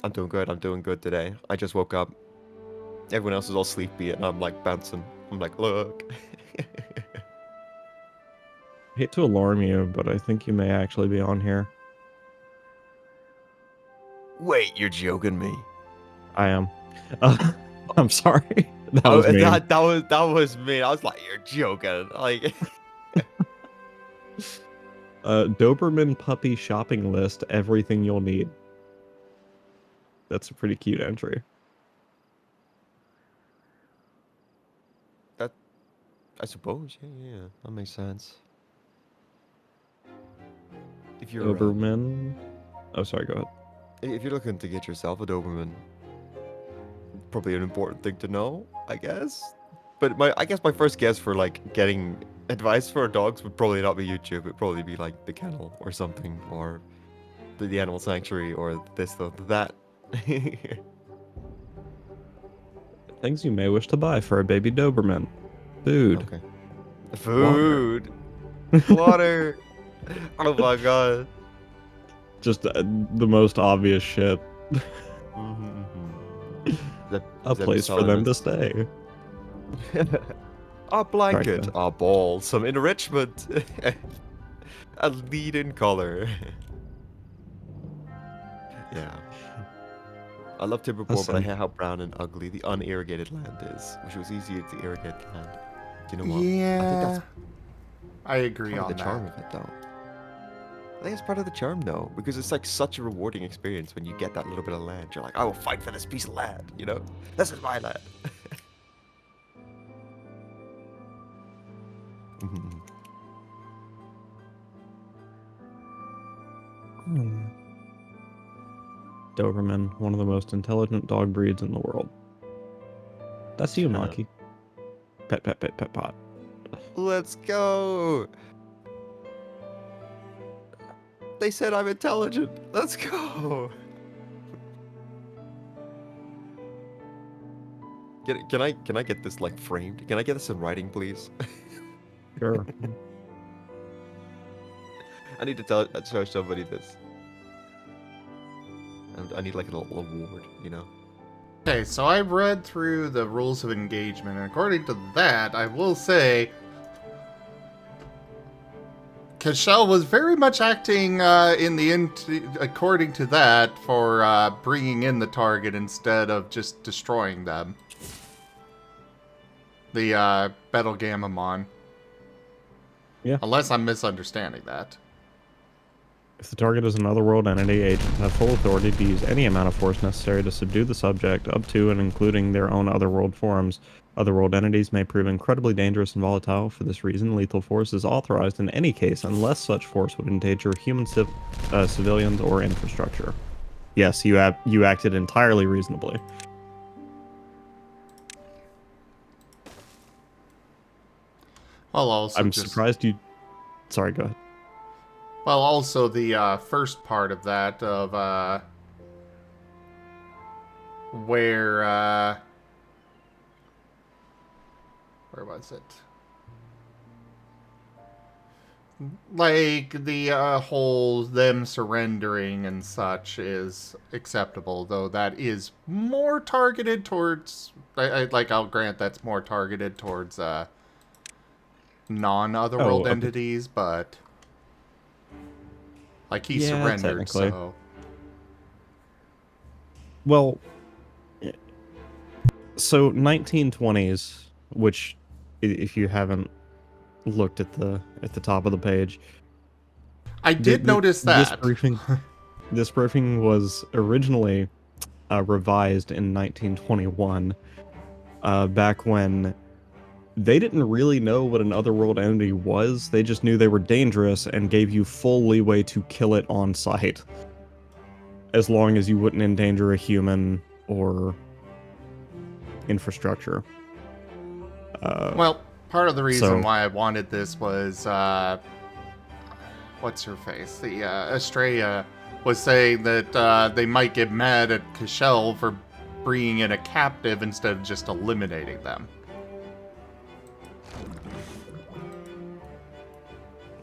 I'm doing good. I'm doing good today. I just woke up. Everyone else is all sleepy, and I'm like bouncing. I'm like, look. I hate to alarm you, but I think you may actually be on here. Wait, you're joking me? I am. I'm sorry. That was me. That was me. I was like, you're joking. Like. Doberman puppy shopping list. Everything you'll need. That's a pretty cute entry. That, I suppose. Yeah, that makes sense. If you're Doberman. Oh, sorry. Go ahead. If you're looking to get yourself a Doberman, probably an important thing to know, I guess. But I guess my first guess for like getting advice for dogs would probably not be YouTube. It'd probably be like the kennel or something, or the animal sanctuary, or this or that. Things you may wish to buy for a baby Doberman. Food. Okay. Food. Water. Oh my god. Just the most obvious shit. A place for them to stay. A blanket, Right, a ball, some enrichment, a lead-in color. Yeah. I love Timberborn, but I hate how brown and ugly the unirrigated land is. Wish it was easier to irrigate land. Do you know what? I think that's I agree part of on the charm that. of it, though. I think it's part of the charm, though, because it's like such a rewarding experience when you get that little bit of land. You're like, I will fight for this piece of land, you know? This is my land. Doberman, one of the most intelligent dog breeds in the world. That's you, Maki. Pet, pet, pet, pet, pot. Let's go. They said I'm intelligent. Let's go. Can I get this like framed? Can I get this in writing, please? Sure. I need to show somebody this. I need like a little award, you know? Okay, so I've read through the rules of engagement, and according to that, I will say Cashel was very much acting according to that for bringing in the target instead of just destroying them. The Betelgamamon. Yeah. Unless I'm misunderstanding that. If the target is an otherworld entity, agents have full authority to use any amount of force necessary to subdue the subject, up to and including their own otherworld forms. Otherworld entities may prove incredibly dangerous and volatile. For this reason, lethal force is authorized in any case unless such force would endanger human civilians or infrastructure. Yes, you acted entirely reasonably. Well, also I'm surprised you... Sorry, go ahead. Well, also the first part of that of where was it? Like the whole them surrendering and such is acceptable, though that is more targeted towards. I'll grant that's more targeted towards non-otherworld entities, but. Like, he surrendered, technically. so... Well, so 1920s, which, if you haven't looked at the top of the page... I did notice that. This briefing was originally revised in 1921, back when they didn't really know what an otherworld entity was. They just knew they were dangerous and gave you full leeway to kill it on sight, as long as you wouldn't endanger a human or infrastructure. Well, part of the reason why I wanted this was, what's her face? The Estrella was saying that they might get mad at Cashel for bringing in a captive instead of just eliminating them.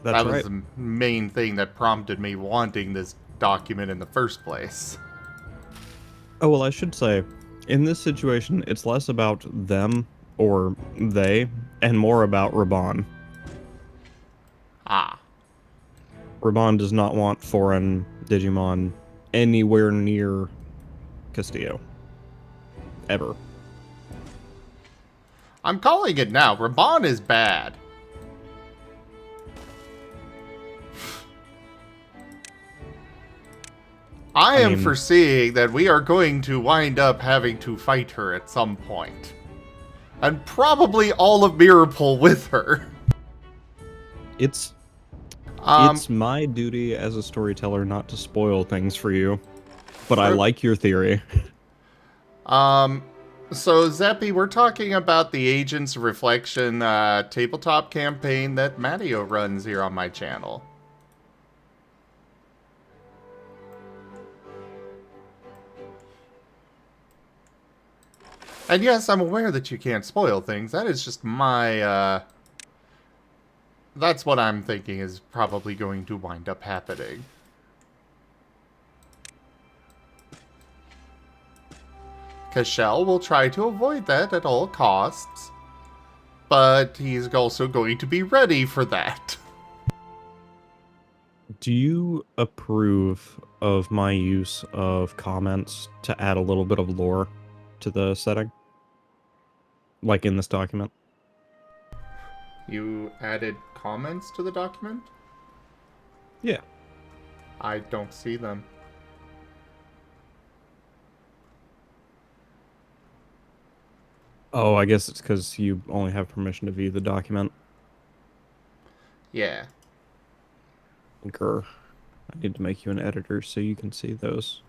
That's that was right. the main thing that prompted me wanting this document in the first place. Oh, well, I should say, in this situation, it's less about them or they, and more about Raban. Ah. Raban does not want foreign Digimon anywhere near Castillo. Ever. I'm calling it now. Raban is bad. I am foreseeing that we are going to wind up having to fight her at some point. And probably all of Mirapole with her. It's my duty as a storyteller not to spoil things for you. But I like your theory. So, Zeppy, we're talking about the Agents of Reflection tabletop campaign that Matteo runs here on my channel. And yes, I'm aware that you can't spoil things. That is just my, that's what I'm thinking is probably going to wind up happening. Cashel will try to avoid that at all costs, but he's also going to be ready for that. Do you approve of my use of comments to add a little bit of lore to the setting? Like in this document? You added comments to the document? Yeah. I don't see them. Oh, I guess it's because you only have permission to view the document. Yeah. Grr. I need to make you an editor so you can see those.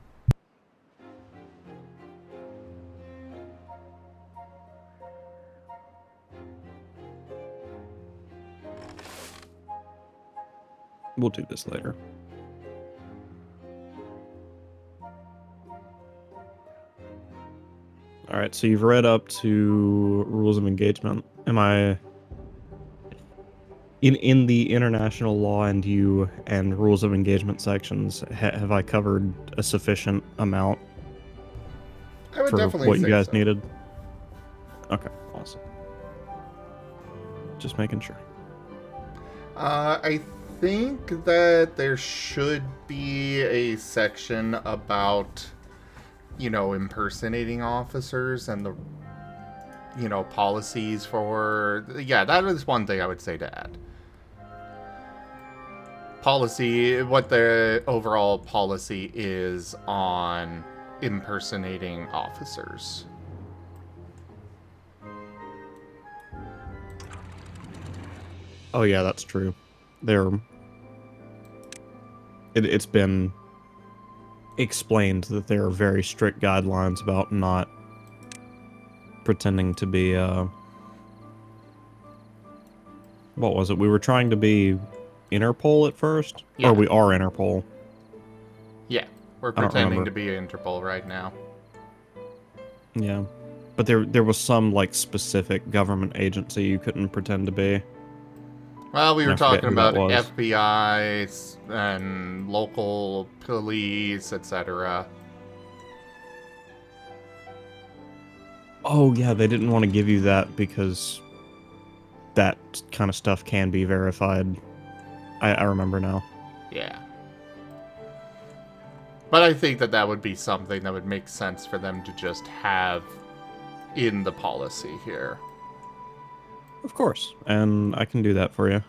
We'll do this later. Alright, so you've read up to rules of engagement. Am I... In the international law and rules of engagement sections, have I covered a sufficient amount I would for definitely what you say guys so. needed? Okay, awesome. Just making sure. I think that there should be a section about, impersonating officers and the, policies for... Yeah, that is one thing I would say to add. Policy, what the overall policy is on impersonating officers. Oh yeah, that's true. It's been explained that there are very strict guidelines about not pretending to be, what was it? We were trying to be Interpol at first? Yeah. Or we are Interpol. Yeah, we're I don't pretending to remember. be Interpol right now. Yeah. But there was some, specific government agency you couldn't pretend to be. Well, we were I forget talking who that about was. FBI and local police, etc. Oh, yeah, they didn't want to give you that because that kind of stuff can be verified. I remember now. Yeah. But I think that would be something that would make sense for them to just have in the policy here. Of course, and I can do that for you.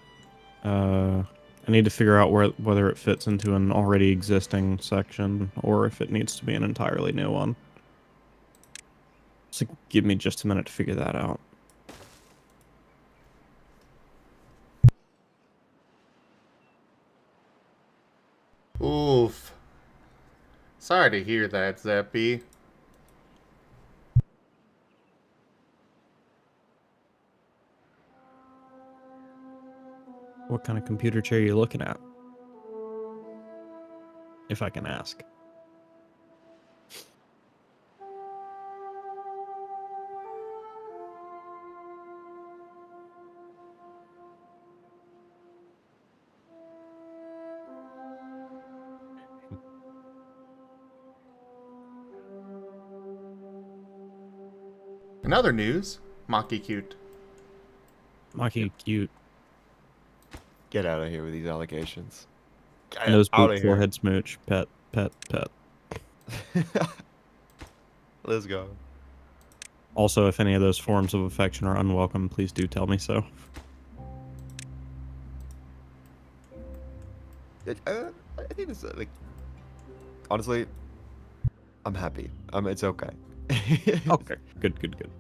I need to figure out whether it fits into an already existing section or if it needs to be an entirely new one. So give me just a minute to figure that out. Oof. Sorry to hear that, Zeppy. What kind of computer chair are you looking at? If I can ask. In other news, Maki Cute. Maki cute. Get out of here with these allegations. Get Nose out boot, of here. forehead smooch, pet, pet, pet. Let's go. Also, if any of those forms of affection are unwelcome, please do tell me so. I think it's honestly, I'm happy. It's okay. Okay, good, good, good.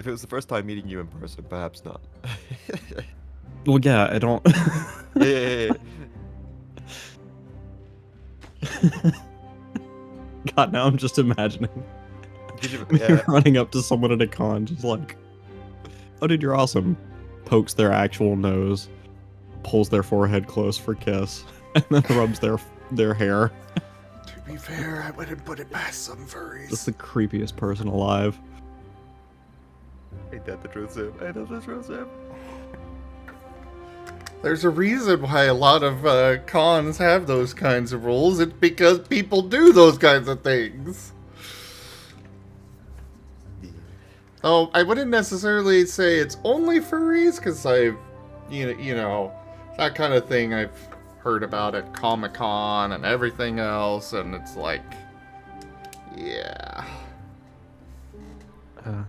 If it was the first time meeting you in person, perhaps not. Well, yeah, I don't... Yeah. God, now I'm just imagining me Yeah. running up to someone at a con, just like, oh, dude, you're awesome. Pokes their actual nose, pulls their forehead close for kiss, and then rubs their hair. To be fair, I wouldn't put it past some furries. Just the creepiest person alive. Ain't that the truth, Sim? Ain't that the truth, Sim? There's a reason why a lot of cons have those kinds of rules. It's because people do those kinds of things. Though I wouldn't necessarily say it's only furries, because you know, that kind of thing I've heard about at Comic-Con and everything else, and it's like, yeah. How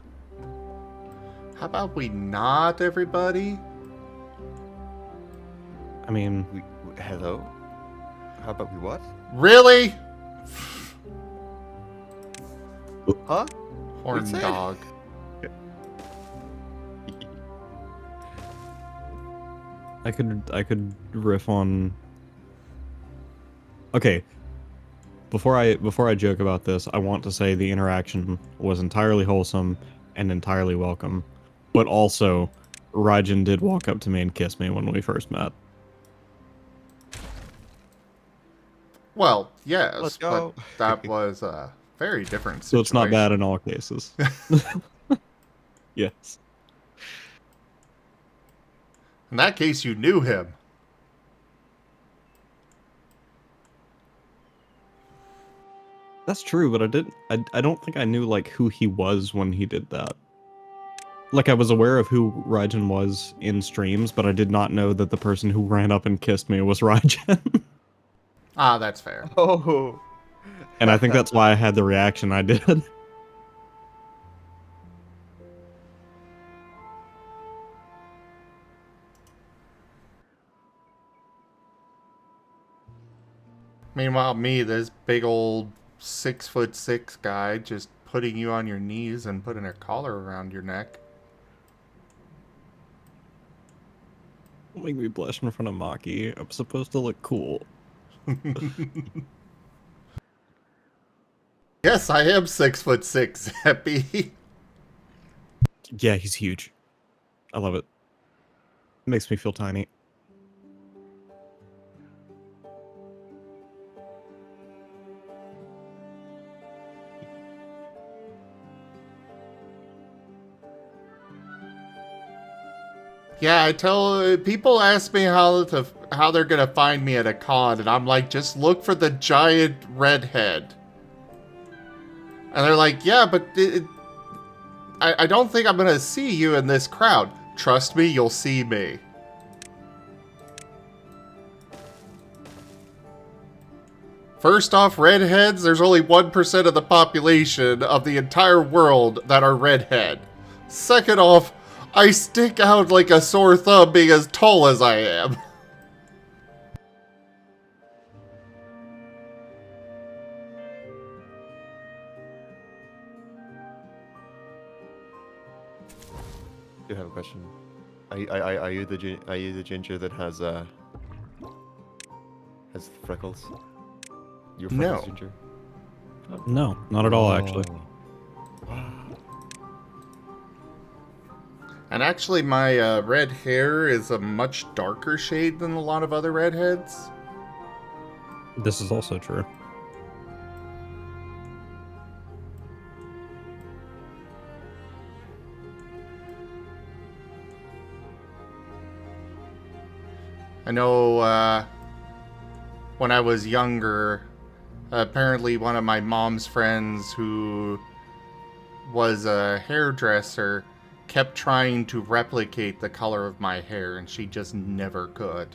about we not, everybody? I mean, hello? How about we what? Really? Huh? Horn dog. I could riff on. Okay. Before I joke about this, I want to say the interaction was entirely wholesome and entirely welcome, but also Raijin did walk up to me and kiss me when we first met. Well, yes, Let's go. but that was a very different situation. So it's not bad in all cases. Yes. In that case, you knew him. That's true, but I don't think I knew like who he was when he did that. Like I was aware of who Raijin was in streams, but I did not know that the person who ran up and kissed me was Raijin. Ah, that's fair. Oh. And I think that's why I had the reaction I did. Meanwhile, me, this big old 6'6" guy, just putting you on your knees and putting a collar around your neck. Don't make me blush in front of Maki. I'm supposed to look cool. Yes, I am 6'6", Epi. Yeah, he's huge. I love it. It makes me feel tiny. Yeah, I tell people ask me how they're gonna find me at a con, and I'm like, just look for the giant redhead. And they're like, yeah, but I don't think I'm gonna see you in this crowd. Trust me, you'll see me. First off, redheads, there's only 1% of the population of the entire world that are redhead. Second off, I stick out like a sore thumb being as tall as I am. I do have a question. Are you the ginger that has freckles? You're freckles No. ginger? No, not at all, actually. And actually, my red hair is a much darker shade than a lot of other redheads. This is also true. I know when I was younger, apparently one of my mom's friends who was a hairdresser kept trying to replicate the color of my hair, and she just never could.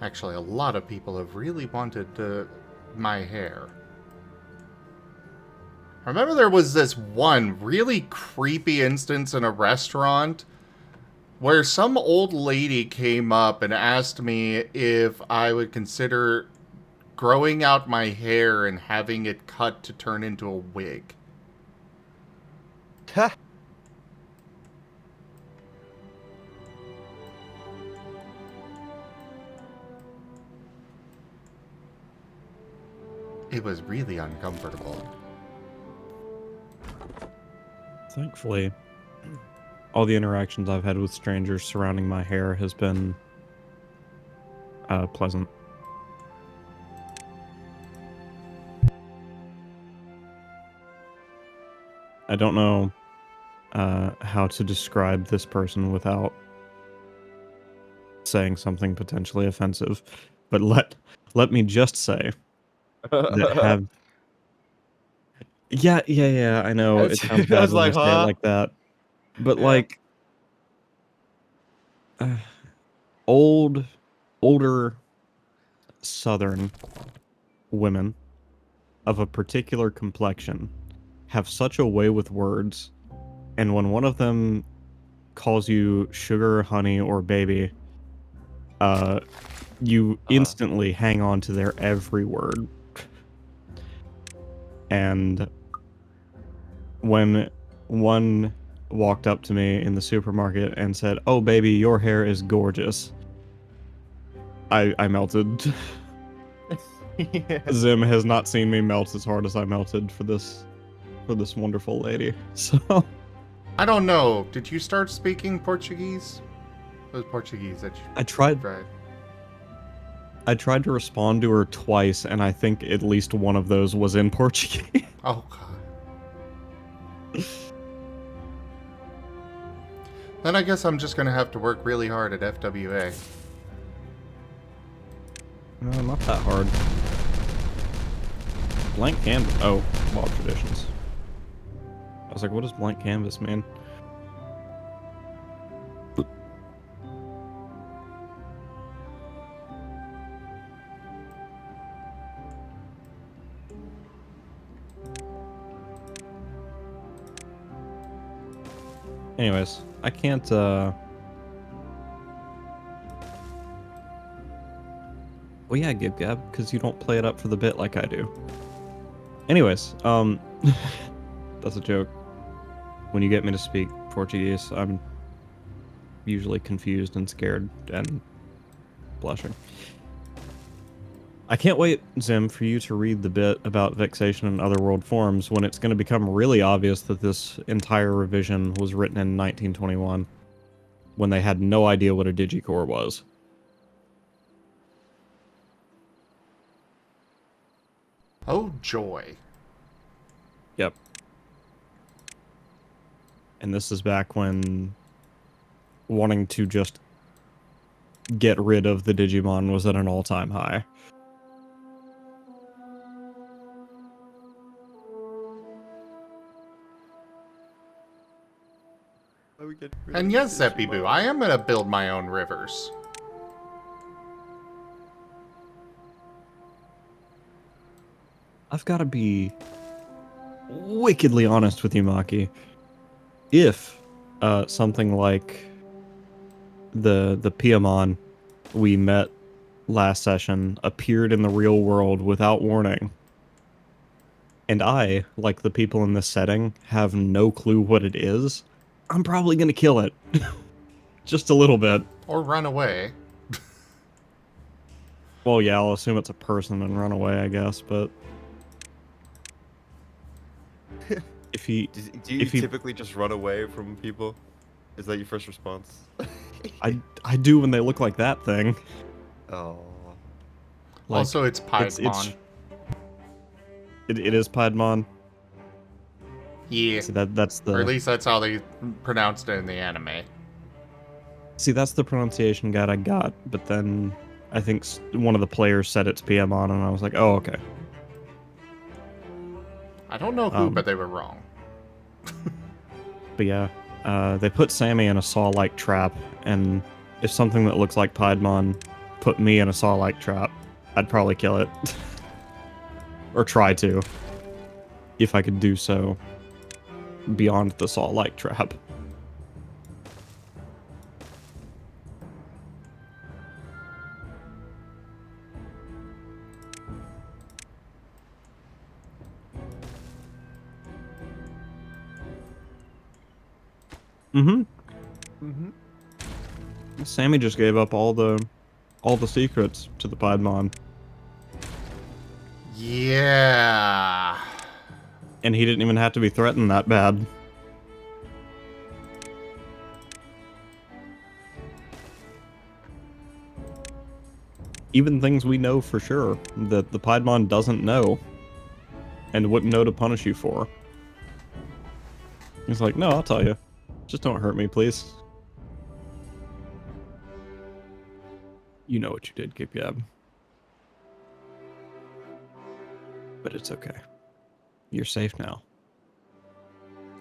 Actually, a lot of people have really wanted my hair. I remember there was this one really creepy instance in a restaurant where some old lady came up and asked me if I would consider growing out my hair and having it cut to turn into a wig. It was really uncomfortable. Thankfully, all the interactions I've had with strangers surrounding my hair has been pleasant. I don't know how to describe this person without saying something potentially offensive, but let me just say that have yeah, I know it sounds I bad was when I like, say it huh? like that, but Yeah. like older Southern women of a particular complexion have such a way with words, and when one of them calls you sugar, honey, or baby, you instantly hang on to their every word. And when one walked up to me in the supermarket and said, "Oh baby, your hair is gorgeous," I melted. Yeah. Zim has not seen me melt as hard as I melted for this wonderful lady. So I don't know. Did you start speaking Portuguese? It was Portuguese that you I tried to respond to her twice, and I think at least one of those was in Portuguese. Oh god. Then I guess I'm just gonna have to work really hard at FWA. No, not that hard. Blank canvas. Oh, Wild Traditions. I was like, what does blank canvas mean? Anyways, I can't, Well, yeah, Gib Gab, because you don't play it up for the bit like I do. Anyways, that's a joke. When you get me to speak Portuguese, I'm usually confused and scared and blushing. I can't wait, Zim, for you to read the bit about vexation and other world forms when it's going to become really obvious that this entire revision was written in 1921, when they had no idea what a digicore was. Oh joy. Yep. And this is back when wanting to just get rid of the Digimon was at an all-time high. And yes, Zeppy Boo, I am gonna build my own rivers. I've got to be wickedly honest with you, Maki. If something like the Piamon we met last session appeared in the real world without warning, and I, like the people in this setting, have no clue what it is, I'm probably gonna kill it. Just a little bit. Or run away. Well, yeah, I'll assume it's a person and run away, I guess, but... if he... Do you typically just run away from people? Is that your first response? I do when they look like that thing. Oh. Like, also, it's Piedmon. It is Piedmon. Yeah. See, that's the... Or at least that's how they pronounced it in the anime. See, that's the pronunciation guide I got, but then I think one of the players said it's Piedmon, and I was like, oh, okay. I don't know who, but they were wrong. But yeah, they put Sammy in a saw-like trap, and if something that looks like Piedmon put me in a saw-like trap, I'd probably kill it. Or try to. If I could do so. Beyond the saw-like trap. Sammy just gave up all the secrets to the Piedmon. Yeah. And he didn't even have to be threatened that bad. Even things we know for sure that the Piedmon doesn't know and wouldn't know to punish you for. He's like, no, I'll tell you. Just don't hurt me, please. You know what you did, Gib Gab. But it's okay. You're safe now.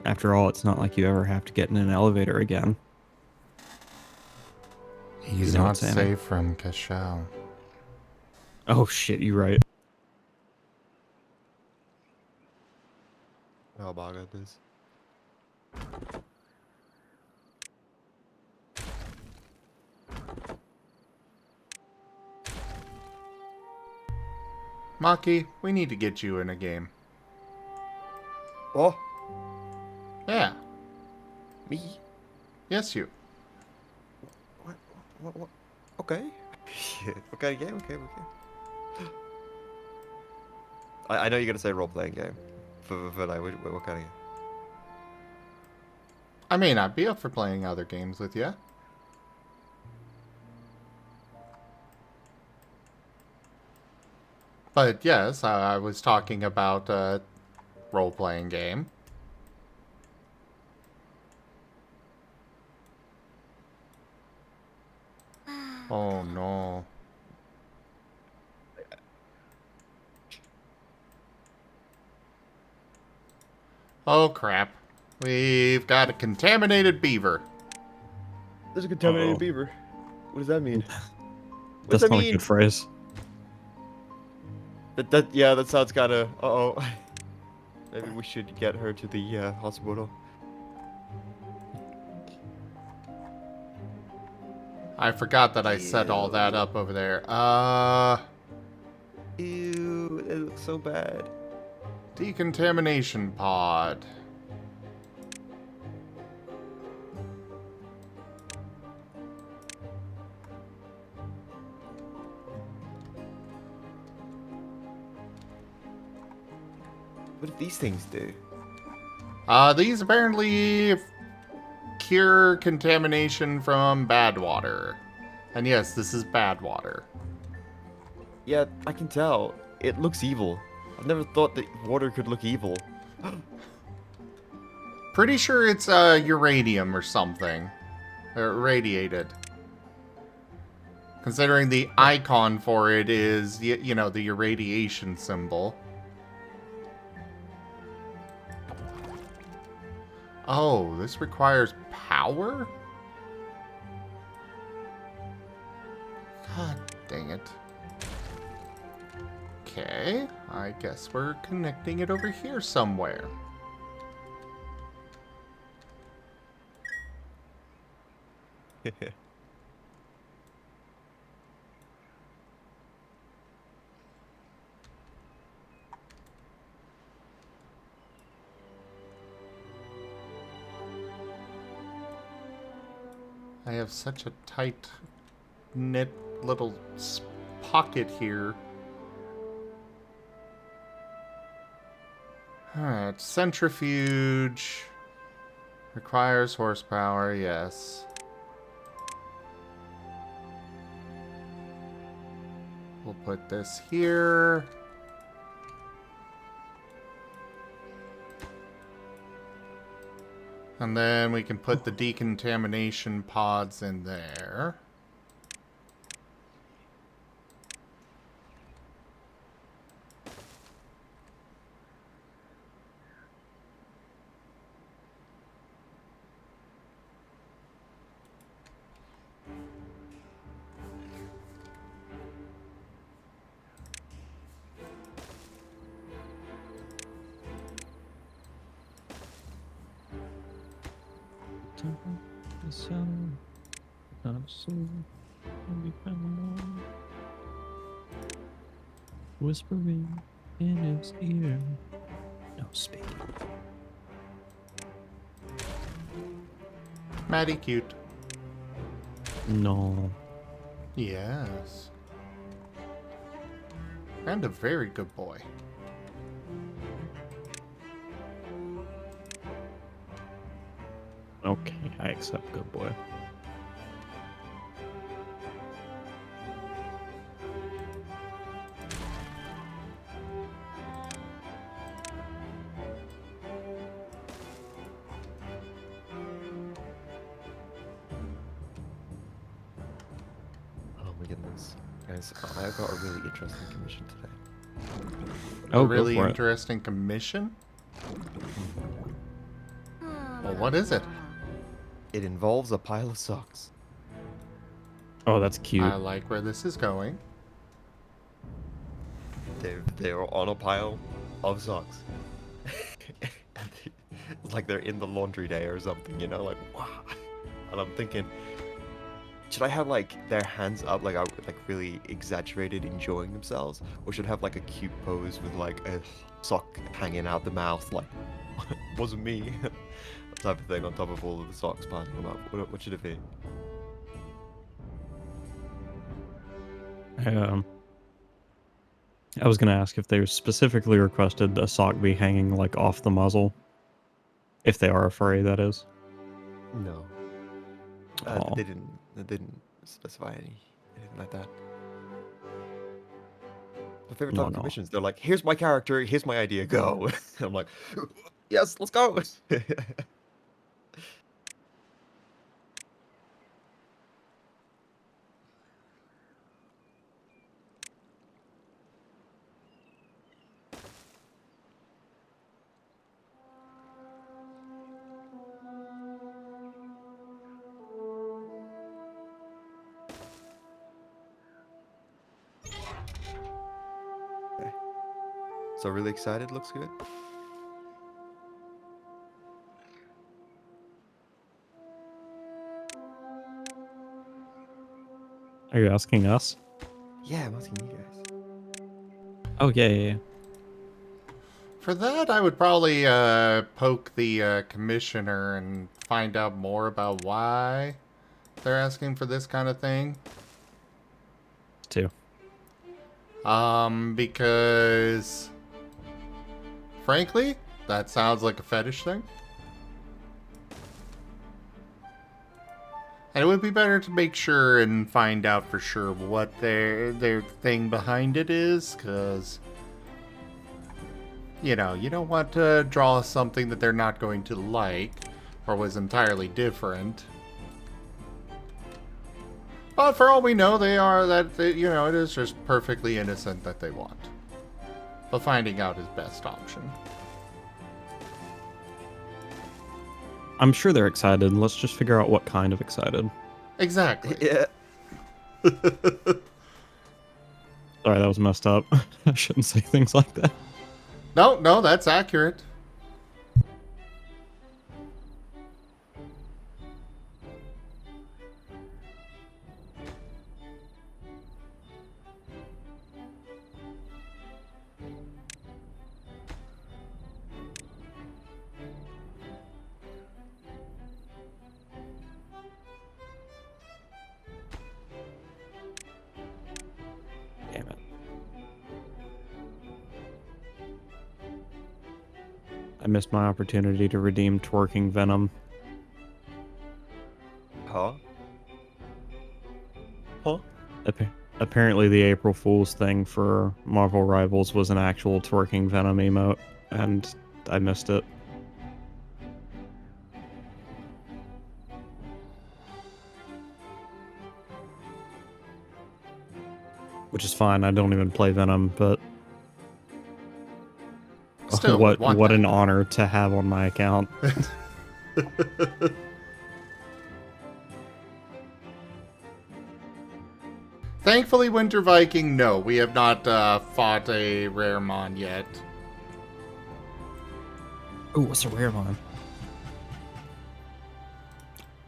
After all, it's not like you ever have to get in an elevator again. He's You know not what, Sammy? safe from Cashel. Oh shit, you're right. Oh my goodness. Maki, we need to get you in a game. Oh, Yeah. me? Yes, you. What? Okay. What kind of game? Okay. I know you're gonna say role-playing game. For like, what kind of game? I may not be up for playing other games with you. But yes, I was talking about a role-playing game. Oh no. Oh crap. We've got a contaminated beaver. There's a contaminated beaver. What does that mean? What does That's that not a mean? good phrase. Yeah, that sounds kind of. Uh-oh. Maybe we should get her to the hospital. I forgot that I set all that up over there. Ew, it looks so bad. Decontamination pod. What do these things do? These apparently cure contamination from bad water. And yes, this is bad water. Yeah, I can tell. It looks evil. I've never thought that water could look evil. Pretty sure it's uranium or something. Irradiated. Considering the icon for it is, you know, the irradiation symbol. Oh, this requires power? God dang it. Okay, I guess we're connecting it over here somewhere. I have such a tight knit little pocket here. Alright, centrifuge. Requires horsepower, yes. We'll put this here. And then we can put the decontamination pods in there. Whispering in his ear. No speaking. Maddie cute. No. Yes. And a very good boy. Okay, I accept good boy. my goodness. Guys, I've got a really interesting commission today. A Oh, really go for it. interesting commission? Well, what is it? It involves a pile of socks. Oh, that's cute. I like where this is going. They're on a pile of socks. It's like they're in the laundry day or something, you know, like wow. And I'm thinking, should I have like their hands up, like really exaggerated, enjoying themselves, or should I have like a cute pose with like a sock hanging out the mouth, like wasn't me, that type of thing, on top of all of the socks piling them up? What should it be? I was gonna ask if they specifically requested a sock be hanging like off the muzzle. If they are a furry, that is. No. Aw. They didn't specify anything like that. My favorite type of commissions, they're like, here's my character, here's my idea, go. I'm like, yes, let's go. So really excited, looks good. Are you asking us? Yeah, I'm asking you guys. Oh, yeah. For that, I would probably poke the commissioner and find out more about why they're asking for this kind of thing. Too. Because frankly, that sounds like a fetish thing. And it would be better to make sure and find out for sure what their thing behind it is, because you know, you don't want to draw something that they're not going to like, or was entirely different. But for all we know, you know, it is just perfectly innocent that they want. But finding out is best option. I'm sure they're excited. Let's just figure out what kind of excited. Exactly. Yeah. Sorry, that was messed up. I shouldn't say things like that. No, that's accurate. Damn it. I missed my opportunity to redeem twerking Venom. Huh? Apparently the April Fool's thing for Marvel Rivals was an actual twerking Venom emote, and I missed it. Which is fine, I don't even play Venom, but Still, what an honor to have on my account. Thankfully, Winter Viking, no, we have not fought a rare mon yet. Ooh, what's a rare mon?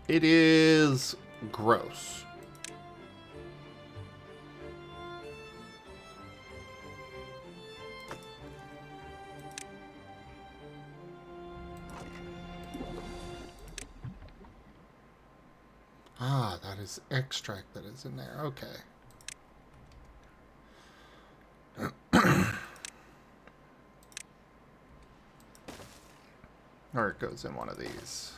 It is gross. Ah, that is extract that is in there. Okay. Or it goes in one of these.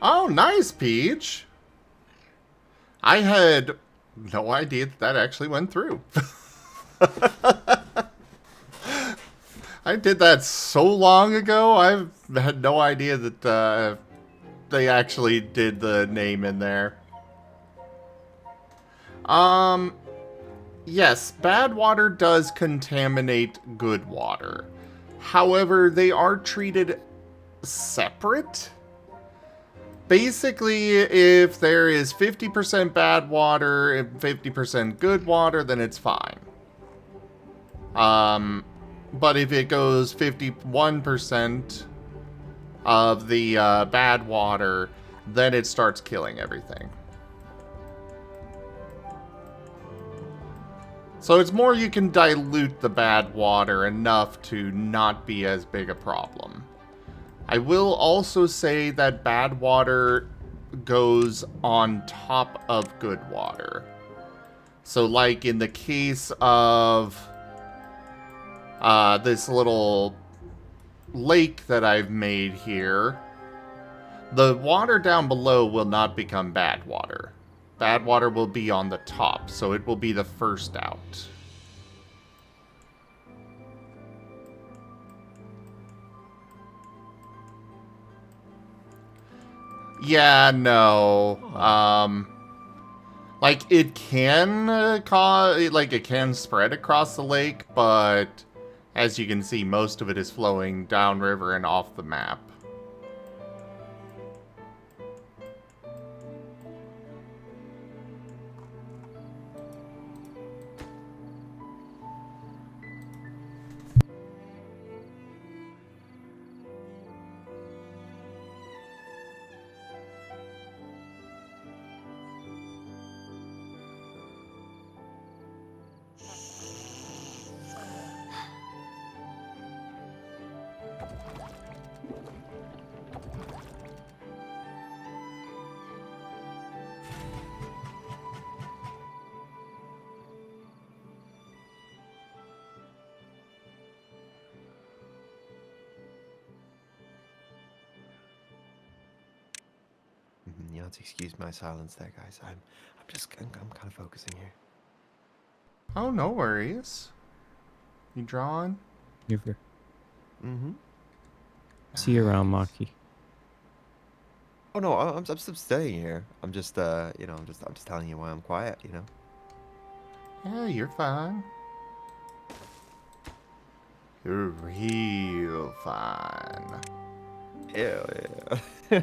Oh, nice, Peach. I had no idea that actually went through. I did that so long ago, I've had no idea that they actually did the name in there. Yes, bad water does contaminate good water. However, they are treated separate. Basically, if there is 50% bad water and 50% good water, then it's fine. But if it goes 51% of the bad water, then it starts killing everything. So it's more you can dilute the bad water enough to not be as big a problem. I will also say that bad water goes on top of good water. So like in the case of this little lake that I've made here, the water down below will not become bad water. Bad water will be on the top, so it will be the first out. Yeah, no. Like, it can cause, like, it can spread across the lake, but as you can see, most of it is flowing downriver and off the map. You have to excuse my silence there, guys. I'm kind of focusing here. Oh, no worries. You drawing? Never. Mm-hmm. See you around, Maki. Oh no, I'm still staying here. I'm just you know, I'm just telling you why I'm quiet, you know. Yeah, you're fine. You're real fine. Hell yeah.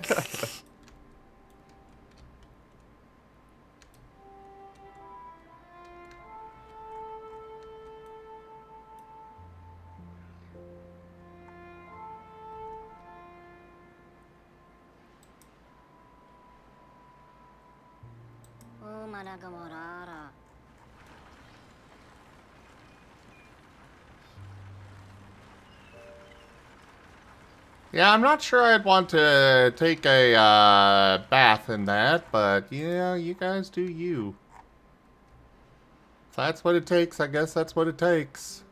Yeah, I'm not sure I'd want to take a bath in that, but yeah, you guys do you. If that's what it takes, I guess that's what it takes.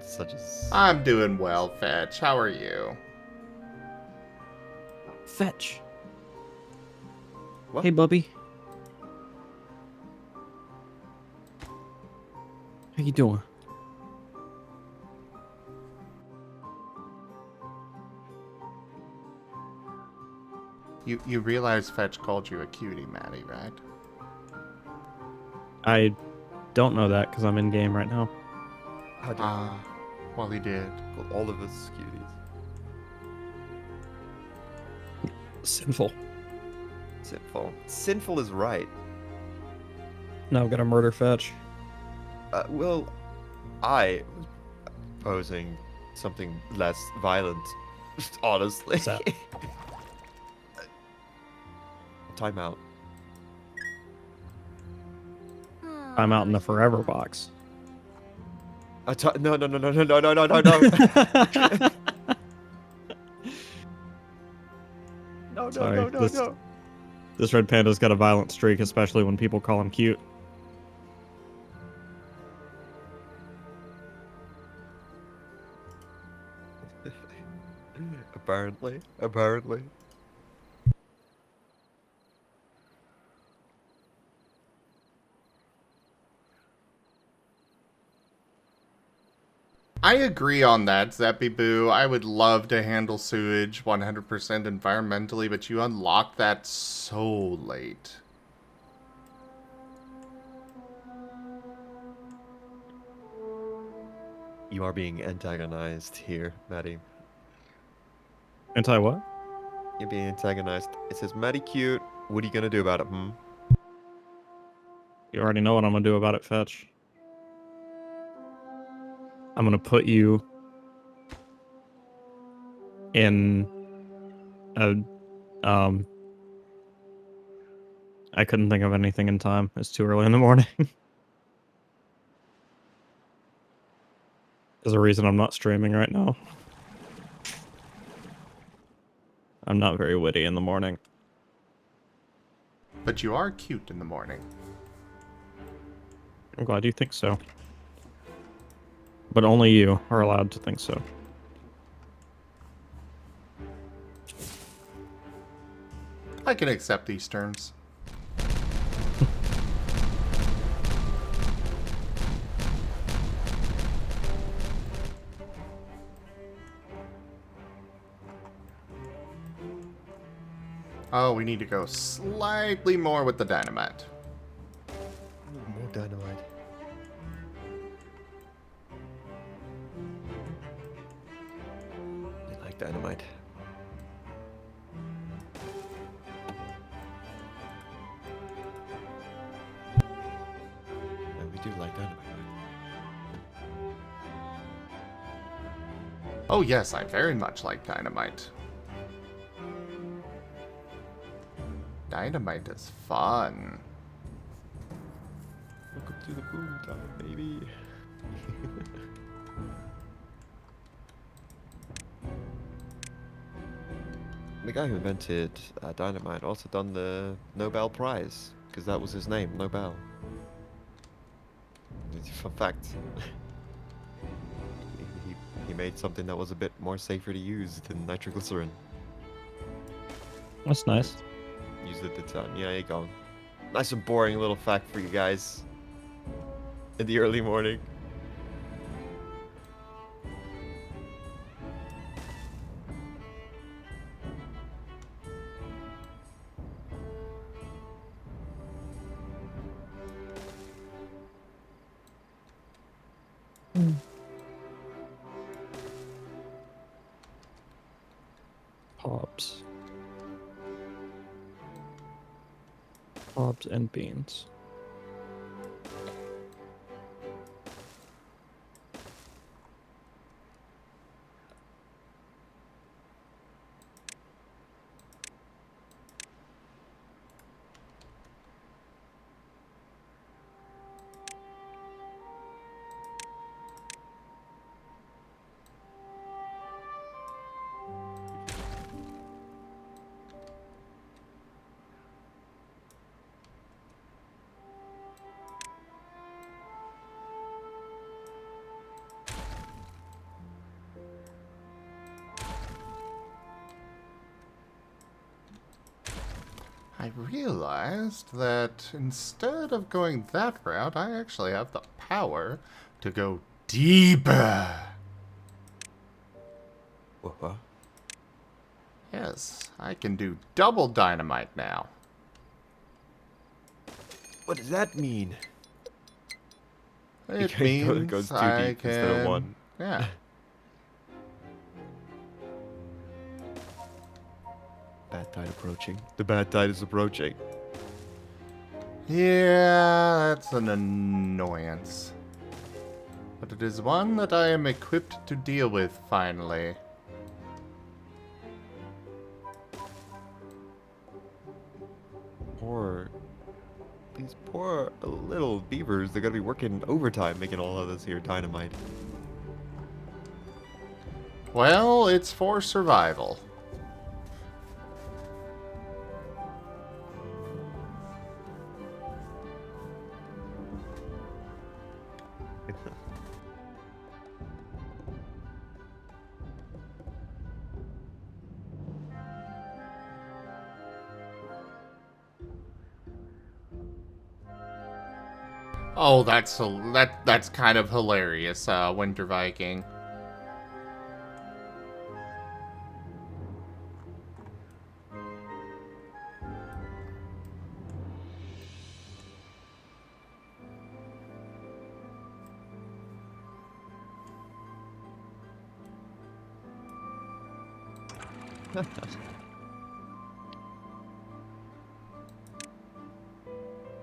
Such a... I'm doing well, Fetch. How are you? Fetch. What? Hey, Bubby. How you doing? You realize Fetch called you a cutie, Maddie, right? I don't know that because I'm in game right now. How dare you? Well, he did. Called all of us cuties. Sinful. Sinful. Sinful is right. Now got a murder fetch. Well, I was proposing something less violent, honestly. What's that? Timeout. I'm out in the forever box. No, no, no, no, no, no, no, no, no, no. No, no, Sorry, no, no, no. This red panda's got a violent streak, especially when people call him cute. Apparently. Apparently. I agree on that, Zappy Boo. I would love to handle sewage 100% environmentally, but you unlock that so late. You are being antagonized here, Maddie. Anti what? You're being antagonized. It says, Maddie cute. What are you gonna do about it, hmm? You already know what I'm gonna do about it, Fetch. I'm gonna put you in a I couldn't think of anything in time. It's too early in the morning. There's a reason I'm not streaming right now. I'm not very witty in the morning. But you are cute in the morning. I'm glad you think so. But only you are allowed to think so. I can accept these terms. Oh, we need to go slightly more with the dynamite. More dynamite. I like dynamite. And we do like dynamite. Oh yes, I very much like dynamite. Dynamite is fun. Welcome to the boom time, baby. The guy who invented dynamite also done the Nobel Prize, because that was his name, Nobel. It's a fun fact. he made something that was a bit more safer to use than nitroglycerin. That's nice. Used it at the time. Yeah, there you go. Nice and boring little fact for you guys. In the early morning. Pops. Pops and beans. I realized that instead of going that route, I actually have the power to go deeper. What? Yes, I can do double dynamite now. What does that mean? It It goes too I deep instead of one. Yeah. Bet. tide approaching. The bad tide is approaching. Yeah, that's an annoyance. But it is one that I am equipped to deal with, finally. These poor little beavers, they're gonna be working overtime making all of this here dynamite. Well, it's for survival. Oh, that's kind of hilarious, Winter Viking.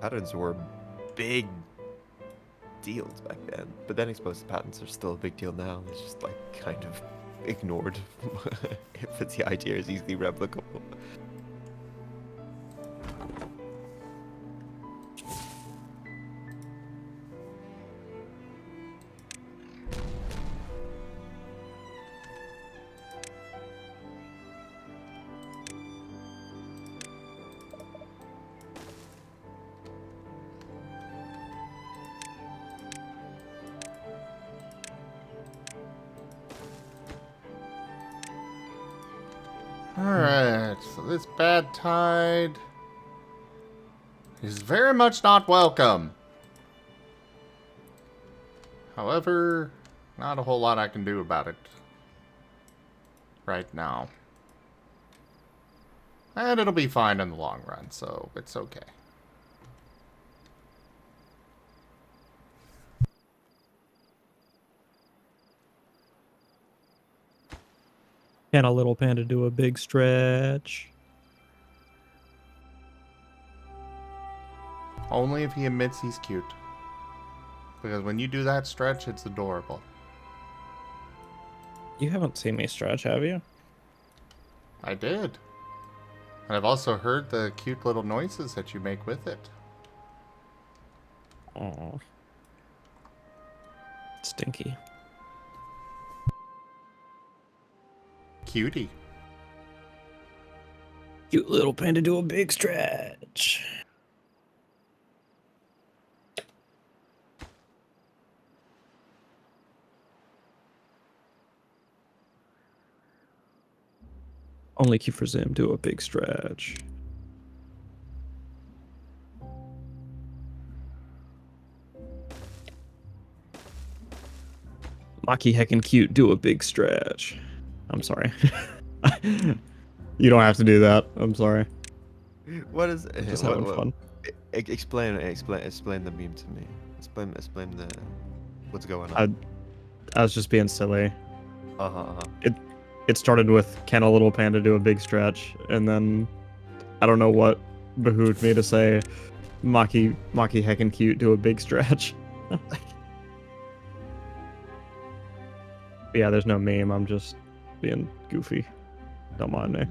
Patterns were big deals back then, but then exposed patents are still a big deal now. It's just like kind of ignored if the idea is easily replicable. Alright, so this bad tide is very much not welcome. However, not a whole lot I can do about it right now. And it'll be fine in the long run, so it's okay. Can a little panda do a big stretch? Only if he admits he's cute. Because when you do that stretch, it's adorable. You haven't seen me stretch, have you? I did. And I've also heard the cute little noises that you make with it. Oh. Stinky. Cutie. Cute little panda do a big stretch. Only cute for Zim do a big stretch. Maki heckin' cute do a big stretch. I'm sorry. You don't have to do that. I'm sorry. What is Just having fun. Explain the meme to me. Explain the what's going on. I was just being silly. Uh-huh. It started with can a little panda do a big stretch, and then I don't know what behooved me to say Maki heckin' cute do a big stretch. Yeah, there's no meme. I'm just being goofy. Don't mind me.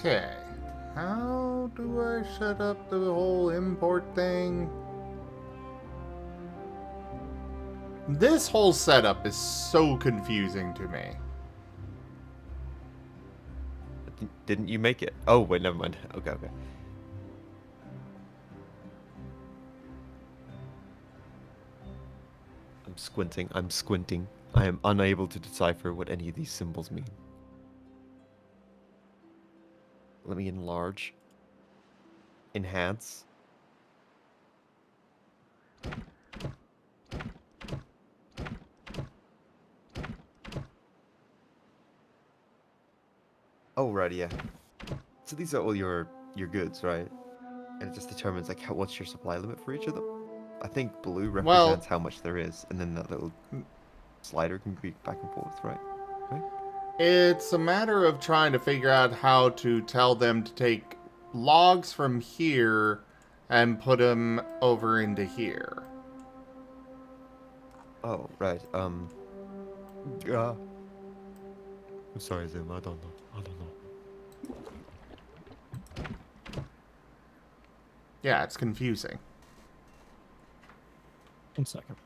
Okay. How do I set up the whole import thing? This whole setup is so confusing to me. Didn't you make it? Oh, wait, never mind. Okay. I'm squinting. I'm squinting. I am unable to decipher what any of these symbols mean. Let me enlarge. Enhance. Oh, right, yeah. So these are all your goods, right? And it just determines like what's your supply limit for each of them. I think blue represents how much there is, and then that little slider can be back and forth, right? It's a matter of trying to figure out how to tell them to take logs from here and put them over into here. Oh, right. I'm sorry, Zim. I don't know. Yeah, it's confusing. 1 second.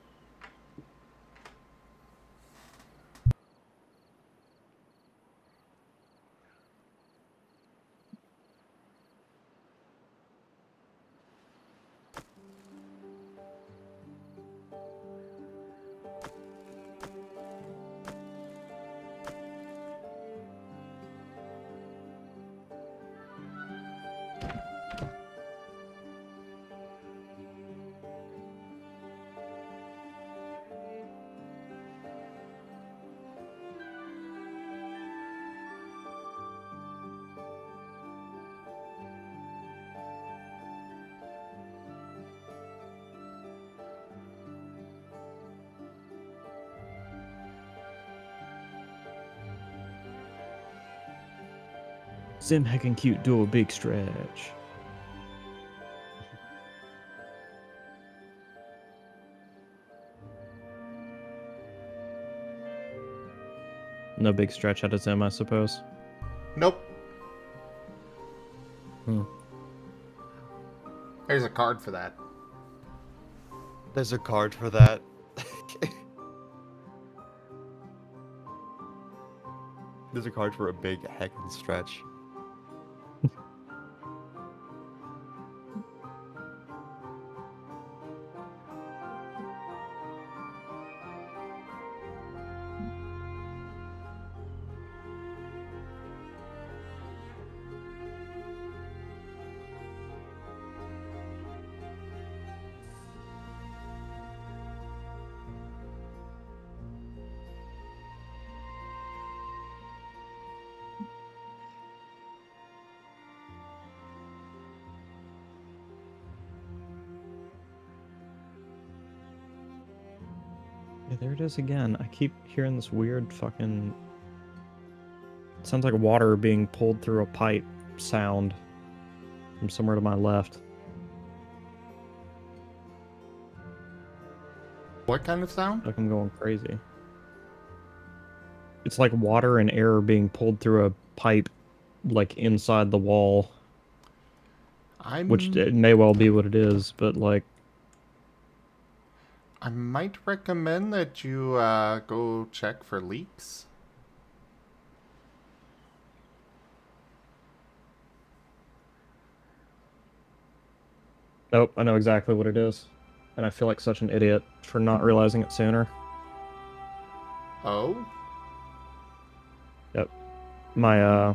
Sim heckin' cute, do a big stretch. No big stretch out of Zim, I suppose. Nope. Hmm. There's a card for that. There's a card for that. There's a card for a big heckin' stretch. Yeah, there it is again. I keep hearing this weird fucking... It sounds like water being pulled through a pipe sound from somewhere to my left. What kind of sound? Like I'm going crazy. It's like water and air being pulled through a pipe, like inside the wall. Which it may well be what it is, but like... I might recommend that you go check for leaks. Nope, I know exactly what it is. And I feel like such an idiot for not realizing it sooner. Oh? Yep. My,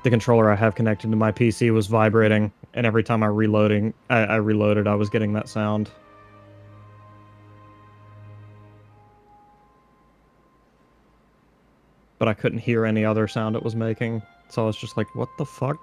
the controller I have connected to my PC was vibrating, and every time I reloaded, I was getting that sound. But I couldn't hear any other sound it was making, so I was just like, what the fuck?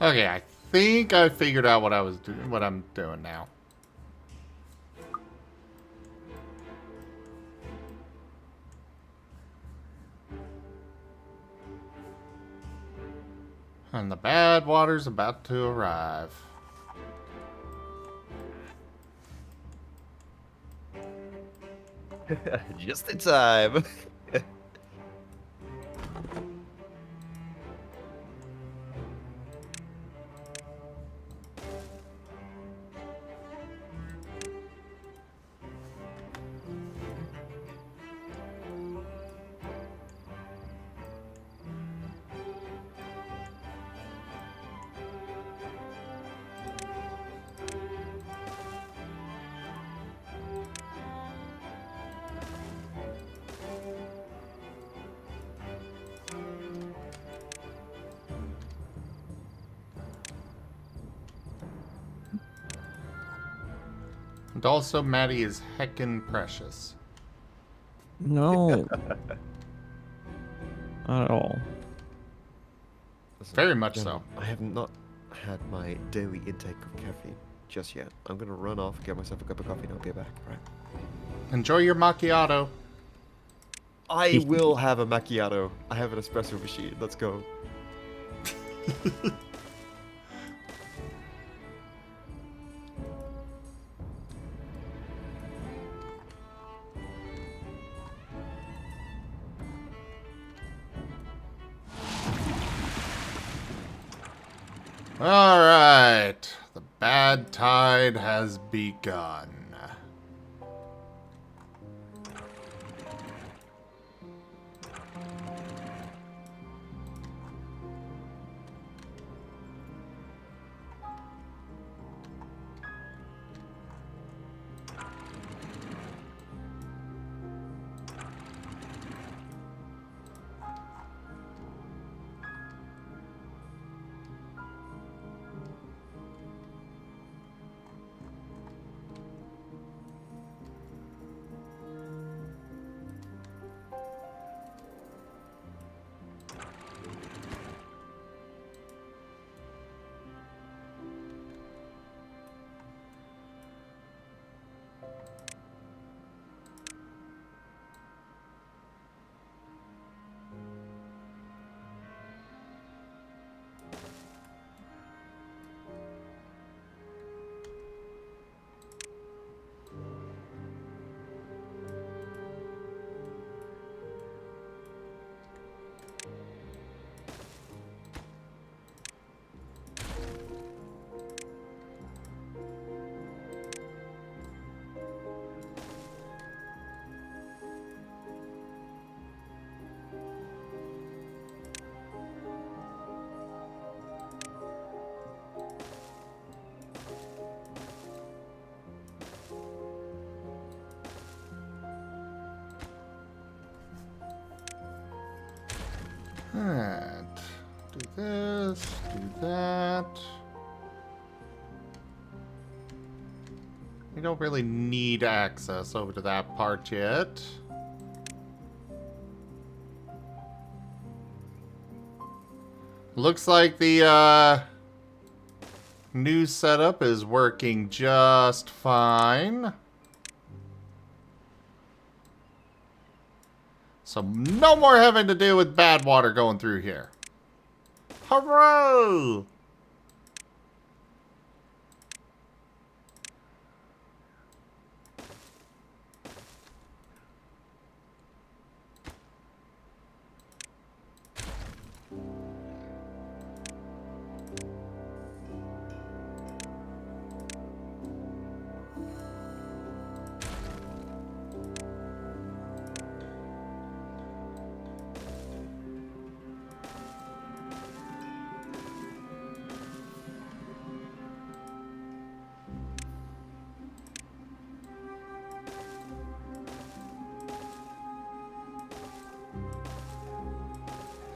Okay, I think I figured out what what I'm doing now. And the bad water's about to arrive. Just in time. And also, Maddie is heckin' precious. No. Not at all. Listen, Very much gentlemen, so. I have not had my daily intake of caffeine just yet. I'm gonna run off, get myself a cup of coffee, and I'll be back, right? Enjoy your macchiato. I will have a macchiato. I have an espresso machine. Let's go. Alright. The bad tide has begun. Alright. Do this, do that. We don't really need access over to that part yet. Looks like the new setup is working just fine. So no more having to deal with bad water going through here. Hooray!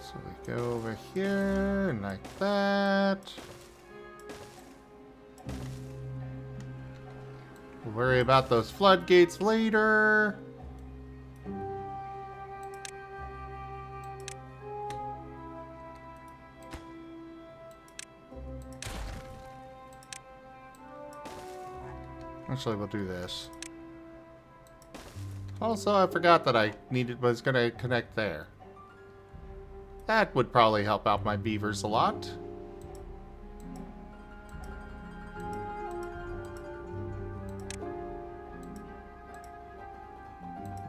So we go over here, like that. We'll worry about those floodgates later. Actually, we'll do this. Also, I forgot that I was gonna connect there. That would probably help out my beavers a lot.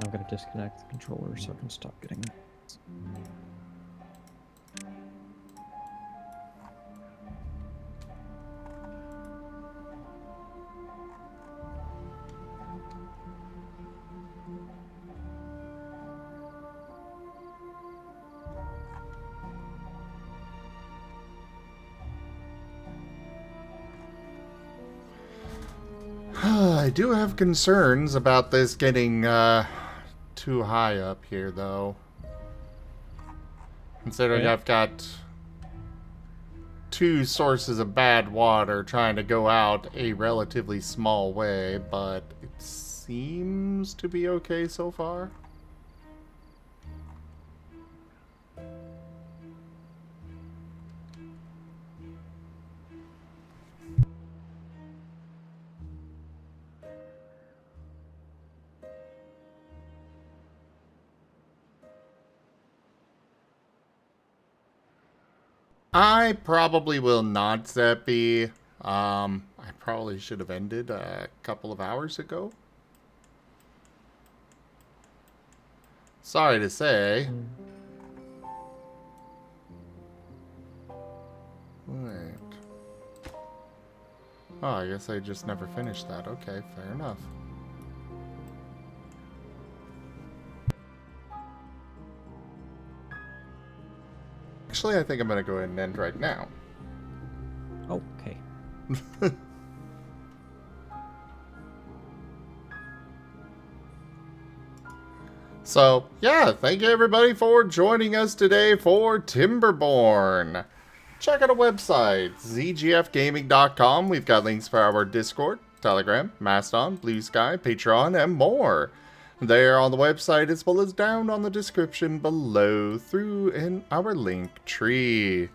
I'm gonna disconnect the controller so I can stop getting it. I do have concerns about this getting too high up here, though. Considering Okay. I've got two sources of bad water trying to go out a relatively small way, but it seems to be okay so far. I probably will not, Zeppy. I probably should have ended a couple of hours ago. Sorry to say. Wait. Oh, I guess I just never finished that. Okay, fair enough. Actually, I think I'm going to go ahead and end right now. Okay. So, yeah, thank you everybody for joining us today for Timberborn. Check out our website, zgfgaming.com. We've got links for our Discord, Telegram, Mastodon, Blue Sky, Patreon, and more. There on the website, as well as down on the description below through in our link tree.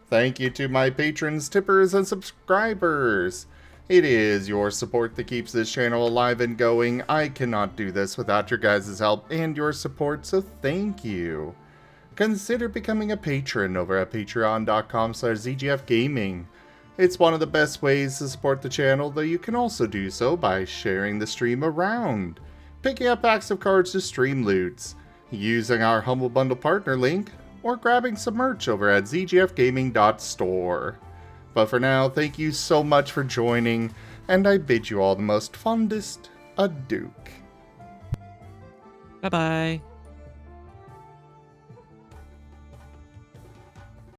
Thank you to my patrons, tippers, and subscribers. It is your support that keeps this channel alive and going. I cannot do this without your guys' help and your support, so thank you. Consider becoming a patron over at patreon.com/zgfgaming. It's one of the best ways to support the channel, though you can also do so by sharing the stream around, picking up packs of cards to stream loots, using our Humble Bundle partner link, or grabbing some merch over at zgfgaming.store. But for now, thank you so much for joining, and I bid you all the most fondest adieu. Bye-bye.